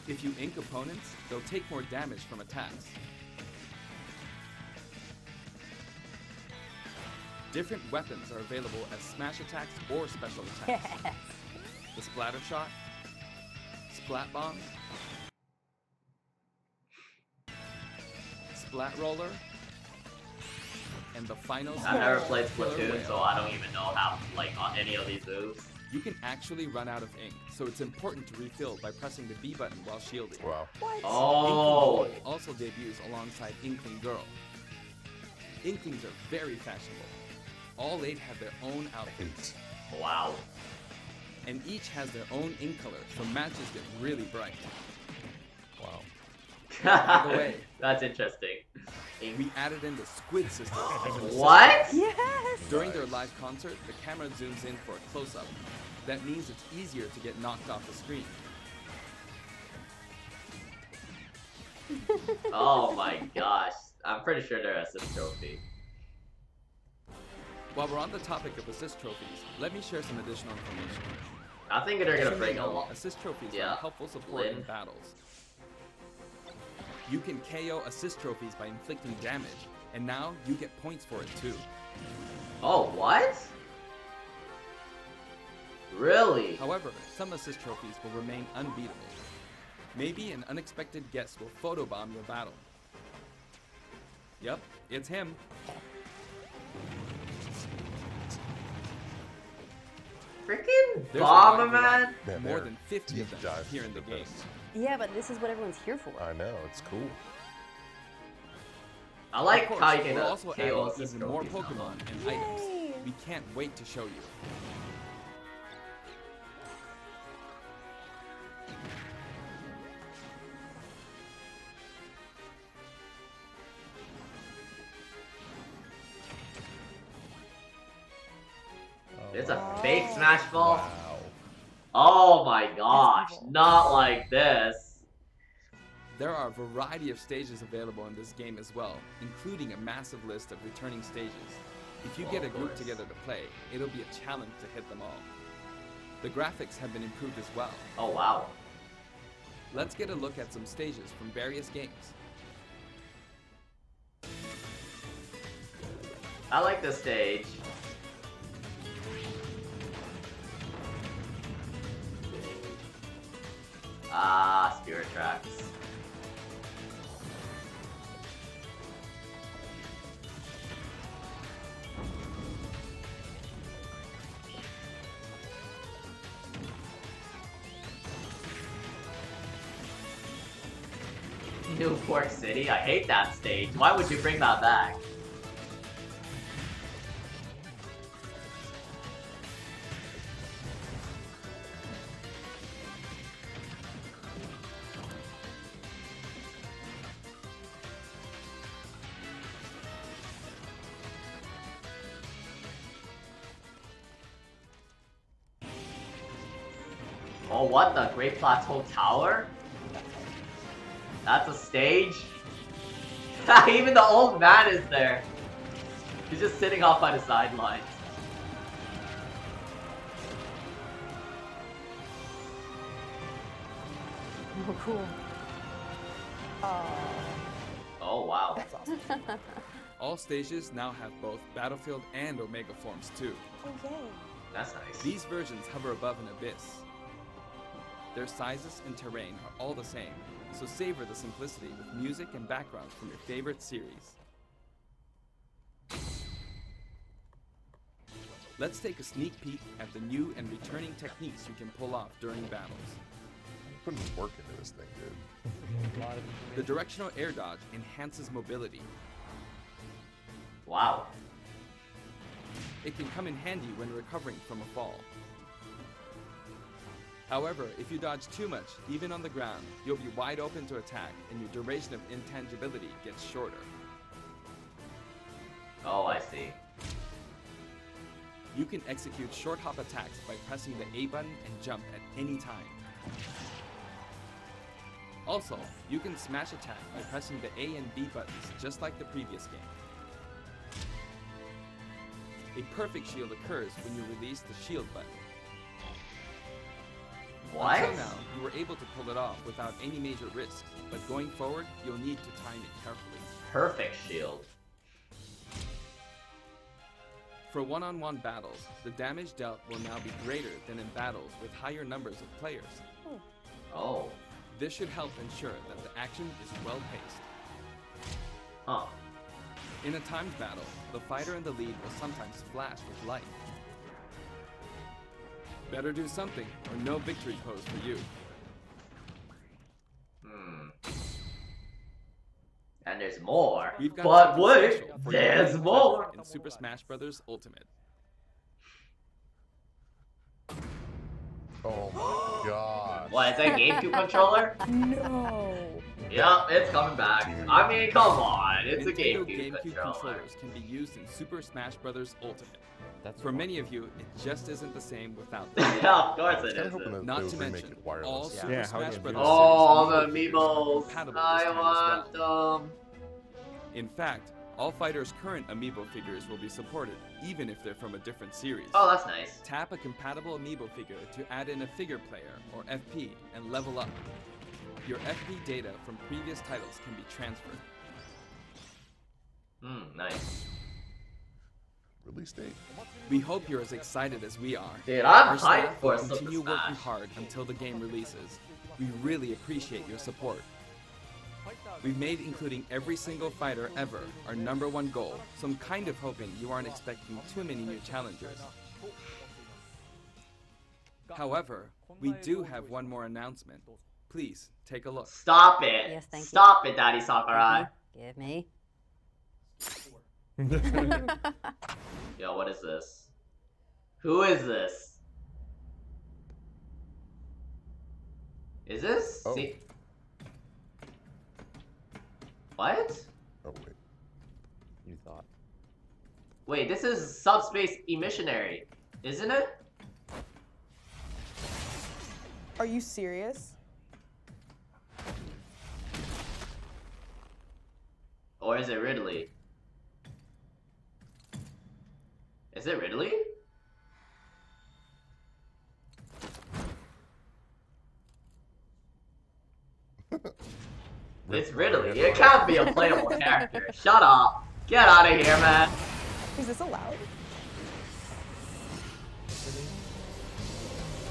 Speaker 16: If you ink opponents, they'll take more damage from attacks. Different weapons are available as smash attacks or special attacks. The Splatter Shot, Splat Bomb, Splat Roller, and the final
Speaker 1: I've never played
Speaker 16: Killer
Speaker 1: Splatoon,
Speaker 16: Whale.
Speaker 1: so I don't even know how, like, on any of these moves.
Speaker 16: You can actually run out of ink, so it's important to refill by pressing the B button while shielding.
Speaker 6: Wow.
Speaker 16: What?
Speaker 1: Oh.
Speaker 16: Inkling Boy also debuts alongside Inkling Girl. Inklings are very fashionable. All 8 have their own outfits.
Speaker 1: Wow.
Speaker 16: And each has their own ink color, so matches get really bright.
Speaker 6: Wow.
Speaker 16: By the way,
Speaker 1: That's interesting.
Speaker 16: we added in the squid system. as an
Speaker 1: What?
Speaker 16: assistant.
Speaker 4: Yes!
Speaker 16: During their live concert, the camera zooms in for a close-up. That means it's easier to get knocked off the screen.
Speaker 1: Oh my gosh. I'm pretty sure they're assist trophy.
Speaker 16: While we're on the topic of assist trophies, let me share some additional information.
Speaker 1: I think they're gonna
Speaker 16: As you may
Speaker 1: bring a
Speaker 16: know,
Speaker 1: lot.
Speaker 16: Assist trophies
Speaker 1: Yeah.
Speaker 16: are helpful support in
Speaker 1: Lynn.
Speaker 16: battles. You can KO assist trophies by inflicting damage, and now you get points for it too.
Speaker 1: Oh, what? Really?
Speaker 16: However, some assist trophies will remain unbeatable. Maybe an unexpected guest will photobomb your battle. Yep, it's him.
Speaker 1: Freaking
Speaker 16: There's a
Speaker 1: Bomberman?
Speaker 16: wide variety.
Speaker 6: Man,
Speaker 16: More
Speaker 6: they're
Speaker 16: than 50 of
Speaker 6: deep
Speaker 16: them
Speaker 6: dives
Speaker 16: here in the
Speaker 6: into
Speaker 16: game.
Speaker 6: this.
Speaker 4: Yeah, but this is what everyone's here for.
Speaker 6: I know, it's cool.
Speaker 1: I like
Speaker 16: Of course,
Speaker 1: how you can
Speaker 16: we're also
Speaker 1: KO
Speaker 16: adding
Speaker 1: assist
Speaker 16: even more
Speaker 1: trophies now.
Speaker 16: Pokemon and items. We can't wait to show you.
Speaker 1: It's a fake Smash Ball?
Speaker 6: Wow.
Speaker 1: Oh my gosh. Not like this.
Speaker 16: There are a variety of stages available in this game as well, including a massive list of returning stages. If you get a group together to play, it'll be a challenge to hit them all. The graphics have been improved as well.
Speaker 1: Oh wow.
Speaker 16: Let's get a look at some stages from various games.
Speaker 1: I like this stage. Ah, Spirit Tracks. Newport City? I hate that stage. Why would you bring that back? Oh, what the Great Plateau Tower? That's a stage? Even the old man is there. He's just sitting off by the sidelines.
Speaker 4: Oh, cool.
Speaker 1: Oh, wow.
Speaker 4: That's awesome.
Speaker 16: All stages now have both Battlefield and Omega forms too.
Speaker 4: Oh, yay.
Speaker 1: That's nice.
Speaker 16: These versions hover above an abyss. Their sizes and terrain are all the same, so savor the simplicity with music and backgrounds from your favorite series. Let's take a sneak peek at the new and returning techniques you can pull off during battles.
Speaker 6: Putting work into this thing, dude.
Speaker 16: The directional air dodge enhances mobility.
Speaker 1: Wow.
Speaker 16: It can come in handy when recovering from a fall. However, if you dodge too much, even on the ground, you'll be wide open to attack and your duration of intangibility gets shorter.
Speaker 1: Oh, I see.
Speaker 16: You can execute short hop attacks by pressing the A button and jump at any time. Also, you can smash attack by pressing the A and B buttons just like the previous game. A perfect shield occurs when you release the shield button.
Speaker 1: What?
Speaker 16: Until now, you were able to pull it off without any major risks, but going forward, you'll need to time it carefully.
Speaker 1: Perfect shield.
Speaker 16: For one-on-one battles, the damage dealt will now be greater than in battles with higher numbers of players.
Speaker 1: Oh.
Speaker 16: This should help ensure that the action is well-paced.
Speaker 1: Huh.
Speaker 16: In a timed battle, the fighter in the lead will sometimes flash with light. Better do something, or no victory pose for you.
Speaker 1: And there's more.
Speaker 16: We've got
Speaker 1: But
Speaker 16: something
Speaker 1: wait,
Speaker 16: special for
Speaker 1: there's
Speaker 16: you
Speaker 1: more.
Speaker 16: in Super Smash Bros. Ultimate.
Speaker 6: Oh my god.
Speaker 1: What, is that GameCube controller?
Speaker 7: No.
Speaker 1: Yep, it's coming back. I mean, come on, it's a
Speaker 16: Nintendo
Speaker 1: GameCube controller.
Speaker 16: controllers can be used in Super Smash Bros. Ultimate. For many of you, it just isn't the same without them.
Speaker 1: Yeah, of course it
Speaker 6: I was hoping
Speaker 1: isn't.
Speaker 6: that
Speaker 16: Not
Speaker 6: they
Speaker 16: to
Speaker 6: would remake
Speaker 16: mention,
Speaker 6: it wireless.
Speaker 16: all Super
Speaker 18: Yeah, how
Speaker 16: Smash
Speaker 18: do you
Speaker 16: Bros.
Speaker 18: do
Speaker 16: series
Speaker 1: all the
Speaker 16: amiibo figures will be
Speaker 1: amiibos.
Speaker 16: compatible this
Speaker 1: I
Speaker 16: time as
Speaker 1: want
Speaker 16: well.
Speaker 1: them.
Speaker 16: In fact, all fighters' current amiibo figures will be supported, even if they're from a different series.
Speaker 1: Oh, that's nice.
Speaker 16: Tap a compatible amiibo figure to add in a figure player, or FP, and level up. Your FP data from previous titles can be transferred.
Speaker 1: Nice.
Speaker 6: Release date.
Speaker 16: We hope you're as excited as we are.
Speaker 1: Dude, I'm
Speaker 16: Our
Speaker 1: hyped
Speaker 16: staff
Speaker 1: for
Speaker 16: will
Speaker 1: Super
Speaker 16: continue working
Speaker 1: Smash.
Speaker 16: hard until the game releases. We really appreciate your support. We've made including every single fighter ever our #1 goal, so I'm kind of hoping you aren't expecting too many new challengers. However, we do have one more announcement. Please, take a look.
Speaker 1: Stop it.
Speaker 4: Yes, thank you.
Speaker 1: Stop it, Daddy Sakurai.
Speaker 4: Give me.
Speaker 1: Yo, what is this? Who is this? Is this?
Speaker 6: Oh.
Speaker 1: See? What?
Speaker 6: Oh wait.
Speaker 5: You thought.
Speaker 1: Wait, this is Subspace Emissionary, isn't it?
Speaker 7: Are you serious?
Speaker 1: Or is it Ridley? Is it Ridley? It's Ridley. It can't be a playable character. Shut up. Get out of here, man.
Speaker 7: Is this allowed?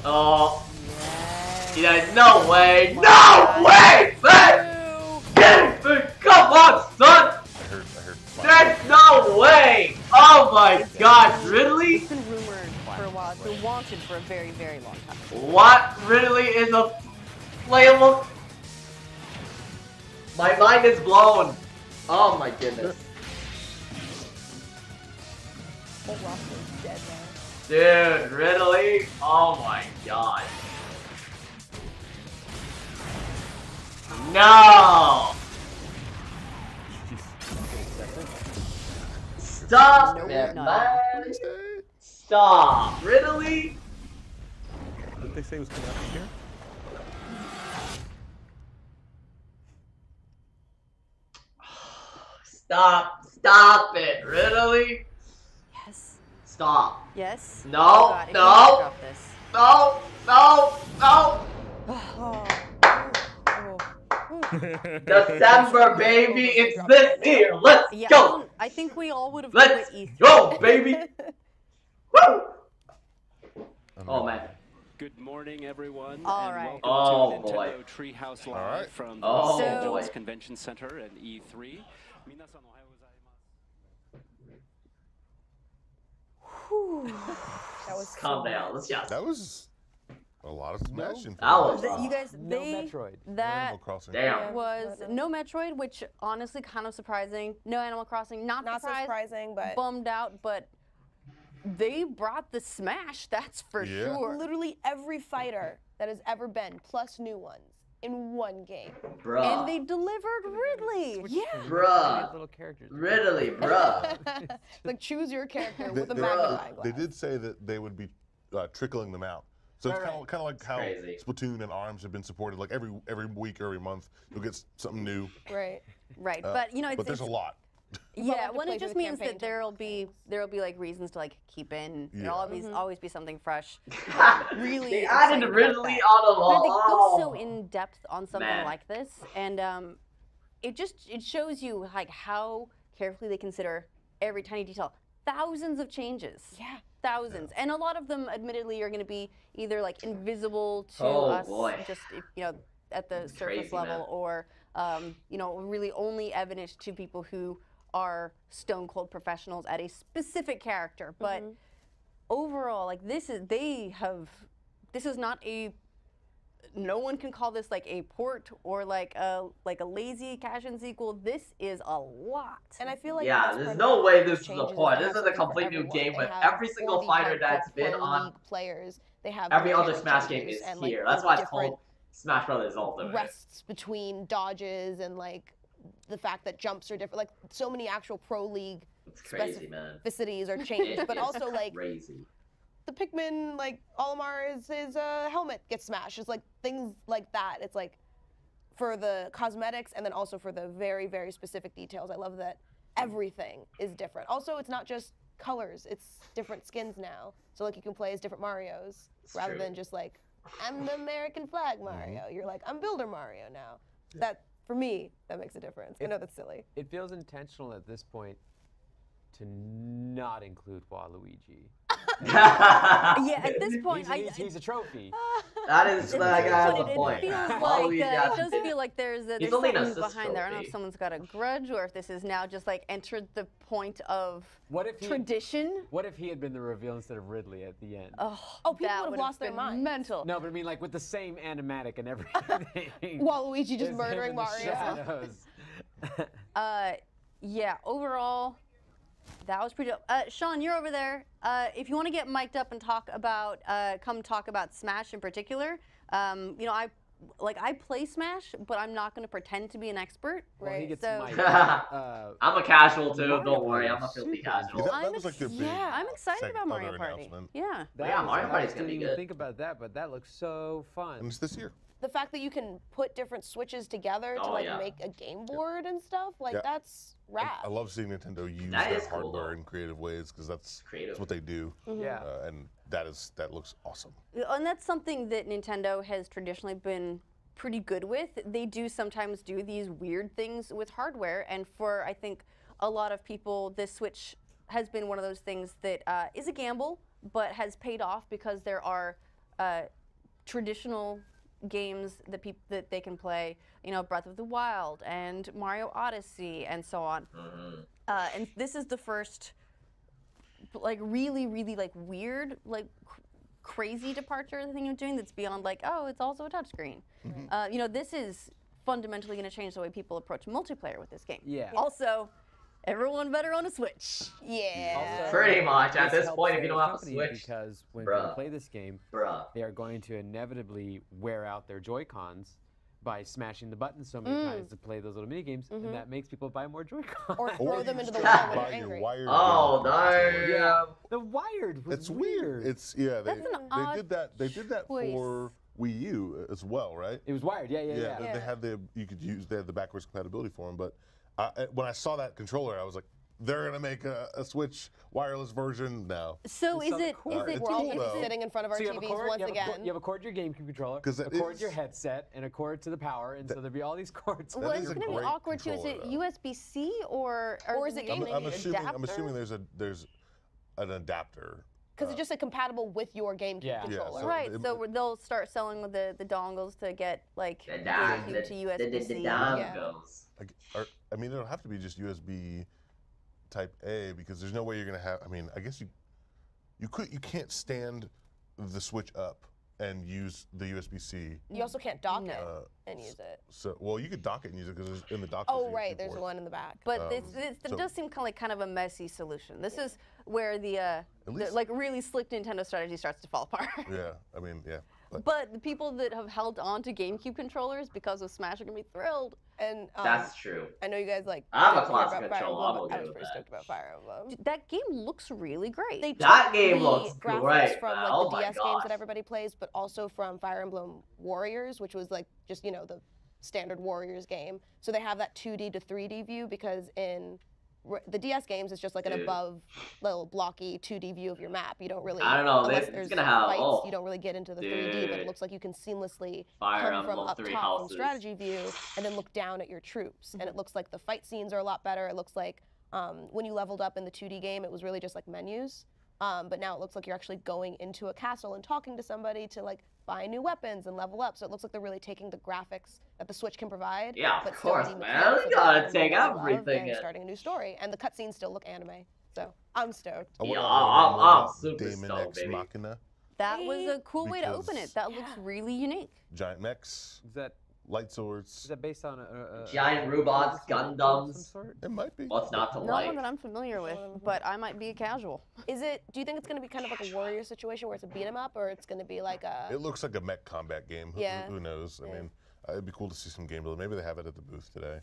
Speaker 1: Oh.
Speaker 4: Yes.
Speaker 1: Yeah, no way! No way! Man! Come on, son! There's no way! Oh my god, Ridley?
Speaker 4: It's been rumored for a while. It's been wanted for a very, very long time.
Speaker 1: What? Ridley is a playable? My mind is blown. Oh my goodness.
Speaker 7: Whole roster's dead now.
Speaker 1: Dude, Ridley? Oh my god. No! Stop it, man! Stop! Ridley?
Speaker 18: Did they say it was coming out this year?
Speaker 1: Stop it, Ridley?
Speaker 4: Yes.
Speaker 1: Stop.
Speaker 4: Yes.
Speaker 1: No,
Speaker 4: Oh God, if you
Speaker 1: no,
Speaker 4: drop this.
Speaker 1: no, no, no.
Speaker 4: Oh.
Speaker 1: December, baby, it's this year. Let's
Speaker 4: Yeah,
Speaker 1: go.
Speaker 4: I think we all would have
Speaker 1: Let's
Speaker 4: quit E3.
Speaker 1: go, baby. Woo! Oh man.
Speaker 19: Good morning, everyone,
Speaker 4: All
Speaker 19: and
Speaker 4: right.
Speaker 19: welcome
Speaker 1: Oh,
Speaker 19: to
Speaker 1: boy.
Speaker 19: Nintendo Treehouse Live from the
Speaker 1: Oh,
Speaker 19: Los Angeles
Speaker 1: boy.
Speaker 19: Convention Center and E3.
Speaker 7: That was
Speaker 1: Calm down. Let's just.
Speaker 6: That was a lot of Smash info.
Speaker 1: That was
Speaker 4: You guys,
Speaker 5: No
Speaker 4: they
Speaker 5: Metroid.
Speaker 4: that
Speaker 6: Animal Crossing.
Speaker 1: Damn.
Speaker 4: was no Metroid, which honestly kind of surprising. No Animal Crossing, not
Speaker 7: Not so
Speaker 4: surprised,
Speaker 7: surprising, but
Speaker 4: bummed out, but they brought the Smash, that's for
Speaker 6: Yeah.
Speaker 4: sure.
Speaker 7: literally every fighter that has ever been, plus new ones, in one game.
Speaker 1: Bruh.
Speaker 4: And they delivered Ridley. Yeah.
Speaker 1: Bruh.
Speaker 5: Little characters.
Speaker 1: Ridley, bruh.
Speaker 7: Like choose your character
Speaker 6: They,
Speaker 7: with a
Speaker 6: they-
Speaker 7: magnifying glass.
Speaker 6: they did say that they would be trickling them out. So it's kind of like how
Speaker 1: crazy.
Speaker 6: Splatoon and ARMS have been supported. Like every week or every month, you'll get something new.
Speaker 7: Right.
Speaker 4: Right, but you know,
Speaker 6: But there's a lot.
Speaker 4: Yeah,
Speaker 7: have to
Speaker 4: well,
Speaker 7: play
Speaker 4: it just
Speaker 7: through the
Speaker 4: means
Speaker 7: campaign
Speaker 4: that there'll be like reasons to like keep in.
Speaker 6: Yeah.
Speaker 4: There'll always be something fresh. Really,
Speaker 1: They added
Speaker 4: excited about
Speaker 1: Ridley
Speaker 4: that.
Speaker 1: on a
Speaker 4: But they go so
Speaker 1: wall.
Speaker 4: in depth on something
Speaker 1: Man.
Speaker 4: like this, and it shows you like how carefully they consider every tiny detail. Thousands of changes.
Speaker 7: Yeah.
Speaker 4: Thousands, and a lot of them, admittedly, are going to be either like invisible to
Speaker 1: Oh,
Speaker 4: us,
Speaker 1: boy.
Speaker 4: just at the surface
Speaker 1: crazy,
Speaker 4: level,
Speaker 1: man.
Speaker 4: or really only evident to people who are stone cold professionals at a specific character. But overall, like this is not a. No one can call this like a port or like a lazy cash-in sequel. This is a lot.
Speaker 7: And I feel like
Speaker 1: Yeah,
Speaker 7: the best
Speaker 1: there's
Speaker 7: part
Speaker 1: no
Speaker 7: about
Speaker 1: way
Speaker 7: these
Speaker 1: this is a
Speaker 7: changes
Speaker 1: port.
Speaker 7: they
Speaker 1: This
Speaker 7: have
Speaker 1: is a
Speaker 7: something for
Speaker 1: complete new
Speaker 7: everyone.
Speaker 1: game
Speaker 7: They
Speaker 1: with
Speaker 7: have
Speaker 1: every single
Speaker 7: 40
Speaker 1: fighter
Speaker 7: hardcore
Speaker 1: that's been
Speaker 7: pro
Speaker 1: on
Speaker 7: league players. They have
Speaker 1: every other
Speaker 7: different
Speaker 1: Smash game
Speaker 7: changes
Speaker 1: is
Speaker 7: and, like,
Speaker 1: here. That's
Speaker 7: the
Speaker 1: why it's
Speaker 7: different
Speaker 1: called Smash Brothers Ultimate.
Speaker 7: rests between dodges and like the fact that jumps are different. Like so many actual pro league
Speaker 1: It's crazy, man.
Speaker 7: specificities are changed, but also like
Speaker 1: Crazy.
Speaker 7: the Pikmin, like Olimar, his helmet gets smashed. It's like things like that. It's like for the cosmetics and then also for the very, very specific details. I love that everything is different. Also, it's not just colors, it's different skins now. So like you can play as different Marios rather
Speaker 1: true.
Speaker 7: than just like, I'm the American flag Mario. You're like, I'm Builder Mario now. That, for me, that makes a difference. I know that's silly.
Speaker 5: It feels intentional at this point to not include Waluigi.
Speaker 4: Yeah, at this point,
Speaker 5: he's a trophy.
Speaker 1: That is that guy has a
Speaker 4: It
Speaker 1: point.
Speaker 4: feels like
Speaker 1: Waluigi
Speaker 4: it
Speaker 1: has
Speaker 4: does
Speaker 1: a-
Speaker 4: feel like there's
Speaker 1: He's only an
Speaker 4: something
Speaker 1: assist
Speaker 4: behind there. I don't know if
Speaker 1: trophy.
Speaker 4: someone's got a grudge or if this is now just like entered the point of
Speaker 5: What if he,
Speaker 4: tradition.
Speaker 5: What if he had been the reveal instead of Ridley at the end?
Speaker 4: Oh,
Speaker 7: people
Speaker 4: that
Speaker 7: would have
Speaker 4: would've
Speaker 7: lost their
Speaker 4: been
Speaker 7: minds.
Speaker 4: Mental.
Speaker 5: No, but I mean like with the same animatic and everything.
Speaker 7: Waluigi just
Speaker 5: There's him
Speaker 7: murdering
Speaker 5: in the
Speaker 7: Mario.
Speaker 5: shadows.
Speaker 4: Yeah, overall, that was pretty dope. Sean, you're over there. If you want to get mic'd up and talk about, come talk about Smash in particular, I play Smash, but I'm not going to pretend to be an expert.
Speaker 5: Well, he gets
Speaker 4: so,
Speaker 5: mic'd.
Speaker 1: I'm a casual too.
Speaker 5: Mario
Speaker 1: Don't worry, I'm a
Speaker 5: Party's
Speaker 1: filthy
Speaker 5: super
Speaker 1: casual.
Speaker 6: That was like their big.
Speaker 4: I'm excited about Mario
Speaker 6: other
Speaker 4: Party.
Speaker 6: announcement.
Speaker 4: Yeah.
Speaker 1: Yeah, Mario Party's gonna
Speaker 5: didn't
Speaker 1: be
Speaker 5: even
Speaker 1: good.
Speaker 5: think about that, but that looks so fun.
Speaker 6: And it's this year.
Speaker 7: The fact that you can put different switches together to
Speaker 1: Oh,
Speaker 7: like
Speaker 1: yeah.
Speaker 7: make a game board and stuff, like
Speaker 6: Yeah.
Speaker 7: that's rad.
Speaker 6: I love seeing Nintendo use
Speaker 1: That
Speaker 6: their
Speaker 1: is cool,
Speaker 6: hardware
Speaker 1: though.
Speaker 6: in creative ways because that's
Speaker 1: Creative.
Speaker 6: what they do.
Speaker 5: Yeah.
Speaker 6: And that looks awesome.
Speaker 4: And that's something that Nintendo has traditionally been pretty good with. They do sometimes do these weird things with hardware, and for, I think, a lot of people, this Switch has been one of those things that is a gamble, but has paid off because there are traditional games that they can play, you know, Breath of the Wild and Mario Odyssey and so on. And this is the first, like, really, really, like, weird, like, crazy departure the thing you're doing that's beyond, like, oh, it's also a touchscreen. You know, this is fundamentally going to change the way people approach multiplayer with this game.
Speaker 5: Yeah.
Speaker 4: Also, everyone better own a Switch.
Speaker 7: Yeah.
Speaker 1: Pretty much at this
Speaker 5: helps
Speaker 1: point if you
Speaker 5: their
Speaker 1: don't have a
Speaker 5: company
Speaker 1: Switch.
Speaker 5: Because when
Speaker 1: Bruh.
Speaker 5: people play this game, they are going to inevitably wear out their Joy-Cons by smashing the buttons so many times to play those little mini games, and that makes people buy more Joy-Cons.
Speaker 7: Or throw them into the wall when you're angry.
Speaker 1: Oh, no.
Speaker 5: Yeah. The wired was
Speaker 6: It's weird. It's they did that. They did that
Speaker 4: choice.
Speaker 6: for Wii U as well, right?
Speaker 5: It was wired. Yeah.
Speaker 6: They had they had the backwards compatibility for them. But when I saw that controller, I was like, they're gonna make a Switch wireless version now.
Speaker 4: So is it
Speaker 6: It's
Speaker 7: We're all
Speaker 6: cool, though.
Speaker 7: sitting in front of our
Speaker 5: So you have a
Speaker 7: TVs
Speaker 5: cord,
Speaker 7: once
Speaker 5: you have
Speaker 7: again.
Speaker 5: you have a cord to your GameCube controller,
Speaker 6: 'Cause
Speaker 5: a
Speaker 6: it
Speaker 5: cord to
Speaker 6: is-
Speaker 5: your headset, and a cord to the power, and so there'd be all these cords.
Speaker 4: Well, it's going to be awkward too. Is it USB-C or
Speaker 7: is it
Speaker 4: gaming
Speaker 6: I'm assuming
Speaker 4: adapter?
Speaker 6: there's an adapter.
Speaker 7: Because it's just compatible with your GameCube controller.
Speaker 6: so
Speaker 4: Right, so they'll start selling with the dongles to get like
Speaker 1: dong-
Speaker 4: GameCube to USB-C.
Speaker 1: the dongles.
Speaker 6: I mean, it'll have to be just USB Type A because there's no way you're gonna have. I mean, I guess you can't stand the Switch up and use the USB-C.
Speaker 7: You also can't dock it and use it.
Speaker 6: So, well, you could dock it and use it because in the dock.
Speaker 7: Oh, right, there's one in the back.
Speaker 4: But it does seem kind of a messy solution. This is where the like really slick Nintendo strategy starts to fall apart.
Speaker 6: Yeah, I mean, yeah.
Speaker 4: But the people that have held on to GameCube controllers because of Smash are gonna be thrilled.
Speaker 7: And
Speaker 1: That's true.
Speaker 7: I know you guys like.
Speaker 1: I have a
Speaker 7: don't care
Speaker 1: classic
Speaker 7: about Fire
Speaker 1: controller, I'm
Speaker 7: Emblem, but I
Speaker 1: okay
Speaker 7: was
Speaker 1: with
Speaker 7: pretty
Speaker 1: that.
Speaker 7: stoked about Fire Emblem.
Speaker 4: That game looks really great.
Speaker 7: They
Speaker 1: That
Speaker 7: took
Speaker 1: game
Speaker 7: the
Speaker 1: looks
Speaker 7: graphics
Speaker 1: great,
Speaker 7: from
Speaker 1: man.
Speaker 7: like
Speaker 1: Oh
Speaker 7: the
Speaker 1: my
Speaker 7: DS games
Speaker 1: gosh.
Speaker 7: that everybody plays, but also from Fire Emblem Warriors, which was like just the standard Warriors game. So they have that 2D to 3D view because in the DS games, it's just like an
Speaker 1: Dude.
Speaker 7: above little blocky 2D view of your map. You don't really.
Speaker 1: I don't know,
Speaker 7: Unless
Speaker 1: it's
Speaker 7: there's
Speaker 1: gonna have-
Speaker 7: fights,
Speaker 1: oh,
Speaker 7: you don't really get into the 3D, but
Speaker 1: dude.
Speaker 7: it looks like you can seamlessly
Speaker 1: Fire
Speaker 7: come from
Speaker 1: Emblem
Speaker 7: up
Speaker 1: Three
Speaker 7: top
Speaker 1: Houses.
Speaker 7: from strategy view and then look down at your troops. And it looks like the fight scenes are a lot better. It looks like when you leveled up in the 2D game, it was really just like menus. But now it looks like you're actually going into a castle and talking to somebody to like buy new weapons and level up. So it looks like they're really taking the graphics that the Switch can provide.
Speaker 1: Yeah, of
Speaker 7: but still
Speaker 1: course,
Speaker 7: the
Speaker 1: man.
Speaker 7: mechanics
Speaker 1: You
Speaker 7: of
Speaker 1: gotta
Speaker 7: Fire Emblem
Speaker 1: take
Speaker 7: that I love
Speaker 1: everything
Speaker 7: and
Speaker 1: in.
Speaker 7: starting a new story. And the cutscenes still look anime. So I'm stoked.
Speaker 6: I wonder
Speaker 1: Yeah,
Speaker 6: if they're
Speaker 1: I'm
Speaker 6: about
Speaker 1: super
Speaker 6: Daemon
Speaker 1: stoked,
Speaker 6: X
Speaker 1: baby.
Speaker 6: Machina,
Speaker 4: That was a cool way to open
Speaker 6: Because-
Speaker 4: it. That looks really unique.
Speaker 6: giant mechs,
Speaker 5: Is that
Speaker 6: light swords.
Speaker 5: is that based on a
Speaker 1: Giant robots,
Speaker 5: of some
Speaker 1: Gundams.
Speaker 5: sort?
Speaker 6: It might be.
Speaker 1: What's not to
Speaker 4: Not
Speaker 1: like?
Speaker 4: one that I'm familiar with, but I might be a casual.
Speaker 7: Do you think it's going to be kind of like a warrior situation where it's a beat 'em up, or it's going to be like a?
Speaker 6: It looks like a mech combat game.
Speaker 7: Yeah.
Speaker 6: Who knows? I
Speaker 7: Yeah.
Speaker 6: mean, it'd be cool to see some gameplay. Maybe they have it at the booth today.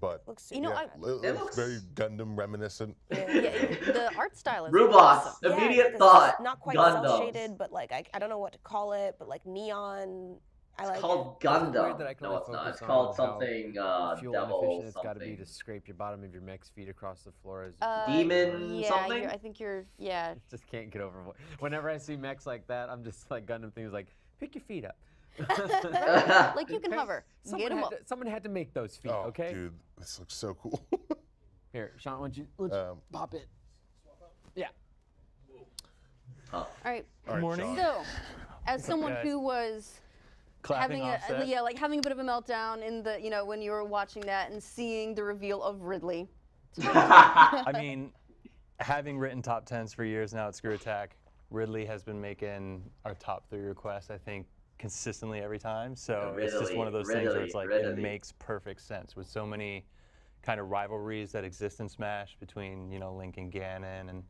Speaker 6: But
Speaker 7: Looks
Speaker 4: You know,
Speaker 6: yeah, it looks very Gundam reminiscent.
Speaker 4: Yeah, the art style is
Speaker 1: Robots.
Speaker 4: awesome.
Speaker 1: Immediate
Speaker 7: because
Speaker 1: thought.
Speaker 7: it's not quite
Speaker 1: Gundams.
Speaker 7: cel shaded, but like I don't know what to call it, but like neon. I like
Speaker 1: It's called
Speaker 5: It's weird
Speaker 1: Gundam.
Speaker 5: that I can
Speaker 1: No,
Speaker 5: only
Speaker 1: it's not.
Speaker 5: focus
Speaker 1: It's
Speaker 5: on
Speaker 1: called
Speaker 5: how
Speaker 1: something
Speaker 5: fuel
Speaker 1: Devil
Speaker 5: inefficient it's got to be
Speaker 1: something.
Speaker 5: to scrape your bottom of your mech's feet across the floor.
Speaker 1: Demon
Speaker 4: yeah,
Speaker 1: something?
Speaker 4: I think you're, yeah.
Speaker 5: Just can't get over. Whenever I see mechs like that, I'm just like Gundam things like pick your feet up.
Speaker 4: Like you can hover. Get 'em up.
Speaker 5: Someone had to make those feet,
Speaker 6: Oh,
Speaker 5: okay?
Speaker 6: dude, this looks so cool.
Speaker 5: Here, Sean, why don't you pop it? Yeah.
Speaker 4: All right.
Speaker 6: All right,
Speaker 18: Morning.
Speaker 6: Sean.
Speaker 4: So, as someone
Speaker 18: guys.
Speaker 4: who was
Speaker 18: Clapping
Speaker 4: having
Speaker 18: offset.
Speaker 4: like having a bit of a meltdown in the, when you were watching that and seeing the reveal of Ridley.
Speaker 18: I mean, having written top 10s for years now at Screw Attack, Ridley has been making our top 3 requests, I think, consistently every time. So it's just one of those things where it's like, it makes perfect sense with so many kind of rivalries that exist in Smash between, Link and Ganon, and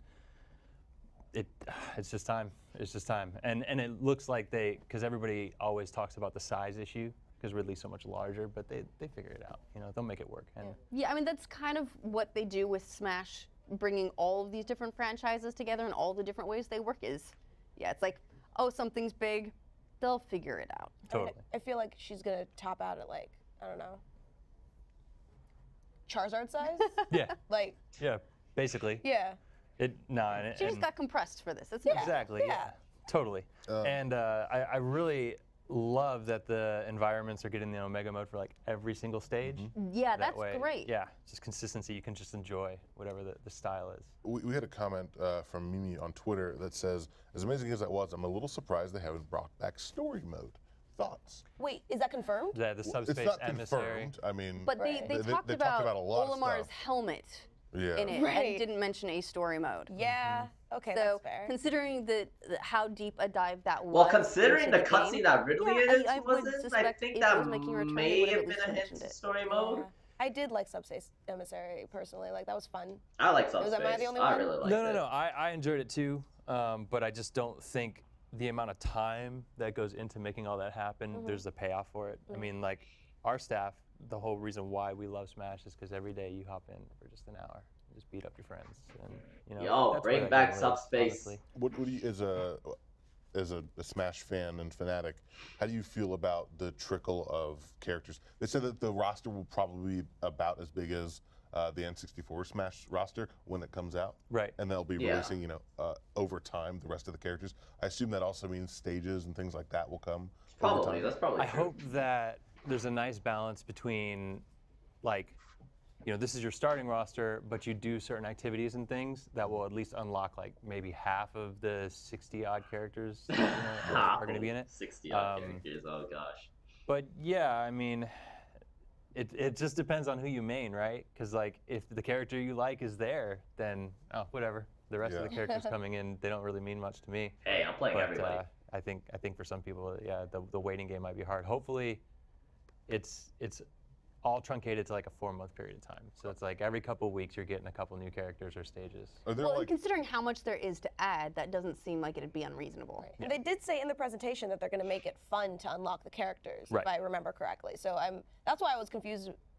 Speaker 18: it's just time. It's just time. And it looks like because everybody always talks about the size issue, because Ridley's so much larger, but they figured it out. They'll make it work. And
Speaker 4: Yeah, I mean, that's kind of what they do with Smash, bringing all of these different franchises together and all the different ways they work is, it's like, oh, something's big, they'll figure it out.
Speaker 18: Totally.
Speaker 7: I feel like she's gonna top out at like I don't know, Charizard size.
Speaker 18: Yeah.
Speaker 7: Like.
Speaker 18: Yeah, basically.
Speaker 7: Yeah.
Speaker 4: She just got compressed for this. It's
Speaker 18: Exactly. Yeah. Totally. And I really, love that the environments are getting the Omega mode for like every single stage.
Speaker 4: Yeah,
Speaker 18: That
Speaker 4: that's
Speaker 18: way,
Speaker 4: great.
Speaker 18: Yeah, just consistency. You can just enjoy whatever the style is.
Speaker 6: We had a comment from Mimi on Twitter that says, as amazing as that was, I'm a little surprised they haven't brought back story mode. Thoughts?
Speaker 7: Wait, is that confirmed?
Speaker 18: Yeah, the
Speaker 6: Well,
Speaker 18: subspace
Speaker 6: it's not
Speaker 18: emissary.
Speaker 6: confirmed. I mean,
Speaker 4: But they talked
Speaker 6: they
Speaker 4: about,
Speaker 6: a lot of
Speaker 4: Olimar's
Speaker 6: stuff.
Speaker 4: helmet
Speaker 6: Yeah.
Speaker 4: in it
Speaker 7: Right.
Speaker 4: and didn't mention a story mode.
Speaker 7: Yeah. Okay,
Speaker 4: So
Speaker 7: that's fair.
Speaker 4: considering how deep a dive that was.
Speaker 1: Well, considering
Speaker 4: into
Speaker 1: the cutscene
Speaker 4: game,
Speaker 1: that Ridley
Speaker 4: yeah,
Speaker 1: in it
Speaker 4: I would
Speaker 1: was in, I
Speaker 4: suspect
Speaker 1: think
Speaker 4: if
Speaker 1: that
Speaker 4: it was making a return, they
Speaker 1: may
Speaker 4: would
Speaker 1: have
Speaker 4: at
Speaker 1: been
Speaker 4: least
Speaker 1: a hint
Speaker 4: mentioned
Speaker 1: to
Speaker 4: it.
Speaker 1: story mode.
Speaker 7: Yeah. I did like Subspace Emissary personally. Like that was fun.
Speaker 1: I like
Speaker 7: Was
Speaker 1: Subspace.
Speaker 7: am I the only
Speaker 1: I
Speaker 7: one?
Speaker 1: really liked
Speaker 18: No,
Speaker 1: it.
Speaker 18: I enjoyed it too, but I just don't think the amount of time that goes into making all that happen, there's a payoff for it. I mean, like our staff, the whole reason why we love Smash is because every day you hop in for just an hour, and just beat up your friends, and you know.
Speaker 1: Yo,
Speaker 18: that's
Speaker 1: bring
Speaker 18: where that
Speaker 1: back
Speaker 18: game lives,
Speaker 1: Subspace.
Speaker 18: honestly.
Speaker 6: What do you, as a Smash fan and fanatic, how do you feel about the trickle of characters? They said that the roster will probably be about as big as the N64 Smash roster when it comes out.
Speaker 18: Right.
Speaker 6: And they'll be
Speaker 1: Yeah.
Speaker 6: releasing, over time, the rest of the characters. I assume that also means stages and things like that will come over
Speaker 1: Probably,
Speaker 6: time.
Speaker 1: that's probably
Speaker 18: I
Speaker 1: true.
Speaker 18: hope that there's a nice balance between, like, this is your starting roster, but you do certain activities and things that will at least unlock like maybe half of the 60-odd characters are going to be in it.
Speaker 1: 60 odd characters, oh gosh.
Speaker 18: But yeah, I mean, it just depends on who you main, right? Because like if the character you like is there, then whatever. The rest of the characters coming in, they don't really mean much to me.
Speaker 1: Hey, I'm playing
Speaker 18: But,
Speaker 1: everybody.
Speaker 18: I think for some people, yeah, the waiting game might be hard. Hopefully, it's all truncated to like a 4-month period of time. So it's like every couple weeks you're getting a couple new characters or stages.
Speaker 4: Well, and considering how much there is to add, that doesn't seem like it'd be unreasonable.
Speaker 7: Right. They did say in the presentation that they're going to make it fun to unlock the characters,
Speaker 18: Right.
Speaker 7: if I remember correctly. So that's why I was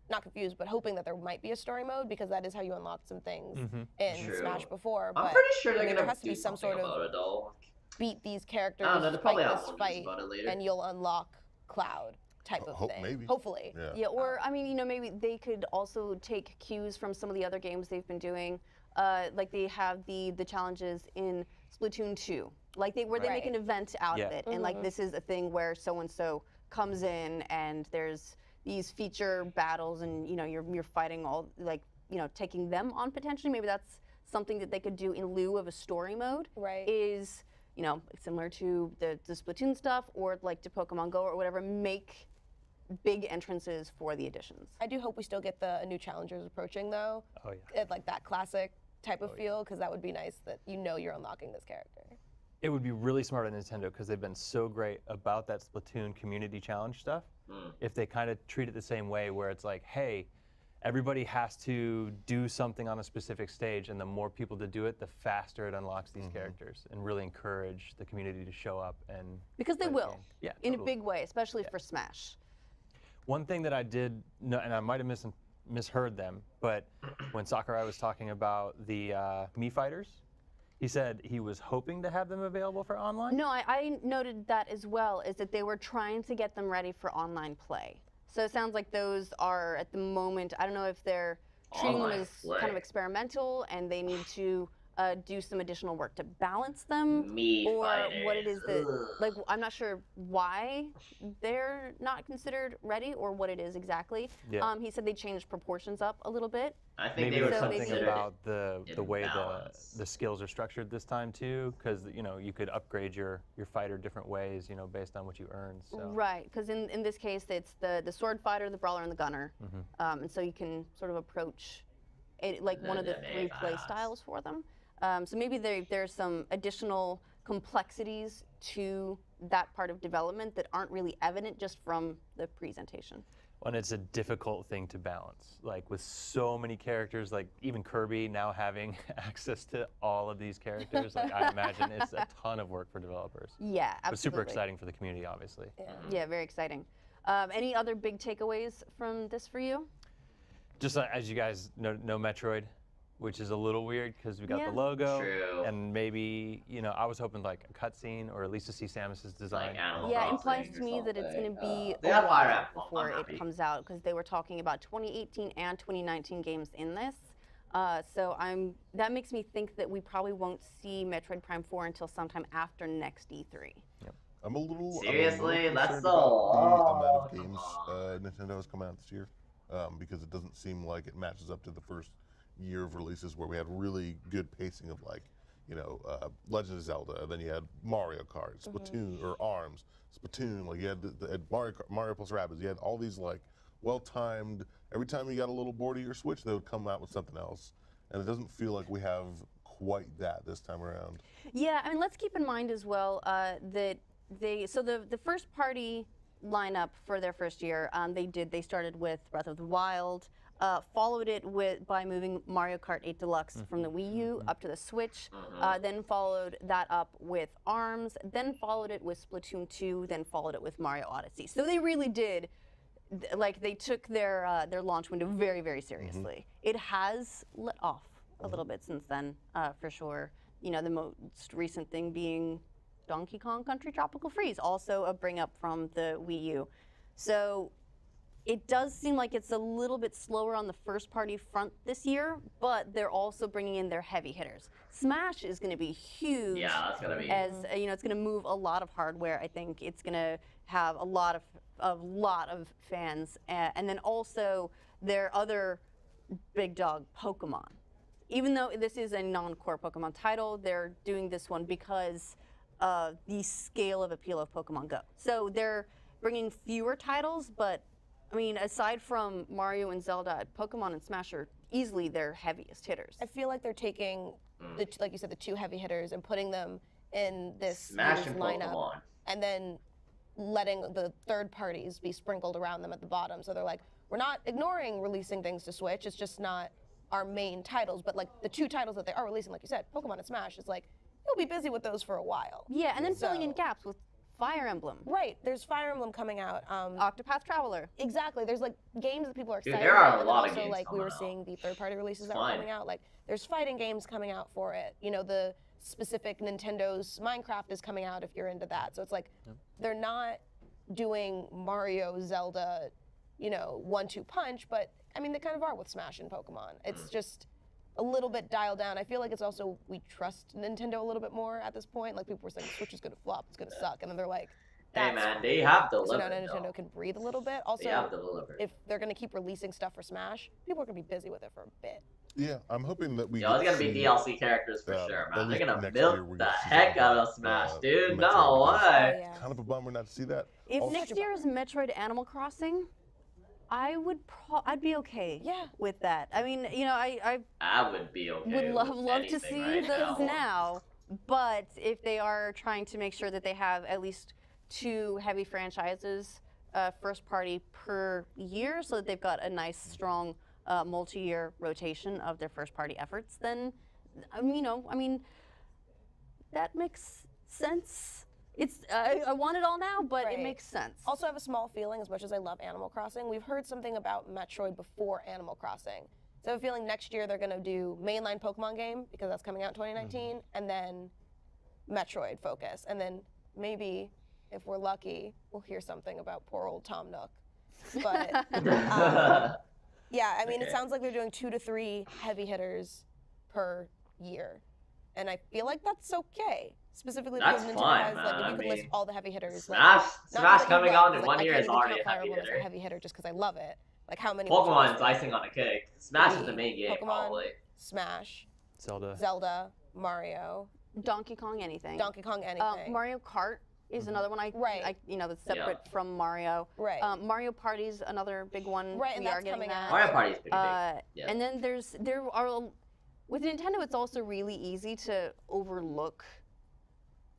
Speaker 7: not confused, but hoping that there might be a story mode because that is how you unlocked some things in
Speaker 1: True.
Speaker 7: Smash before.
Speaker 1: I'm
Speaker 7: but,
Speaker 1: pretty sure they're
Speaker 7: I mean,
Speaker 1: gonna
Speaker 7: there has to
Speaker 1: do
Speaker 7: be some
Speaker 1: something
Speaker 7: sort
Speaker 1: about
Speaker 7: of
Speaker 1: it, though.
Speaker 7: beat these characters,
Speaker 1: I don't know, they'll probably
Speaker 7: fight
Speaker 1: have
Speaker 7: this
Speaker 1: more news
Speaker 7: fight,
Speaker 1: about it later.
Speaker 7: and you'll unlock Cloud type of thing.
Speaker 6: Maybe.
Speaker 7: Hopefully.
Speaker 4: Yeah, or I mean, maybe they could also take cues from some of the other games they've been doing. Like they have the challenges in Splatoon 2. Like they make
Speaker 7: Right.
Speaker 4: an event out of
Speaker 18: Yeah.
Speaker 4: it, and like this is a thing where so and so comes in, and there's these feature battles, and you're fighting all taking them on potentially. Maybe that's something that they could do in lieu of a story mode.
Speaker 7: Right.
Speaker 4: Is similar to the Splatoon stuff, or like to Pokemon Go or whatever. Make big entrances for the additions.
Speaker 7: I do hope we still get the new challengers approaching though.
Speaker 18: Oh yeah.
Speaker 7: Like that classic type of feel, because that would be nice that you're unlocking this character.
Speaker 18: It would be really smart on Nintendo because they've been so great about that Splatoon community challenge stuff. If they kind of treat it the same way, where it's like, hey, everybody has to do something on a specific stage, and the more people to do it, the faster it unlocks these characters, and really encourage the community to show up and.
Speaker 4: Because they
Speaker 18: play the
Speaker 4: will.
Speaker 18: game. Yeah.
Speaker 4: In a
Speaker 18: totally.
Speaker 4: big way, especially for Smash.
Speaker 18: One thing that I did know, and I might have misheard them, but when Sakurai was talking about the Mii fighters, he said he was hoping to have them available for online.
Speaker 4: No, I noted that as well, is that they were trying to get them ready for online play. So it sounds like those are, at the moment, I don't know if they're treating them
Speaker 1: Online
Speaker 4: as
Speaker 1: play.
Speaker 4: kind of experimental and they need to do some additional work to balance them,
Speaker 1: Mii
Speaker 4: or what it
Speaker 1: fighters.
Speaker 4: is that, like, I'm not sure why they're not considered ready or what it is exactly.
Speaker 18: Yeah.
Speaker 4: He said they changed proportions up a little bit.
Speaker 1: I think
Speaker 18: Maybe
Speaker 1: they were
Speaker 18: there's
Speaker 4: So
Speaker 18: something
Speaker 1: considered
Speaker 18: about the way
Speaker 1: imbalance.
Speaker 18: the skills are structured this time too, because you could upgrade your fighter different ways, based on what you earn. So.
Speaker 4: Right, because in this case, it's the sword fighter, the brawler, and the gunner. And so you can sort of approach it like one of the three play styles for them. So maybe there's some additional complexities to that part of development that aren't really evident just from the presentation.
Speaker 18: And it's a difficult thing to balance, like with so many characters, like even Kirby now having access to all of these characters. Like I imagine it's a ton of work for developers.
Speaker 4: Yeah, absolutely.
Speaker 18: But super exciting for the community, obviously.
Speaker 4: Yeah, very exciting. Any other big takeaways from this for you?
Speaker 18: Just as you guys know Metroid, which is a little weird because we got
Speaker 4: Yeah.
Speaker 18: the logo,
Speaker 1: True.
Speaker 18: and maybe I was hoping like a cutscene or at least to see Samus's design.
Speaker 1: Like Animal
Speaker 4: Yeah, it
Speaker 1: Crossing
Speaker 4: implies to
Speaker 1: or
Speaker 4: me that it's going
Speaker 1: something.
Speaker 4: to be
Speaker 1: They
Speaker 4: a
Speaker 1: have Fire
Speaker 4: while
Speaker 1: Emblem,
Speaker 4: before
Speaker 1: I'm
Speaker 4: it
Speaker 1: happy.
Speaker 4: comes out, because they were talking about 2018 and 2019 games in this. So that makes me think that we probably won't see Metroid Prime 4 until sometime after next E3.
Speaker 6: I I'm a little
Speaker 1: Seriously? That's
Speaker 6: concerned
Speaker 1: so-
Speaker 6: about the amount of games Nintendo has come out this year, because it doesn't seem like it matches up to the first year of releases where we had really good pacing of like, Legend of Zelda. Then you had Mario Kart, Splatoon, or ARMS, Splatoon. Like you had the Mario plus Rabbids. You had all these like well-timed. Every time you got a little bored of your Switch, they would come out with something else, and it doesn't feel like we have quite that this time around.
Speaker 4: Yeah, I mean, let's keep in mind as well that the first party lineup for their first year, they started with Breath of the Wild, followed it by moving Mario Kart 8 Deluxe from the Wii U up to the Switch, then followed that up with ARMS, then followed it with Splatoon 2, then followed it with Mario Odyssey. So they really did, like, they took their launch window very, very seriously. It has let off a little bit since then, for sure. The most recent thing being Donkey Kong Country Tropical Freeze, also a bring up from the Wii U. So it does seem like it's a little bit slower on the first party front this year, but they're also bringing in their heavy hitters. Smash is going to be huge.
Speaker 1: Yeah, that's gonna be.
Speaker 4: As it's going to move a lot of hardware. I think it's going to have a lot of fans, and then also their other big dog, Pokemon. Even though this is a non-core Pokemon title, they're doing this one because of the scale of appeal of Pokemon Go. So they're bringing fewer titles, but I mean, aside from Mario and Zelda, Pokemon and Smash are easily their heaviest hitters.
Speaker 7: I feel like they're taking, like you said, the two heavy hitters and putting them in this
Speaker 1: Smash and
Speaker 7: lineup,
Speaker 1: Pokemon.
Speaker 7: and then letting the third parties be sprinkled around them at the bottom. So they're like, we're not ignoring releasing things to Switch. It's just not our main titles. But like the two titles that they are releasing, like you said, Pokemon and Smash, is like, you'll be busy with those for a while.
Speaker 4: Yeah, and then filling in gaps with Fire Emblem.
Speaker 7: Right, there's Fire Emblem coming out.
Speaker 4: Octopath Traveler.
Speaker 7: Exactly, there's like games that people are excited
Speaker 1: Dude, there are
Speaker 7: about.
Speaker 1: a
Speaker 7: and
Speaker 1: lot of
Speaker 7: also,
Speaker 1: games
Speaker 7: like we
Speaker 1: coming
Speaker 7: were
Speaker 1: out.
Speaker 7: seeing the third-party releases that
Speaker 1: It's
Speaker 7: were
Speaker 1: fine.
Speaker 7: coming out. Like there's fighting games coming out for it. The specific Nintendo's Minecraft is coming out if you're into that. So it's like they're not doing Mario, Zelda, 1-2 punch, but I mean they kind of are with Smash and Pokemon. It's just a little bit dialed down. I feel like it's also we trust Nintendo a little bit more at this point. Like people were saying, Switch is gonna flop, it's gonna suck, and then they're like,
Speaker 1: Hey man, they have
Speaker 7: so
Speaker 1: delivered.
Speaker 7: now Nintendo
Speaker 1: though.
Speaker 7: can breathe a little bit. Also,
Speaker 1: They have delivered.
Speaker 7: if they're gonna keep releasing stuff for Smash, people are gonna be busy with it for a bit.
Speaker 6: Yeah, I'm hoping that we.
Speaker 1: Yo,
Speaker 6: get
Speaker 1: there's
Speaker 6: to
Speaker 1: gonna be
Speaker 6: see,
Speaker 1: DLC characters for
Speaker 6: at
Speaker 1: sure, man. They're
Speaker 6: least
Speaker 1: gonna
Speaker 6: next year
Speaker 1: milk
Speaker 6: we
Speaker 1: the
Speaker 6: get to see
Speaker 1: heck
Speaker 6: something
Speaker 1: out of
Speaker 6: about,
Speaker 1: Smash, dude.
Speaker 6: Metroid,
Speaker 1: No
Speaker 6: because
Speaker 1: way.
Speaker 6: Kind of a bummer not to see that.
Speaker 4: If
Speaker 6: Also-
Speaker 4: next year is Metroid Animal Crossing, I'd be okay with that. I mean,
Speaker 1: I would be okay.
Speaker 4: would
Speaker 1: with
Speaker 4: love to
Speaker 1: anything
Speaker 4: see
Speaker 1: right
Speaker 4: those now. But if they are trying to make sure that they have at least 2 heavy franchises, first party per year, so that they've got a nice, strong multi-year rotation of their first party efforts, then, I mean, that makes sense. It's I want it all now, but it makes sense.
Speaker 7: Also, I have a small feeling, as much as I love Animal Crossing, we've heard something about Metroid before Animal Crossing. So I have a feeling next year they're gonna do mainline Pokemon game, because that's coming out in 2019, and then Metroid focus. And then maybe, if we're lucky, we'll hear something about poor old Tom Nook. But yeah, I mean, it sounds like they're doing 2 to 3 heavy hitters per year. And I feel like that's okay. Specifically because
Speaker 1: That's
Speaker 7: Nintendo
Speaker 1: fine,
Speaker 7: has, like, if
Speaker 1: man.
Speaker 7: you could
Speaker 1: I
Speaker 7: list
Speaker 1: mean,
Speaker 7: all the heavy hitters.
Speaker 1: Smash
Speaker 7: not that
Speaker 1: coming
Speaker 7: you
Speaker 1: out
Speaker 7: love,
Speaker 1: in
Speaker 7: like,
Speaker 1: 1
Speaker 7: I
Speaker 1: year
Speaker 7: can't
Speaker 1: is
Speaker 7: even
Speaker 1: already
Speaker 7: count
Speaker 1: a
Speaker 7: Fire
Speaker 1: heavy
Speaker 7: Emblem as
Speaker 1: hitter.
Speaker 7: a heavy hitter just because I love it. Like how many? would you
Speaker 1: Pokemon's
Speaker 7: list?
Speaker 1: icing on the cake. Smash is the main game,
Speaker 7: Pokemon,
Speaker 1: probably.
Speaker 7: Smash,
Speaker 18: Zelda.
Speaker 7: Zelda, Mario,
Speaker 4: Donkey Kong anything.
Speaker 7: Donkey Kong anything.
Speaker 4: Mario Kart is another one that's separate from Mario.
Speaker 7: Right.
Speaker 4: Mario Party's another big one.
Speaker 7: Right, and
Speaker 4: we are
Speaker 7: that's
Speaker 4: getting
Speaker 7: coming
Speaker 4: that.
Speaker 7: out.
Speaker 1: Mario Party's pretty big. Yeah.
Speaker 4: And then with Nintendo, it's also really easy to overlook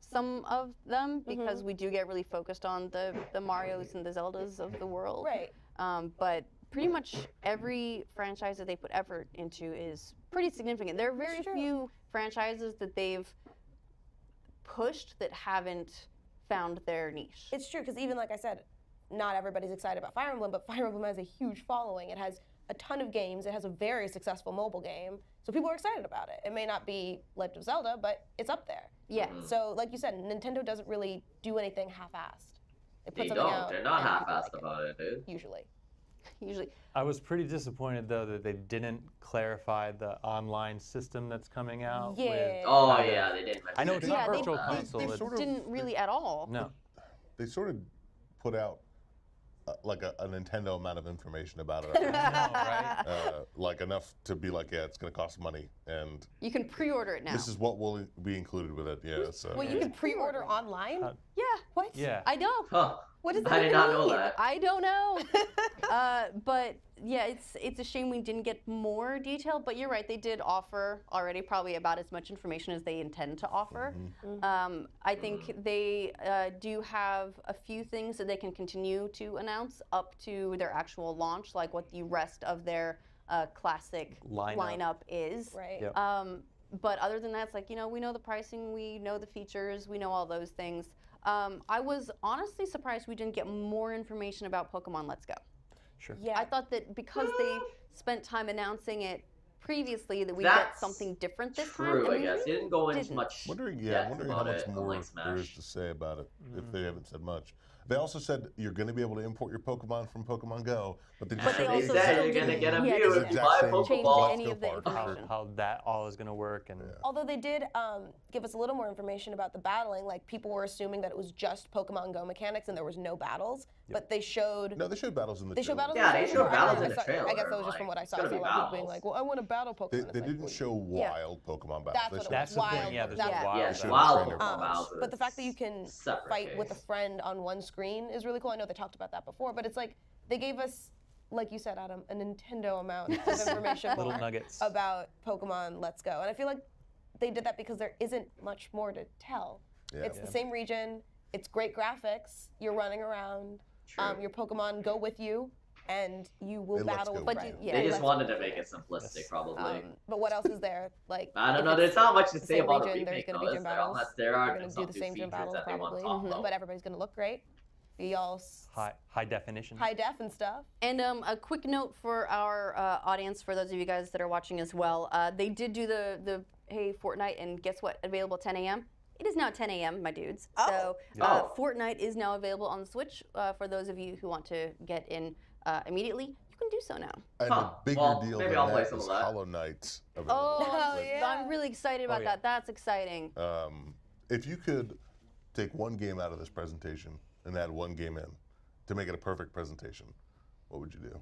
Speaker 4: some of them because we do get really focused on the Marios and the Zeldas of the world.
Speaker 7: Right.
Speaker 4: But pretty much every franchise that they put effort into is pretty significant. There are very few franchises that they've pushed that haven't found their niche.
Speaker 7: It's true because even like I said, not everybody's excited about Fire Emblem, but Fire Emblem has a huge following. It has a ton of games. It has a very successful mobile game, so people are excited about it. It may not be Legend of Zelda, but it's up there.
Speaker 4: Yeah.
Speaker 7: So like you said, Nintendo doesn't really do anything half-assed. They put
Speaker 1: They
Speaker 7: something
Speaker 1: don't.
Speaker 7: out.
Speaker 1: They're not
Speaker 7: and people
Speaker 1: half-assed
Speaker 7: like
Speaker 1: about it, dude.
Speaker 7: Usually.
Speaker 18: I was pretty disappointed though that they didn't clarify the online system that's coming out.
Speaker 7: Yeah.
Speaker 18: With
Speaker 1: Oh
Speaker 18: kind of-
Speaker 1: yeah, they didn't mention
Speaker 18: I know it's
Speaker 1: it.
Speaker 18: not
Speaker 4: they
Speaker 18: virtual console.
Speaker 4: didn't really at all.
Speaker 18: No.
Speaker 6: they sort of put out like a Nintendo amount of information about it. I know, right? Like enough to be like, yeah, it's going to cost money, and
Speaker 4: You can pre-order it now.
Speaker 6: this is what will be included with it. Yeah. So.
Speaker 7: Well, you can pre-order online?
Speaker 4: Yeah.
Speaker 7: What?
Speaker 18: Yeah.
Speaker 4: I know.
Speaker 1: Huh.
Speaker 7: What does that
Speaker 1: I did
Speaker 7: even
Speaker 1: not know
Speaker 7: mean?
Speaker 1: that.
Speaker 4: I don't know. But yeah, it's a shame we didn't get more detail. But you're right, they did offer already probably about as much information as they intend to offer. I think they do have a few things that they can continue to announce up to their actual launch, like what the rest of their classic lineup is.
Speaker 7: Right.
Speaker 18: Yep.
Speaker 4: But other than that, it's like, you know, we know the pricing, we know the features, we know all those things. I was honestly surprised we didn't get more information about Pokemon Let's Go.
Speaker 18: Sure.
Speaker 7: Yeah.
Speaker 4: I thought that because they spent time announcing it previously that we
Speaker 1: That's
Speaker 4: get something different this time.
Speaker 1: True,
Speaker 4: and
Speaker 1: I
Speaker 4: we
Speaker 1: guess. They didn't go into
Speaker 4: didn't.
Speaker 1: much.
Speaker 6: Wondering
Speaker 1: depth
Speaker 6: how
Speaker 1: about
Speaker 6: much
Speaker 1: it,
Speaker 6: more
Speaker 1: unlike
Speaker 6: there is
Speaker 1: Smash.
Speaker 6: to say about it if they haven't said much. They also said you're going to be able to import your Pokemon from Pokemon Go, but they just
Speaker 4: But they
Speaker 6: said
Speaker 4: also
Speaker 1: said
Speaker 4: still
Speaker 1: you're gonna
Speaker 4: didn't-
Speaker 1: get a
Speaker 4: yeah,
Speaker 1: Mew
Speaker 4: they
Speaker 1: if you
Speaker 4: didn't
Speaker 1: buy a
Speaker 4: change
Speaker 1: Pokeball.
Speaker 4: any of the information.
Speaker 18: How that all is going to work, and
Speaker 7: Although they did give us a little more information about the battling, like people were assuming that it was just Pokemon Go mechanics and there was no battles, but they showed.
Speaker 6: No, they showed battles in the
Speaker 7: They showed
Speaker 6: trailer.
Speaker 7: battles.
Speaker 1: Yeah,
Speaker 7: in
Speaker 1: they
Speaker 7: the
Speaker 1: showed
Speaker 7: trailer?
Speaker 1: battles in
Speaker 7: I
Speaker 1: the trailer.
Speaker 7: I guess that was just from what I saw.
Speaker 1: It's
Speaker 7: I
Speaker 1: gonna
Speaker 7: saw
Speaker 1: be
Speaker 7: a lot of people being
Speaker 1: battles.
Speaker 7: like, "Well, I want a battle Pokemon."
Speaker 6: They
Speaker 7: It's like,
Speaker 6: didn't
Speaker 7: well,
Speaker 6: show wild Pokemon battles.
Speaker 7: That's
Speaker 6: They
Speaker 7: what
Speaker 6: showed
Speaker 18: that's the
Speaker 7: wild.
Speaker 18: thing. Yeah, there's
Speaker 7: That's-
Speaker 18: wild.
Speaker 1: Yeah,
Speaker 6: They showed
Speaker 1: wild
Speaker 6: trainer
Speaker 1: Pokemon battles.
Speaker 7: But the fact that you can
Speaker 1: Separate
Speaker 7: fight with a
Speaker 1: case.
Speaker 7: friend on one screen is really cool. I know they talked about that before, but it's like they gave us, like you said, Adam, a Nintendo amount of information
Speaker 18: Little
Speaker 7: more
Speaker 18: nuggets.
Speaker 7: about Pokemon Let's Go. And I feel like they did that because there isn't much more to tell.
Speaker 6: Yeah.
Speaker 7: It's the same region. It's great graphics. You're running around.
Speaker 1: True.
Speaker 7: Your Pokemon go with you, and you will
Speaker 6: Hey, let's
Speaker 7: battle
Speaker 6: go.
Speaker 7: with
Speaker 4: But
Speaker 7: friends.
Speaker 4: yeah,
Speaker 1: They just
Speaker 7: let's
Speaker 1: wanted
Speaker 7: go.
Speaker 1: to make it simplistic, probably.
Speaker 7: But what else is there? Like
Speaker 1: I don't
Speaker 7: if
Speaker 1: know.
Speaker 7: it's
Speaker 1: There's not much to
Speaker 7: the
Speaker 1: say
Speaker 7: same
Speaker 1: about a
Speaker 7: region, there's
Speaker 1: remake,
Speaker 7: gonna
Speaker 1: though,
Speaker 7: be
Speaker 1: is
Speaker 7: gym
Speaker 1: there?
Speaker 7: battles.
Speaker 1: Unless there
Speaker 7: They're
Speaker 1: are
Speaker 7: gonna
Speaker 1: some
Speaker 7: do the
Speaker 1: new
Speaker 7: same gym
Speaker 1: features
Speaker 7: battles
Speaker 1: that they want
Speaker 7: probably,
Speaker 1: to talk about.
Speaker 7: but everybody's gonna look great. Be all
Speaker 18: high definition.
Speaker 7: high def and stuff.
Speaker 4: And a quick note for our audience, for those of you guys that are watching as well, they did do the hey Fortnite, and guess what? Available at 10 a.m. It is now 10 a.m., my dudes. So Fortnite is now available on the Switch for those of you who want to get in immediately. You can do so now.
Speaker 6: And
Speaker 1: Huh.
Speaker 6: the bigger
Speaker 1: Well,
Speaker 6: deal
Speaker 1: maybe
Speaker 6: than
Speaker 1: I'll play
Speaker 6: that
Speaker 1: some
Speaker 6: is
Speaker 1: of that.
Speaker 6: Hollow Knight available.
Speaker 4: Oh,
Speaker 6: Like,
Speaker 7: yeah.
Speaker 4: I'm really excited about
Speaker 18: yeah.
Speaker 4: that. That's exciting.
Speaker 6: If you could take one game out of this presentation and add one game in to make it a perfect presentation, what would you do?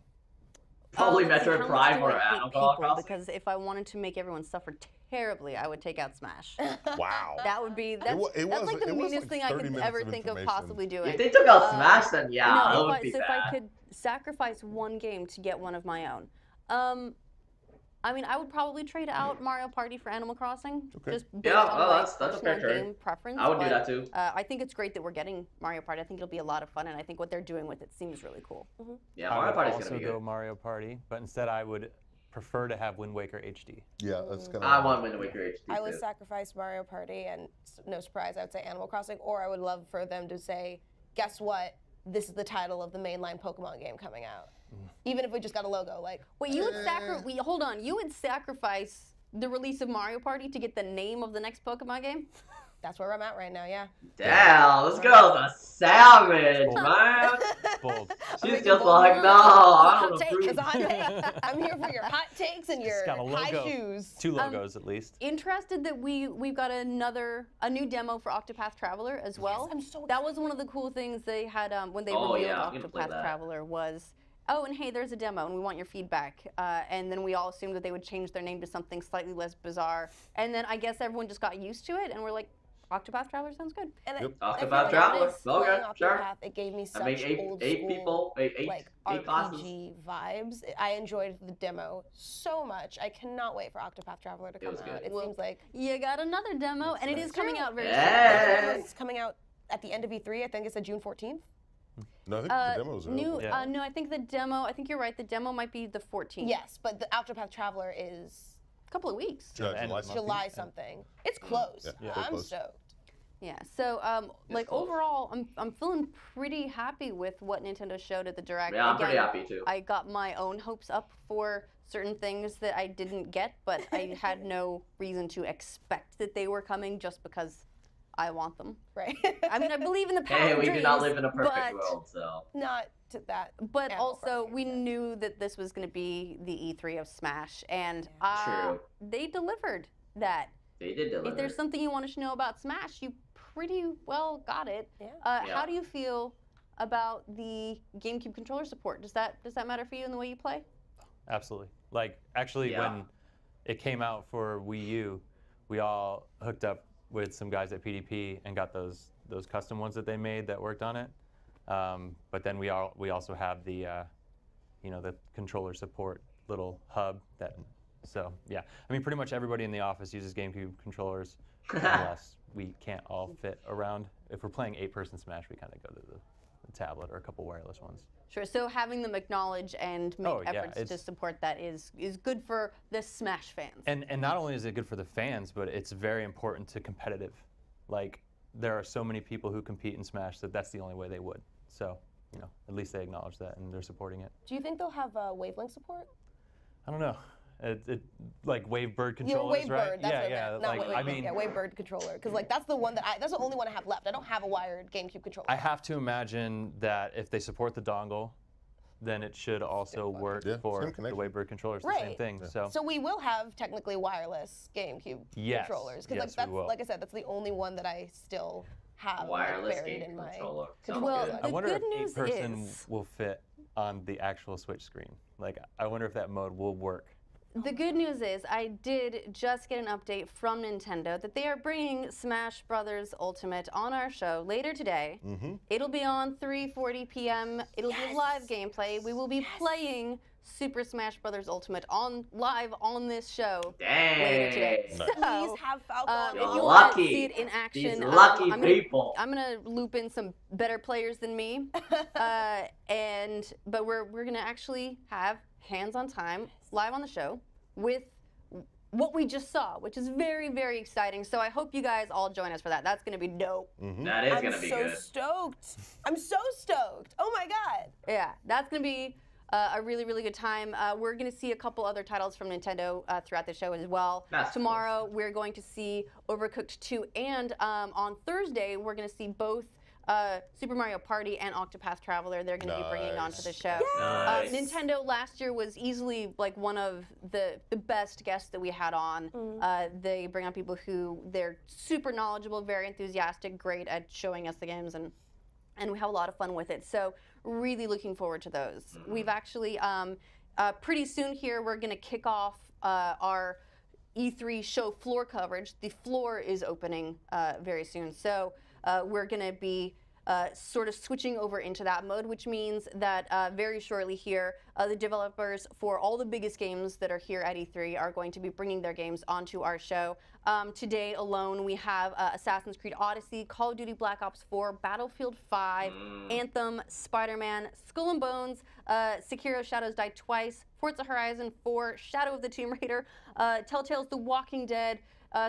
Speaker 1: Probably
Speaker 4: Let's see,
Speaker 1: Metroid
Speaker 4: how much
Speaker 1: Prime
Speaker 4: do
Speaker 1: or
Speaker 4: I hate
Speaker 1: Animal
Speaker 4: people?
Speaker 1: Crossing.
Speaker 4: Because if I wanted to make everyone suffer terribly, I would take out Smash.
Speaker 6: Wow.
Speaker 4: That would be that's
Speaker 6: it
Speaker 4: that's
Speaker 6: was-
Speaker 4: like the
Speaker 6: it was
Speaker 4: meanest
Speaker 6: like
Speaker 4: thing I
Speaker 6: 30
Speaker 4: could
Speaker 6: minutes
Speaker 4: ever
Speaker 6: of
Speaker 4: think of
Speaker 6: information.
Speaker 4: possibly doing.
Speaker 1: If they took out Smash, then yeah, that
Speaker 4: no,
Speaker 1: would be
Speaker 4: so if
Speaker 1: bad.
Speaker 4: I could sacrifice one game to get one of my own, I mean, I would probably trade out Mario Party for Animal Crossing,
Speaker 6: Okay.
Speaker 4: just based
Speaker 1: Yeah,
Speaker 4: on
Speaker 1: well,
Speaker 4: my
Speaker 1: that's a fair
Speaker 4: personal
Speaker 1: trade.
Speaker 4: game preference.
Speaker 1: I would do
Speaker 4: but,
Speaker 1: that too.
Speaker 4: I think it's great that we're getting Mario Party. I think it'll be a lot of fun, and I think what they're doing with it seems really cool.
Speaker 1: Yeah,
Speaker 18: I
Speaker 1: Mario
Speaker 18: would
Speaker 1: Party's
Speaker 18: also
Speaker 1: gonna be
Speaker 18: go
Speaker 1: good.
Speaker 18: Mario Party, but instead I would prefer to have Wind Waker HD.
Speaker 6: Yeah, that's kind of.
Speaker 1: I want Wind Waker HD
Speaker 7: I would
Speaker 1: too.
Speaker 7: sacrifice Mario Party, and no surprise, I would say Animal Crossing, or I would love for them to say, guess what? This is the title of the mainline Pokemon game coming out. Even if we just got a logo, like.
Speaker 4: Wait, you would hold on. You would sacrifice the release of Mario Party to get the name of the next Pokemon game?
Speaker 7: That's where I'm at right now, yeah.
Speaker 1: Damn, this girl's a savage, man.
Speaker 18: Bold.
Speaker 1: She's just like, no, I don't
Speaker 7: Take
Speaker 1: approve.
Speaker 7: is a hot take. I'm here for your hot takes and your
Speaker 18: It's got a
Speaker 7: high
Speaker 18: logo.
Speaker 7: shoes.
Speaker 18: 2 logos at least.
Speaker 4: Interested that we've got a new demo for Octopath Traveler as well.
Speaker 7: I'm so
Speaker 4: that was one of the cool things they had when they
Speaker 1: Oh,
Speaker 4: revealed
Speaker 1: yeah, I'm gonna play
Speaker 4: Octopath
Speaker 1: that.
Speaker 4: Traveler was, oh, and hey, there's a demo, and we want your feedback. And then we all assumed that they would change their name to something slightly less bizarre. And then I guess everyone just got used to it, and we're like, Octopath Traveler sounds good.
Speaker 7: And
Speaker 6: Yep.
Speaker 7: I feel
Speaker 1: Octopath
Speaker 7: like
Speaker 1: Traveler.
Speaker 7: this playing
Speaker 1: Okay, sure.
Speaker 7: Octopath, it gave me such
Speaker 1: I mean,
Speaker 7: old
Speaker 1: eight
Speaker 7: school,
Speaker 1: people, eight
Speaker 7: like
Speaker 1: classes.
Speaker 7: RPG vibes. I enjoyed the demo so much. I cannot wait for Octopath Traveler to come
Speaker 1: was
Speaker 7: out.
Speaker 1: good.
Speaker 7: It
Speaker 4: Well,
Speaker 7: seems like
Speaker 4: You got another demo, and it is coming out very
Speaker 1: Yeah.
Speaker 7: it's coming out at the end of E3. I think it said June 14th.
Speaker 6: No, I think
Speaker 4: soon.
Speaker 6: the demo's available.
Speaker 18: Yeah.
Speaker 4: No, I think the demo. I think you're right. The demo might be the 14th.
Speaker 7: Yes, but the Octopath Traveler is
Speaker 4: a couple of weeks.
Speaker 7: July something. It's close.
Speaker 6: Yeah,
Speaker 7: I'm
Speaker 6: close.
Speaker 7: stoked.
Speaker 4: Yeah. So, like
Speaker 1: close.
Speaker 4: overall, I'm feeling pretty happy with what Nintendo showed at the Direct.
Speaker 1: Yeah, I'm pretty happy too.
Speaker 4: I got my own hopes up for certain things that I didn't get, but I had no reason to expect that they were coming just because I want them.
Speaker 7: Right.
Speaker 4: I mean, I believe in the power
Speaker 1: Hey,
Speaker 4: of
Speaker 1: we do not
Speaker 4: dreams,
Speaker 1: live in a perfect
Speaker 4: but,
Speaker 1: world, so.
Speaker 7: Not to that.
Speaker 4: But
Speaker 7: Animal
Speaker 4: also,
Speaker 7: Crossing,
Speaker 4: we
Speaker 7: yeah.
Speaker 4: knew that this was going to be the E3 of Smash, and
Speaker 1: True.
Speaker 4: they delivered that.
Speaker 1: They did deliver.
Speaker 4: If there's something you want to know about Smash, you pretty well got it.
Speaker 7: Yeah.
Speaker 4: How do you feel about the GameCube controller support? Does that matter for you in the way you play?
Speaker 18: Absolutely. Like, actually, when it came out for Wii U, we all hooked up with some guys at PDP and got those custom ones that they made that worked on it. But then we also have the the controller support little hub that. So yeah, I mean, pretty much everybody in the office uses GameCube controllers, unless we can't all fit around. If we're playing 8-person Smash, we kind of go to the tablet or a couple wireless ones.
Speaker 4: Sure. So having them acknowledge and make efforts to support that is good for the Smash fans.
Speaker 18: And not only is it good for the fans, but it's very important to competitive. Like, there are so many people who compete in Smash that that's the only way they would. So, at least they acknowledge that and they're supporting it.
Speaker 7: Do you think they'll have Wavelink support?
Speaker 18: I don't know. Like Wavebird controllers,
Speaker 7: Wavebird,
Speaker 18: right?
Speaker 7: that's what
Speaker 18: yeah.
Speaker 7: I meant.
Speaker 18: Like,
Speaker 7: Not
Speaker 18: I mean,
Speaker 7: Wavebird controller, because like that's the one that's the only one I have left. I don't have a wired GameCube controller.
Speaker 18: I have to imagine that if they support the dongle, then it should also work for the Wavebird controllers. The same thing.
Speaker 7: So we will have technically wireless GameCube controllers, because
Speaker 18: yes, we will.
Speaker 7: like I said, that's the only one that I still have
Speaker 1: wireless
Speaker 7: buried
Speaker 1: game
Speaker 7: in my
Speaker 1: controller.
Speaker 4: Well,
Speaker 18: I wonder
Speaker 4: good
Speaker 18: if
Speaker 4: news
Speaker 18: 8-person
Speaker 4: is-
Speaker 18: will fit on the actual Switch screen. Like, I wonder if that mode will work.
Speaker 4: The good news is I did just get an update from Nintendo that they are bringing Smash Brothers Ultimate on our show later today. It'll be on 3:40 p.m. It'll be live gameplay. We will be playing Super Smash Brothers Ultimate live on this show later today.
Speaker 1: Dang.
Speaker 4: So,
Speaker 7: Please have Falcon.
Speaker 4: if
Speaker 1: You're
Speaker 4: you want to
Speaker 1: lucky.
Speaker 4: see it in action,
Speaker 1: These lucky people.
Speaker 4: I'm gonna loop in some better players than me, but we're gonna actually have hands-on time live on the show with what we just saw, which is very, very exciting. So I hope you guys all join us for that. That's gonna be dope.
Speaker 1: That is gonna be good.
Speaker 7: I'm so stoked. I'm so stoked. Oh my god.
Speaker 4: Yeah, that's gonna be a really, really good time. We're gonna see a couple other titles from Nintendo throughout the show as well. Tomorrow we're going to see Overcooked 2, and on Thursday we're gonna see both Super Mario Party and Octopath Traveler. They're going to be bringing onto the show.
Speaker 1: Nice.
Speaker 4: Nintendo last year was easily like one of the best guests that we had on. They bring on people who they're super knowledgeable, very enthusiastic, great at showing us the games, and we have a lot of fun with it. So really looking forward to those. We've actually pretty soon here we're going to kick off our E3 show floor coverage. The floor is opening very soon. So we're going to be sort of switching over into that mode, which means that very shortly here, the developers for all the biggest games that are here at E3 are going to be bringing their games onto our show. Today alone, we have Assassin's Creed Odyssey, Call of Duty Black Ops 4, Battlefield 5, Anthem, Spider-Man, Skull and Bones, Sekiro Shadows Die Twice, Forza Horizon 4, Shadow of the Tomb Raider, Telltale's The Walking Dead,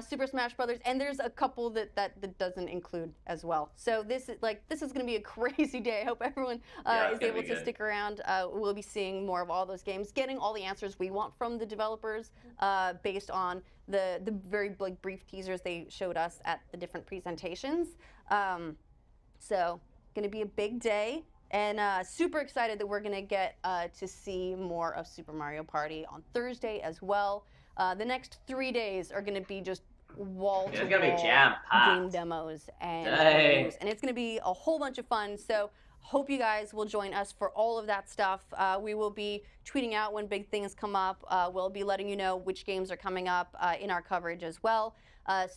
Speaker 4: Super Smash Brothers, and there's a couple that doesn't include as well. So this is going to be a crazy day. I hope everyone is able to stick around. We'll be seeing more of all those games, getting all the answers we want from the developers based on the very brief teasers they showed us at the different presentations. So going to be a big day. And super excited that we're going to get to see more of Super Mario Party on Thursday as well. The next 3 days are going to be just wall-to-wall game demos and reviews, and it's going to be a whole bunch of fun. So hope you guys will join us for all of that stuff. We will be tweeting out when big things come up. We'll be letting you know which games are coming up in our coverage as well.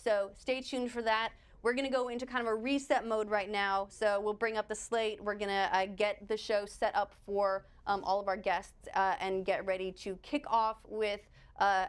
Speaker 4: So stay tuned for that. We're going to go into kind of a reset mode right now. So we'll bring up the slate. We're going to get the show set up for all of our guests and get ready to kick off with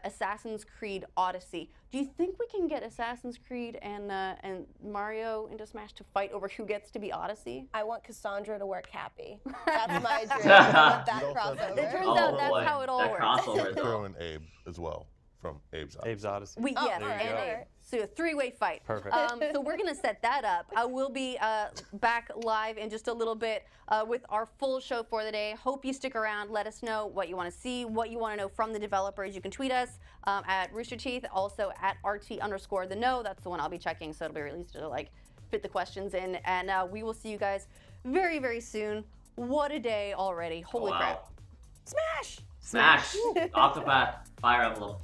Speaker 4: Assassin's Creed Odyssey. Do you think we can get Assassin's Creed and Mario into Smash to fight over who gets to be Odyssey?
Speaker 7: I want Cassandra to wear Cappy. That's my dream. I want that crossover.
Speaker 4: It turns out that's how it all works.
Speaker 6: Throw in Abe as well from Abe's Odyssey.
Speaker 18: Abe's Odyssey.
Speaker 4: Yes, and Abe. So a three-way fight.
Speaker 18: Perfect.
Speaker 4: So we're going to set that up. We'll be back live in just a little bit with our full show for the day. Hope you stick around. Let us know what you want to see, what you want to know from the developers. You can tweet us at Rooster Teeth, also at RT_the know. That's the one I'll be checking, so it'll be released to fit the questions in. And we will see you guys very, very soon. What a day already. Holy crap.
Speaker 7: Smash!
Speaker 1: Smash! Octopath Fire Emblem.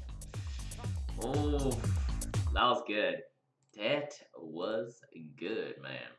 Speaker 1: Oh, that was good. That was good, man.